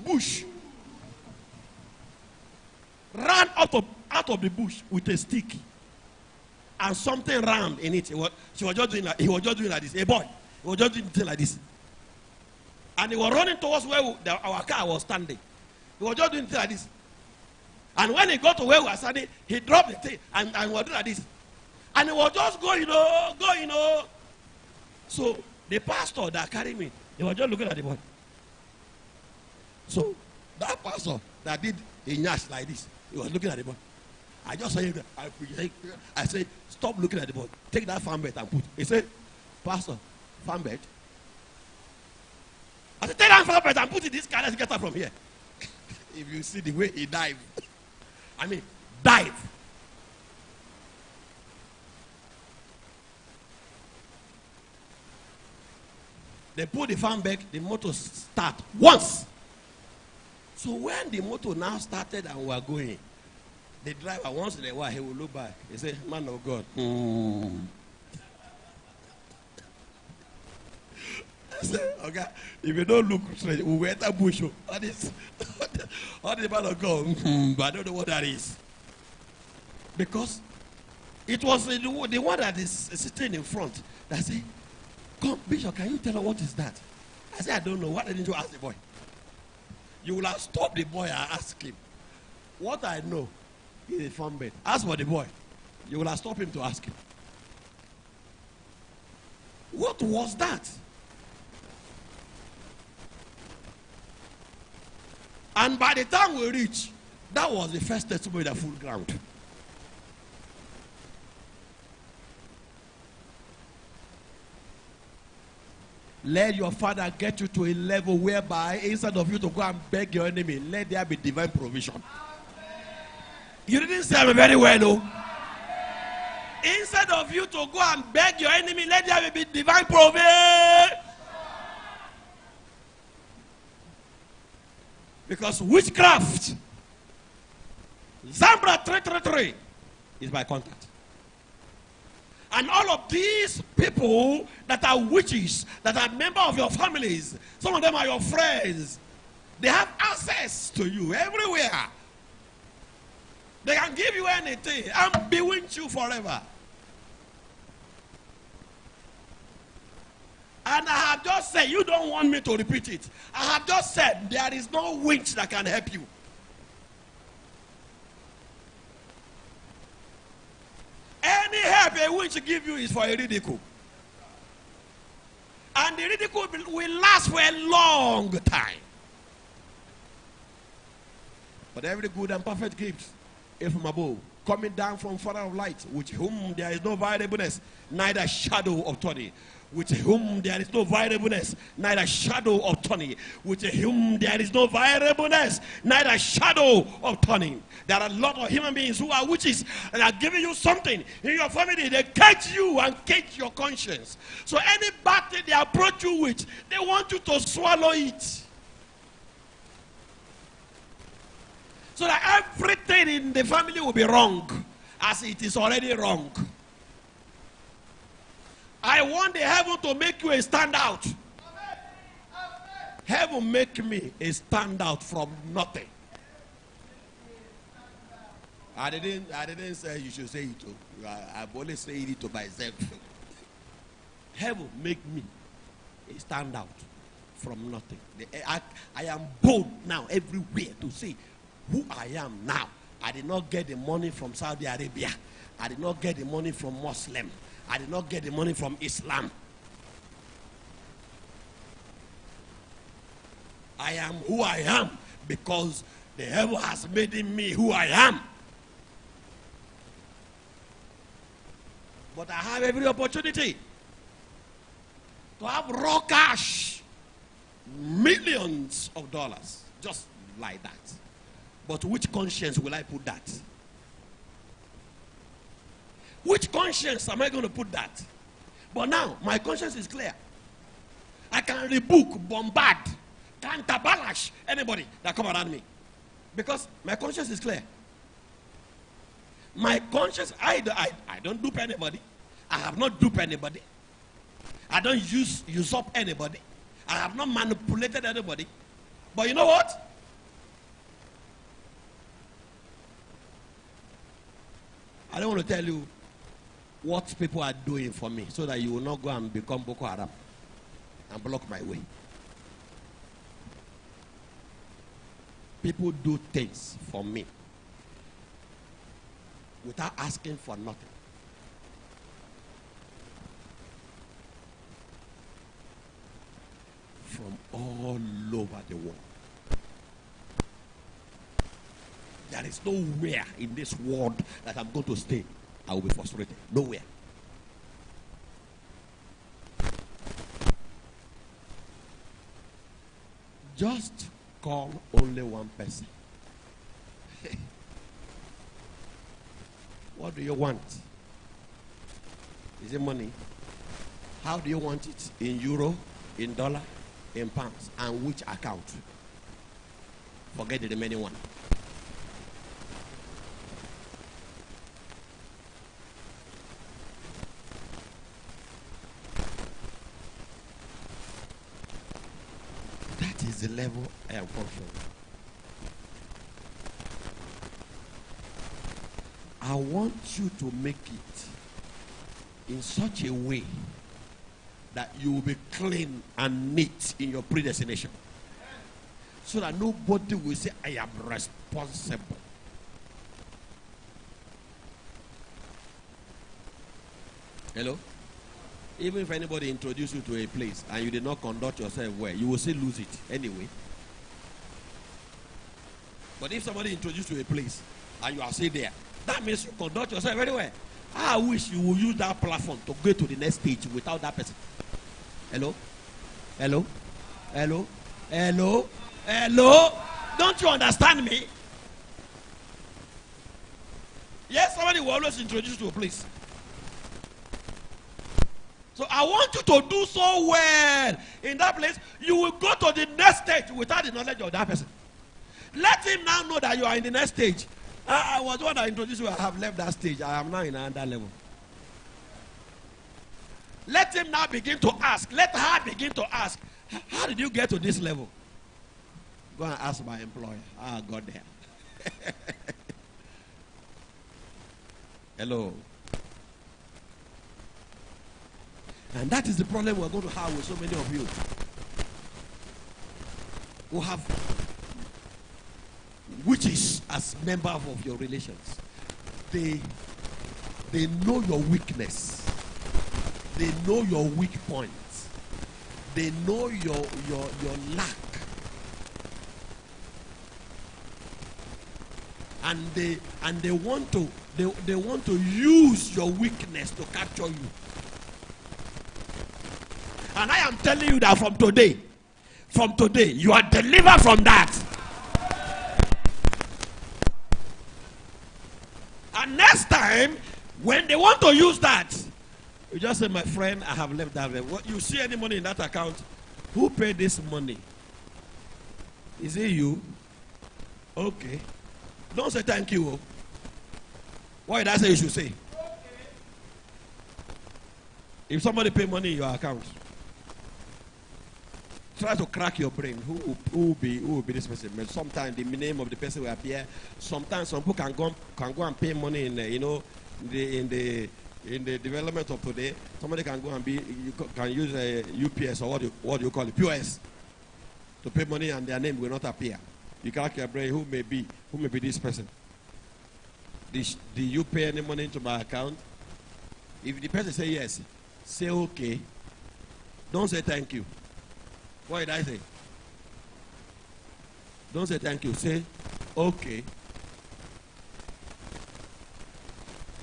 Ran out of the bush with a stick and something round in it. He was just doing like this. A boy. He was just doing like this. And he was running towards where our car was standing. He was just doing like this. And when he got to where we were standing, he dropped the thing and was doing like this. And he was just going. So the pastor that carried me, he was just looking at the boy. So that pastor that did a nyash like this, he was looking at the boy. I just said, I said, stop looking at the boy. Take that fan belt and put. He said, Pastor, fan belt? I said, take that farm belt and put it in this car. Let's get her from here. If you see the way he dived. I mean, dive. They put the farm back, the motor start once. So when the motor now started and we are going, the driver, once in a while, he will look back. He say, man of God. I say, okay, if you don't look straight, we will enter bush. All this man of God, but I don't know what that is. Because it was the one that is sitting in front that said, come, Bishop, can you tell her what is that? I said, I don't know. Why didn't you ask the boy? You will have stopped the boy and asked him. What I know is a farm bed. Ask for the boy. You will have stopped him to ask him. What was that? And by the time we reach, that was the first testimony that full ground. Let your father get you to a level whereby instead of you to go and beg your enemy, let there be divine provision. You didn't say me very well, no? Instead of you to go and beg your enemy, let there be divine provision. Because witchcraft, Zambra 333, is by contact. And all of these people that are witches, that are members of your families, some of them are your friends, they have access to you everywhere. They can give you anything and bewitch you forever. And I have just said, you don't want me to repeat it. I have just said, there is no witch that can help you. Any help a witch give you is for a ridicule. And the ridicule will last for a long time. But every good and perfect gift is from above, coming down from Father of light, with whom there is no variableness, neither shadow of turning. With whom there is no variableness, neither shadow of turning. With whom there is no variableness, neither shadow of turning. There are a lot of human beings who are witches and are giving you something in your family. They catch you and catch your conscience. So any bad thing they approach you with, they want you to swallow it. So that everything in the family will be wrong, as it is already wrong. I want the heaven to make you a standout. Heaven make me a standout from nothing. I didn't say you should say it to. I've only said it to myself. Heaven make me a standout from nothing. I am bold now everywhere to say who I am now. I did not get the money from Saudi Arabia. I did not get the money from Muslim. I did not get the money from Islam. I am who I am because the heaven has made in me who I am. But I have every opportunity to have raw cash, millions of dollars, just like that. But which conscience will I put that? Which conscience am I going to put that? But now, my conscience is clear. I can rebuke, bombard, counterbalance anybody that come around me. Because my conscience is clear. My conscience, I don't dupe anybody. I have not duped anybody. I don't usurp anybody. I have not manipulated anybody. But you know what? I don't want to tell you what people are doing for me so that you will not go and become Boko Haram and block my way. People do things for me without asking for nothing. From all over the world. There is nowhere in this world that I'm going to stay. I will be frustrated. Nowhere. Just call only one person. What do you want? Is it money? How do you want it? In euro, in dollar, in pounds, and which account? Forget the remaining one. That is the level I am functioning. I want you to make it in such a way that you will be clean and neat in your predestination. So that nobody will say, I am responsible. Hello? Even if anybody introduces you to a place and you did not conduct yourself well, you will still lose it anyway. But if somebody introduces you to a place and you are still there, that means you conduct yourself very well. I wish you will use that platform to go to the next stage without that person. Hello? Hello? Hello? Hello? Hello? Don't you understand me? Yes, somebody will always introduce you to a place. So I want you to do so well in that place. You will go to the next stage without the knowledge of that person. Let him now know that you are in the next stage. I was the one that introduced you. I have left that stage. I am now in another level. Let him now begin to ask. Let her begin to ask. How did you get to this level? Go and ask my employer. I got there. Hello. And that is the problem we're going to have with so many of you who have witches as members of your relations. They know your weakness. They know your weak points. They know your lack. And they want to use your weakness to capture you. And I am telling you that from today, you are delivered from that. And next time, when they want to use that, you just say, my friend, I have left that. What, you see any money in that account? Who paid this money? Is it you? Okay. Don't say thank you. What did I say you should say? If somebody pay money in your account, try to crack your brain. Who will be this person? Sometimes the name of the person will appear. Sometimes some people can go and pay money in in the development of today. Somebody can go and can use a UPS or what do you call it, POS, to pay money and their name will not appear. You crack your brain. Who may be this person? Did you pay any money into my account? If the person say yes, say okay. Don't say thank you. What did I say? Don't say thank you. Say okay.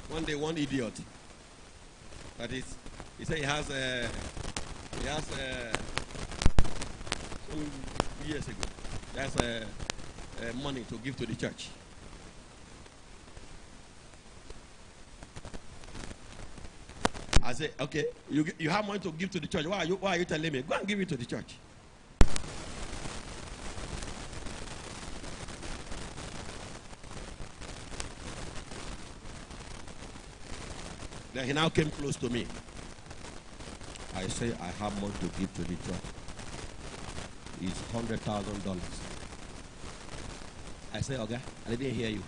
One day, one idiot. That is, he said he has some years ago. He has money to give to the church. I say, okay, you have money to give to the church. Why are you telling me? Go and give it to the church. Then he now came close to me. I say, I have money to give to the church. It's $100,000. I say, okay, I didn't hear you.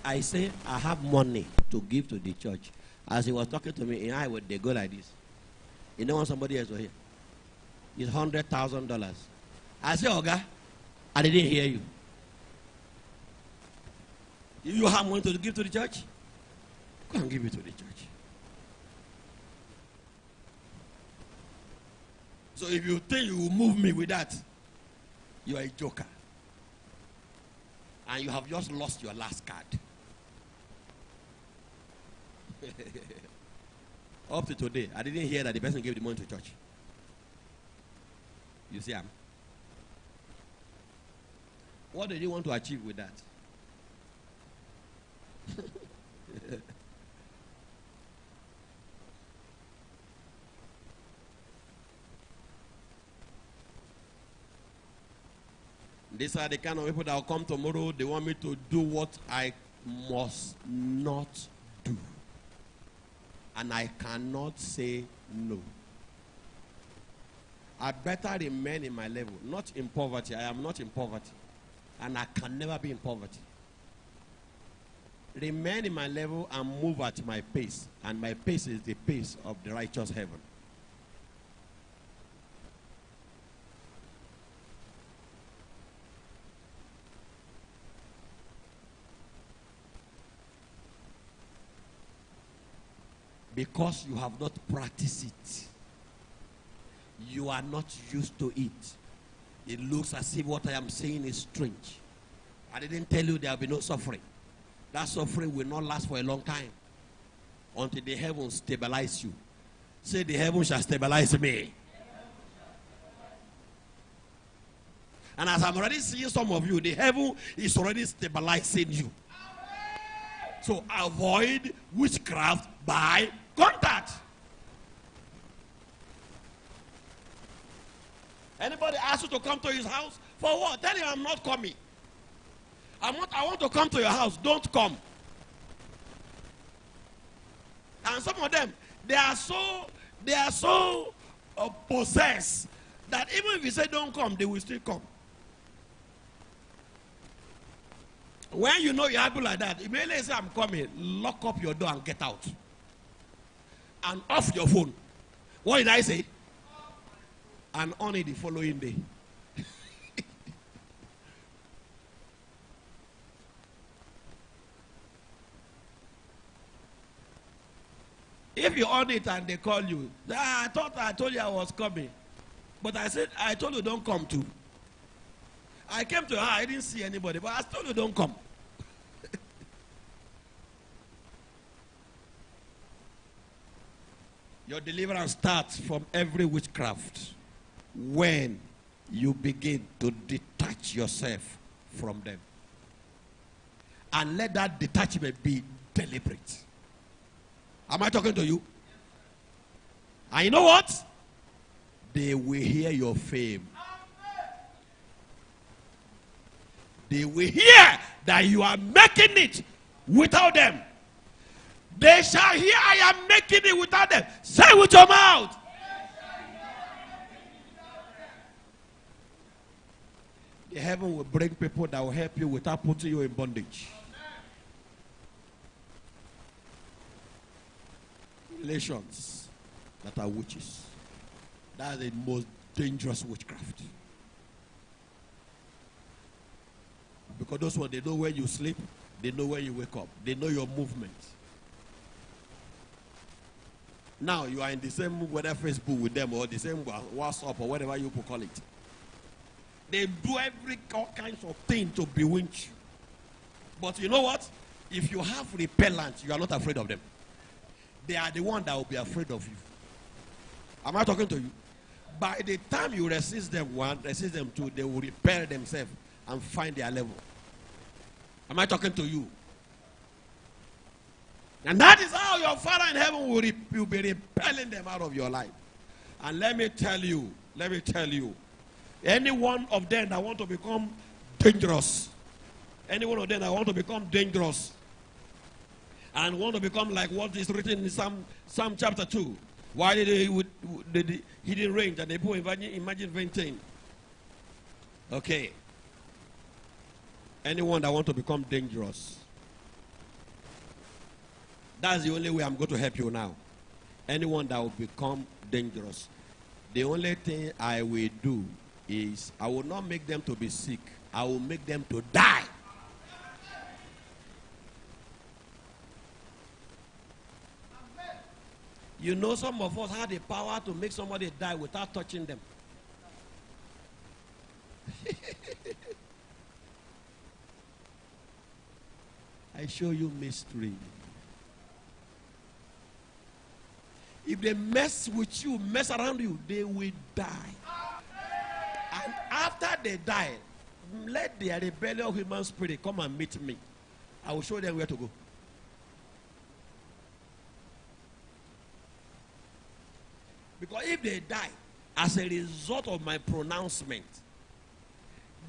I say, I have money to give to the church. As he was talking to me, in eye would they go like this. You know when somebody else was here? It's $100,000. I say, okay, I didn't hear you. You have money to give to the church? Go and give it to the church. So if you think you will move me with that, you are a joker. And you have just lost your last card. Up to today, I didn't hear that the person gave the money to church. You see, what did you want to achieve with that? These are the kind of people that will come tomorrow. They want me to do what I must not do. And I cannot say no. I better remain in my level, not in poverty. I am not in poverty. And I can never be in poverty. Remain in my level and move at my pace. And my pace is the pace of the righteous heaven. Because you have not practiced it. You are not used to it. It looks as if what I am saying is strange. I didn't tell you there will be no suffering. That suffering will not last for a long time. Until the heavens stabilize you. Say, the heavens shall stabilize me. And as I'm already seeing some of you, the heaven is already stabilizing you. So avoid witchcraft by contact. Anybody asks you to come to his house? For what? Tell him I'm not coming. I want to come to your house. Don't come. And some of them, they are so possessed that even if you say don't come, they will still come. When you know you happen like that, immediately say I'm coming, lock up your door and get out. And off your phone. What did I say? And on it the following day. If you on it and they call you, I thought I told you I was coming. But I said, I told you don't come too. I came to her, I didn't see anybody, but I told you don't come. Your deliverance starts from every witchcraft when you begin to detach yourself from them. And let that detachment be deliberate. Am I talking to you? And you know what? They will hear your fame. They will hear that you are making it without them. They shall hear I am making it without them. Say it with your mouth. The heaven will bring people that will help you without putting you in bondage. Relations that are witches. That is the most dangerous witchcraft. Because those ones, they know where you sleep, they know where you wake up, they know your movement. Now you are in the same whether Facebook with them or the same WhatsApp or whatever you call it. They do all kinds of things to bewitch you. But you know what? If you have repellent, you are not afraid of them. They are the one that will be afraid of you. Am I talking to you? By the time you resist them one, resist them two, they will repel themselves and find their level. Am I talking to you? And that is how your Father in heaven will be repelling them out of your life. And let me tell you, any one of them that want to become dangerous, any one of them that want to become dangerous, and want to become like what is written in Psalm chapter 2. Why did the hidden range and they put imagine venting? Okay. Anyone that want to become dangerous. That's the only way I'm going to help you now. Anyone that will become dangerous. The only thing I will do is I will not make them to be sick. I will make them to die. You know, some of us had the power to make somebody die without touching them. I show you mystery. If they mess with you, mess around you, they will die. And after they die, let their rebellious human spirit come and meet me. I will show them where to go. Because if they die as a result of my pronouncement,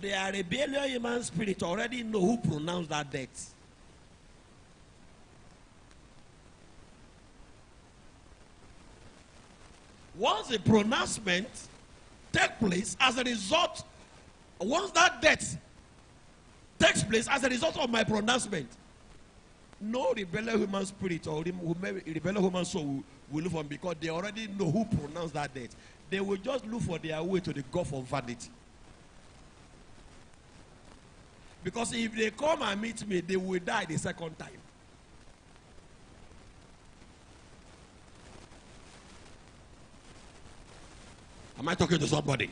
their rebellious human spirit already know who pronounced that death. Once the pronouncement takes place as a result, once that death takes place as a result of my pronouncement, no rebellious human spirit or rebellious human soul will look for them, because they already know who pronounced that death. They will just look for their way to the gulf of vanity. Because if they come and meet me, they will die the second time. Am I talking to somebody?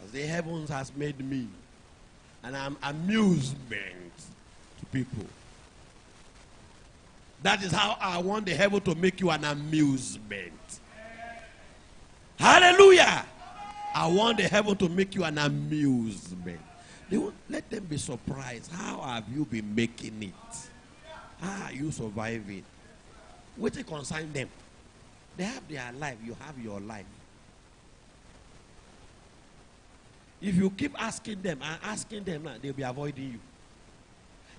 As the heavens has made me, and I'm amusement to people. That is how I want the heaven to make you an amusement. Hallelujah! I want the heaven to make you an amusement. Let them be surprised. How have you been making it? How are you surviving? What to concern them? They have their life. You have your life. If you keep asking them and asking them, they'll be avoiding you.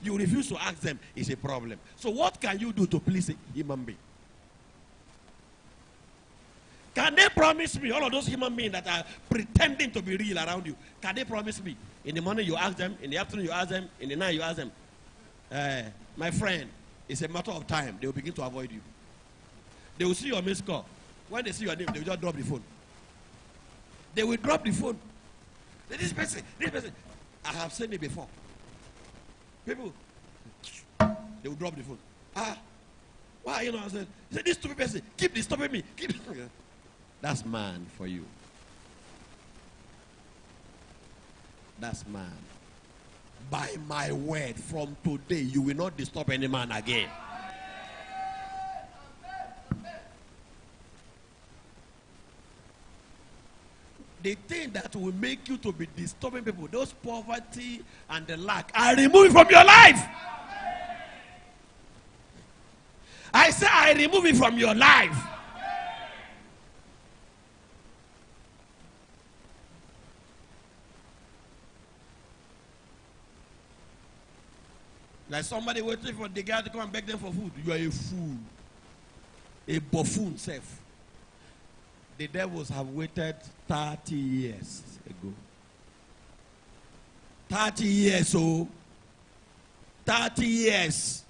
You refuse to ask them, it's a problem. So what can you do to please a human being? Can they promise me, all of those human beings that are pretending to be real around you, can they promise me? In the morning you ask them, in the afternoon you ask them, in the night you ask them, my friend, it's a matter of time. They will begin to avoid you. They will see your missed call. When they see your name, they will just drop the phone. They will drop the phone. This person, I have seen it before. People, they will drop the phone. Why, you know, I said, this stupid person, keep disturbing me. That's man for you. That's man. By my word, from today, you will not disturb any man again. The thing that will make you to be disturbing people, those poverty and the lack, I remove it from your life. I say I remove it from your life. Like somebody waiting for Degaya to come and beg them for food. You are a fool. A buffoon self. The devils have waited 30 years ago. 30 years, oh. 30 years.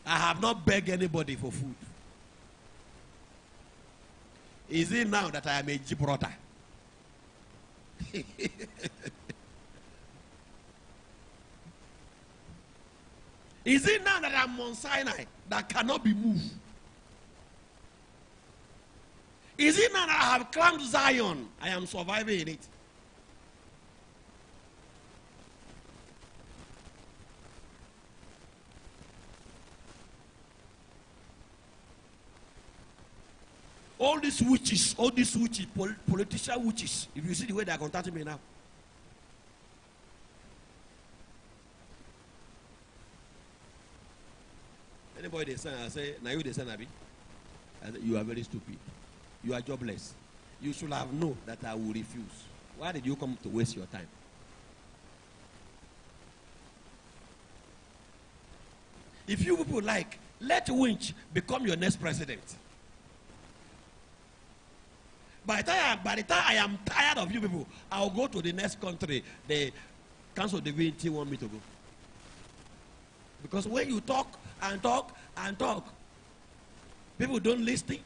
I have not begged anybody for food. Is it now that I am a Gibraltar? Is it now that I'm on Sinai that cannot be moved? Is it now that I have climbed Zion, I am surviving in it? All these witches, politician witches, if you see the way they are contacting me now. Anybody they send, I say, now you they send Abi. I say, you are very stupid. You are jobless. You should have known that I will refuse. Why did you come to waste your time? If you people like, let Winch become your next president. By the time I am tired of you people, I'll go to the next country. The Council of Divinity want me to go. Because when you talk and talk and talk, people don't listen.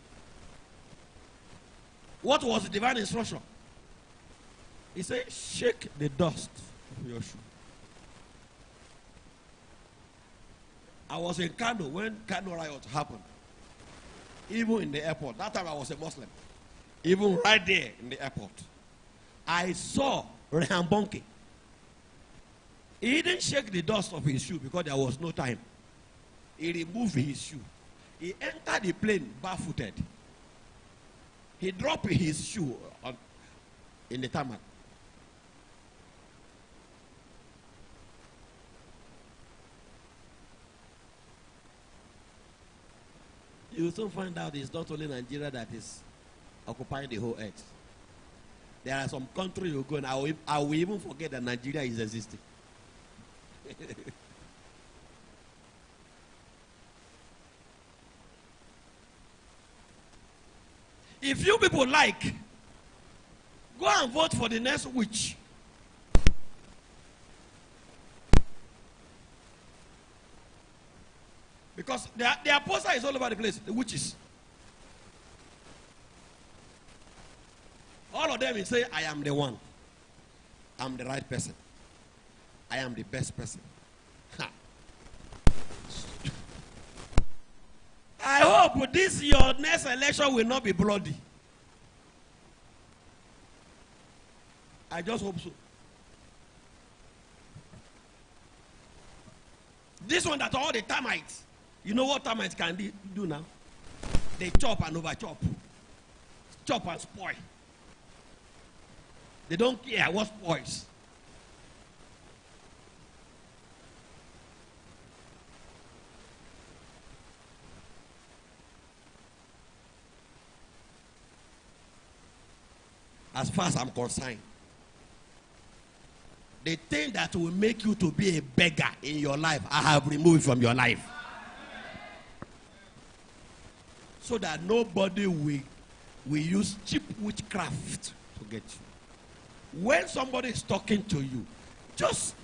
What was the divine instruction? He said, shake the dust of your shoe. I was in Kano when Kano riot happened. Even in the airport. That time I was a Muslim. Even right there in the airport. I saw Rehan Bonke He didn't shake the dust off his shoe because there was no time. He removed his shoe. He entered the plane barefooted. He dropped his shoe in the tarmac. You will soon find out it's not only Nigeria that is occupying the whole earth. There are some countries you go and I will even forget that Nigeria is existing. If you people like, go and vote for the next witch. Because their poster is all over the place, the witches. All of them will say, I am the one. I'm the right person. I am the best person. Ha. I hope this your next election will not be bloody. I just hope so. This one that all the termites, you know what termites can do now? They chop and over chop. Chop and spoil. They don't care what spoils. As far as I'm concerned, the thing that will make you to be a beggar in your life, I have removed from your life. So that nobody will use cheap witchcraft to get you. When somebody is talking to you, just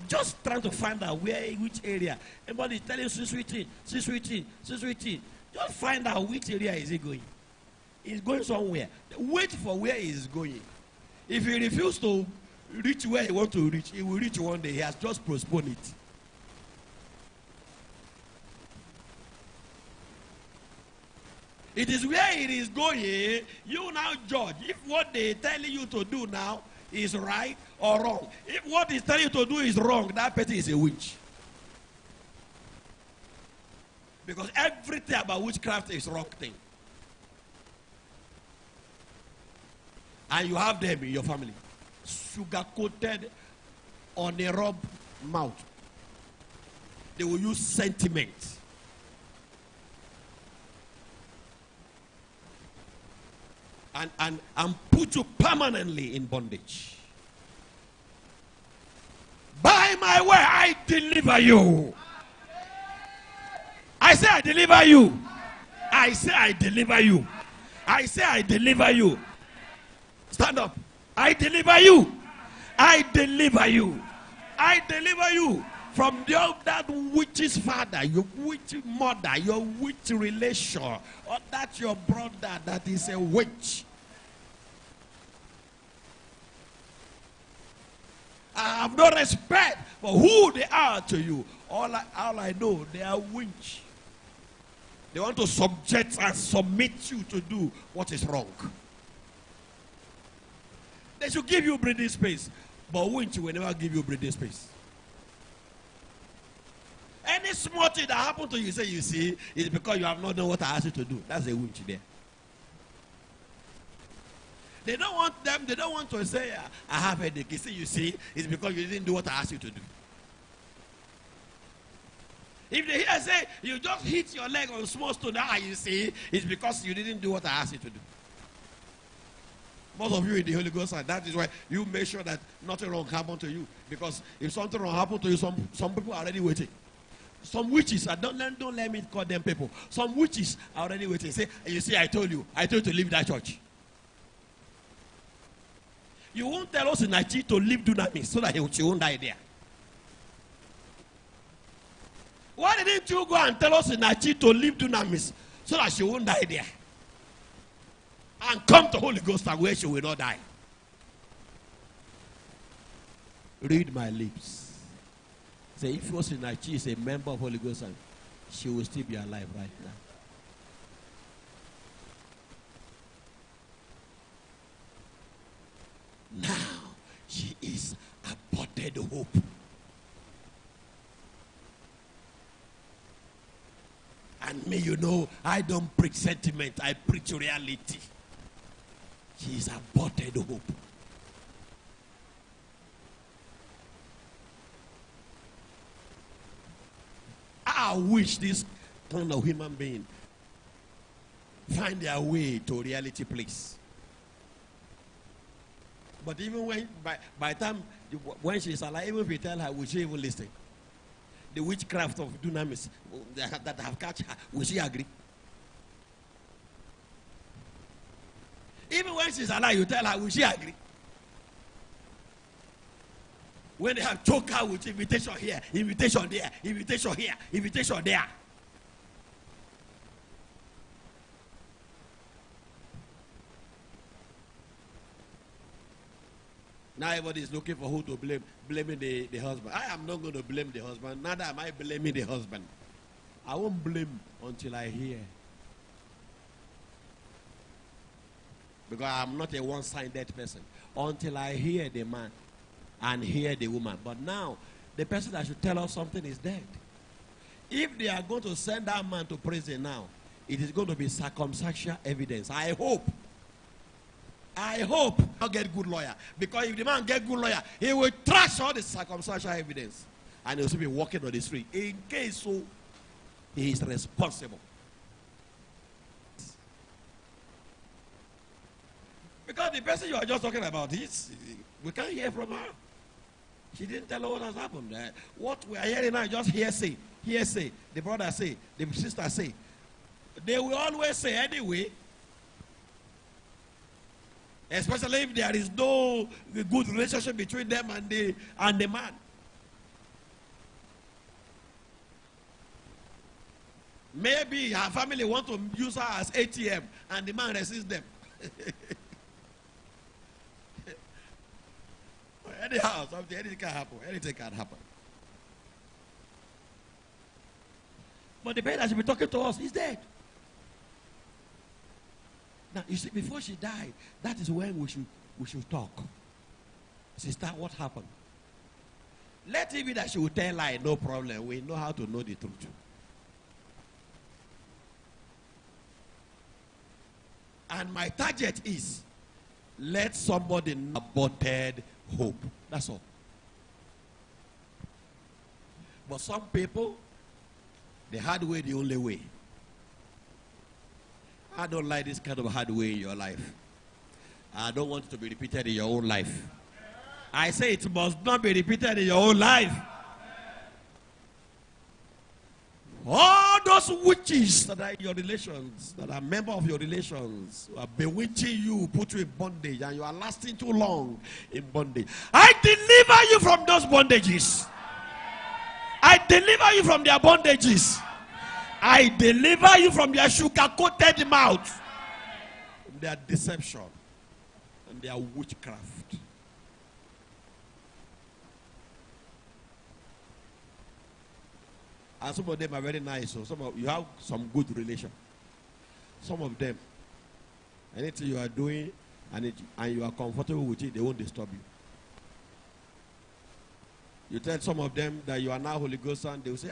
trying to find out which area. Everybody is telling you, sweetie. Just find out which area is he going. He's going somewhere. Wait for where he is going. If he refuses to reach where he wants to reach, he will reach one day. He has just postponed it. It is where it is going, you now judge if what they telling you to do now is right or wrong. If what is telling you to do is wrong, that person is a witch. Because everything about witchcraft is wrong thing. And you have them in your family. Sugar-coated on a rub mouth. They will use sentiment. And put you permanently in bondage. By my way, I deliver you. I say I deliver you. I say I deliver you. I say I deliver you. Stand up. I deliver you. I deliver you. I deliver you from that witch's father, your witch mother, your witch relation, or that your brother that is a witch. I have no respect for who they are to you. All I know, they are witch. They want to subject and submit you to do what is wrong. They should give you breathing space, but witch will never give you breathing space. Any small thing that happens to you, say you see, is because you have not done what I asked you to do. That's a witch there. They don't want them, they don't want to say, I have a headache. You see, it's because you didn't do what I asked you to do. If they hear say, you just hit your leg on a small stone, you see, it's because you didn't do what I asked you to do. Most of you in the Holy Ghost, and that is why you make sure that nothing wrong happened to you. Because if something wrong happened to you, some people are already waiting. Some witches, don't let me call them people. Some witches are already waiting. Say, you see, I told you to leave that church. You won't tell us in Nigeria to leave Dunamis so that she won't die there. Why didn't you go and tell us in Nigeria to leave Dunamis so that she won't die there? And come to Holy Ghost and where she will not die. Read my lips. Say, if Osinachi is a member of Holy Ghost, and she will still be alive right now. Now, she is aborted hope. And me, you know, I don't preach sentiment, I preach reality. She is aborted hope. I wish this kind of human being find their way to reality place. But even when, by the time, when she's alive, even if you tell her, will she even listen? The witchcraft of dunamis that have catch her, will she agree? Even when she's alive, you tell her, will she agree? When they have choked her with invitation here, invitation there, invitation here, invitation there. Now everybody is looking for who to blame, blaming the husband. I am not going to blame the husband, neither am I blaming the husband. I won't blame until I hear. Because I'm not a one-sided person. Until I hear the man and hear the woman. But now, the person that should tell us something is dead. If they are going to send that man to prison now, it is going to be circumstantial evidence. I hope I'll get good lawyer. Because if the man get good lawyer, he will trash all the circumstantial evidence. And he'll still be walking on the street. In case so, he is responsible. Because the person you are just talking about, we can't hear from her. She didn't tell us what has happened. What we are hearing now is just hearsay. Hearsay. The brother say, the sister say. They will always say anyway. Especially if there is no good relationship between them and the man. Maybe her family want to use her as ATM and the man resists them. Anyhow, anything can happen. Anything can happen. But the man that should be talking to us is dead. Now, you see, before she died, that is when we should talk. Sister, what happened? Let it be that she will tell lie, no problem. We know how to know the truth. And my target is, let somebody know aborted hope. That's all. But some people, the hard way, the only way. I don't like this kind of hard way in your life. I don't want it to be repeated in your own life. I say it must not be repeated in your own life. All those witches that are in your relations, that are members of your relations, who are bewitching you, put you in bondage, and you are lasting too long in bondage. I deliver you from those bondages. I deliver you from their bondages. I deliver you from their sugar-coated mouth, from their deception, and their witchcraft. And some of them are very nice. So you have some good relation. Some of them, anything you are doing and you are comfortable with it, they won't disturb you. You tell some of them that you are now Holy Ghost son, they will say,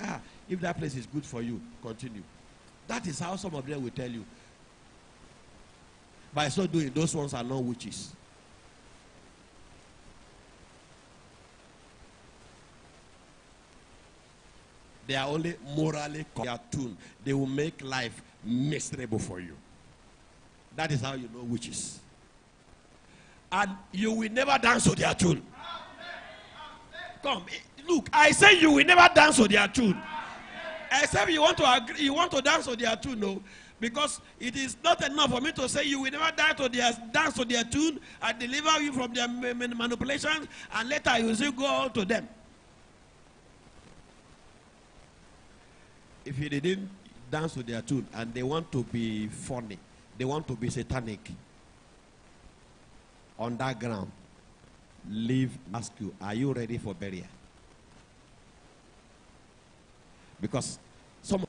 if that place is good for you, continue. That is how some of them will tell you. By so doing, those ones are not witches. They are only morally attuned. They will make life miserable for you. That is how you know witches. And you will never dance to their tune. Come, look, I say you will never dance to their tune. Except you want to agree, you want to dance to their tune, no. Because it is not enough for me to say you will never dance to their tune and deliver you from their manipulations, and later you will still go on to them. If you didn't dance to their tune and they want to be funny, they want to be satanic, on that ground, ask you, are you ready for burial? Because so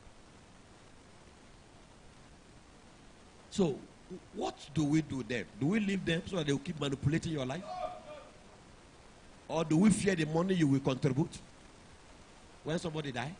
what do we do then? Do we leave them so that they will keep manipulating your life? Or do we fear the money you will contribute when somebody dies?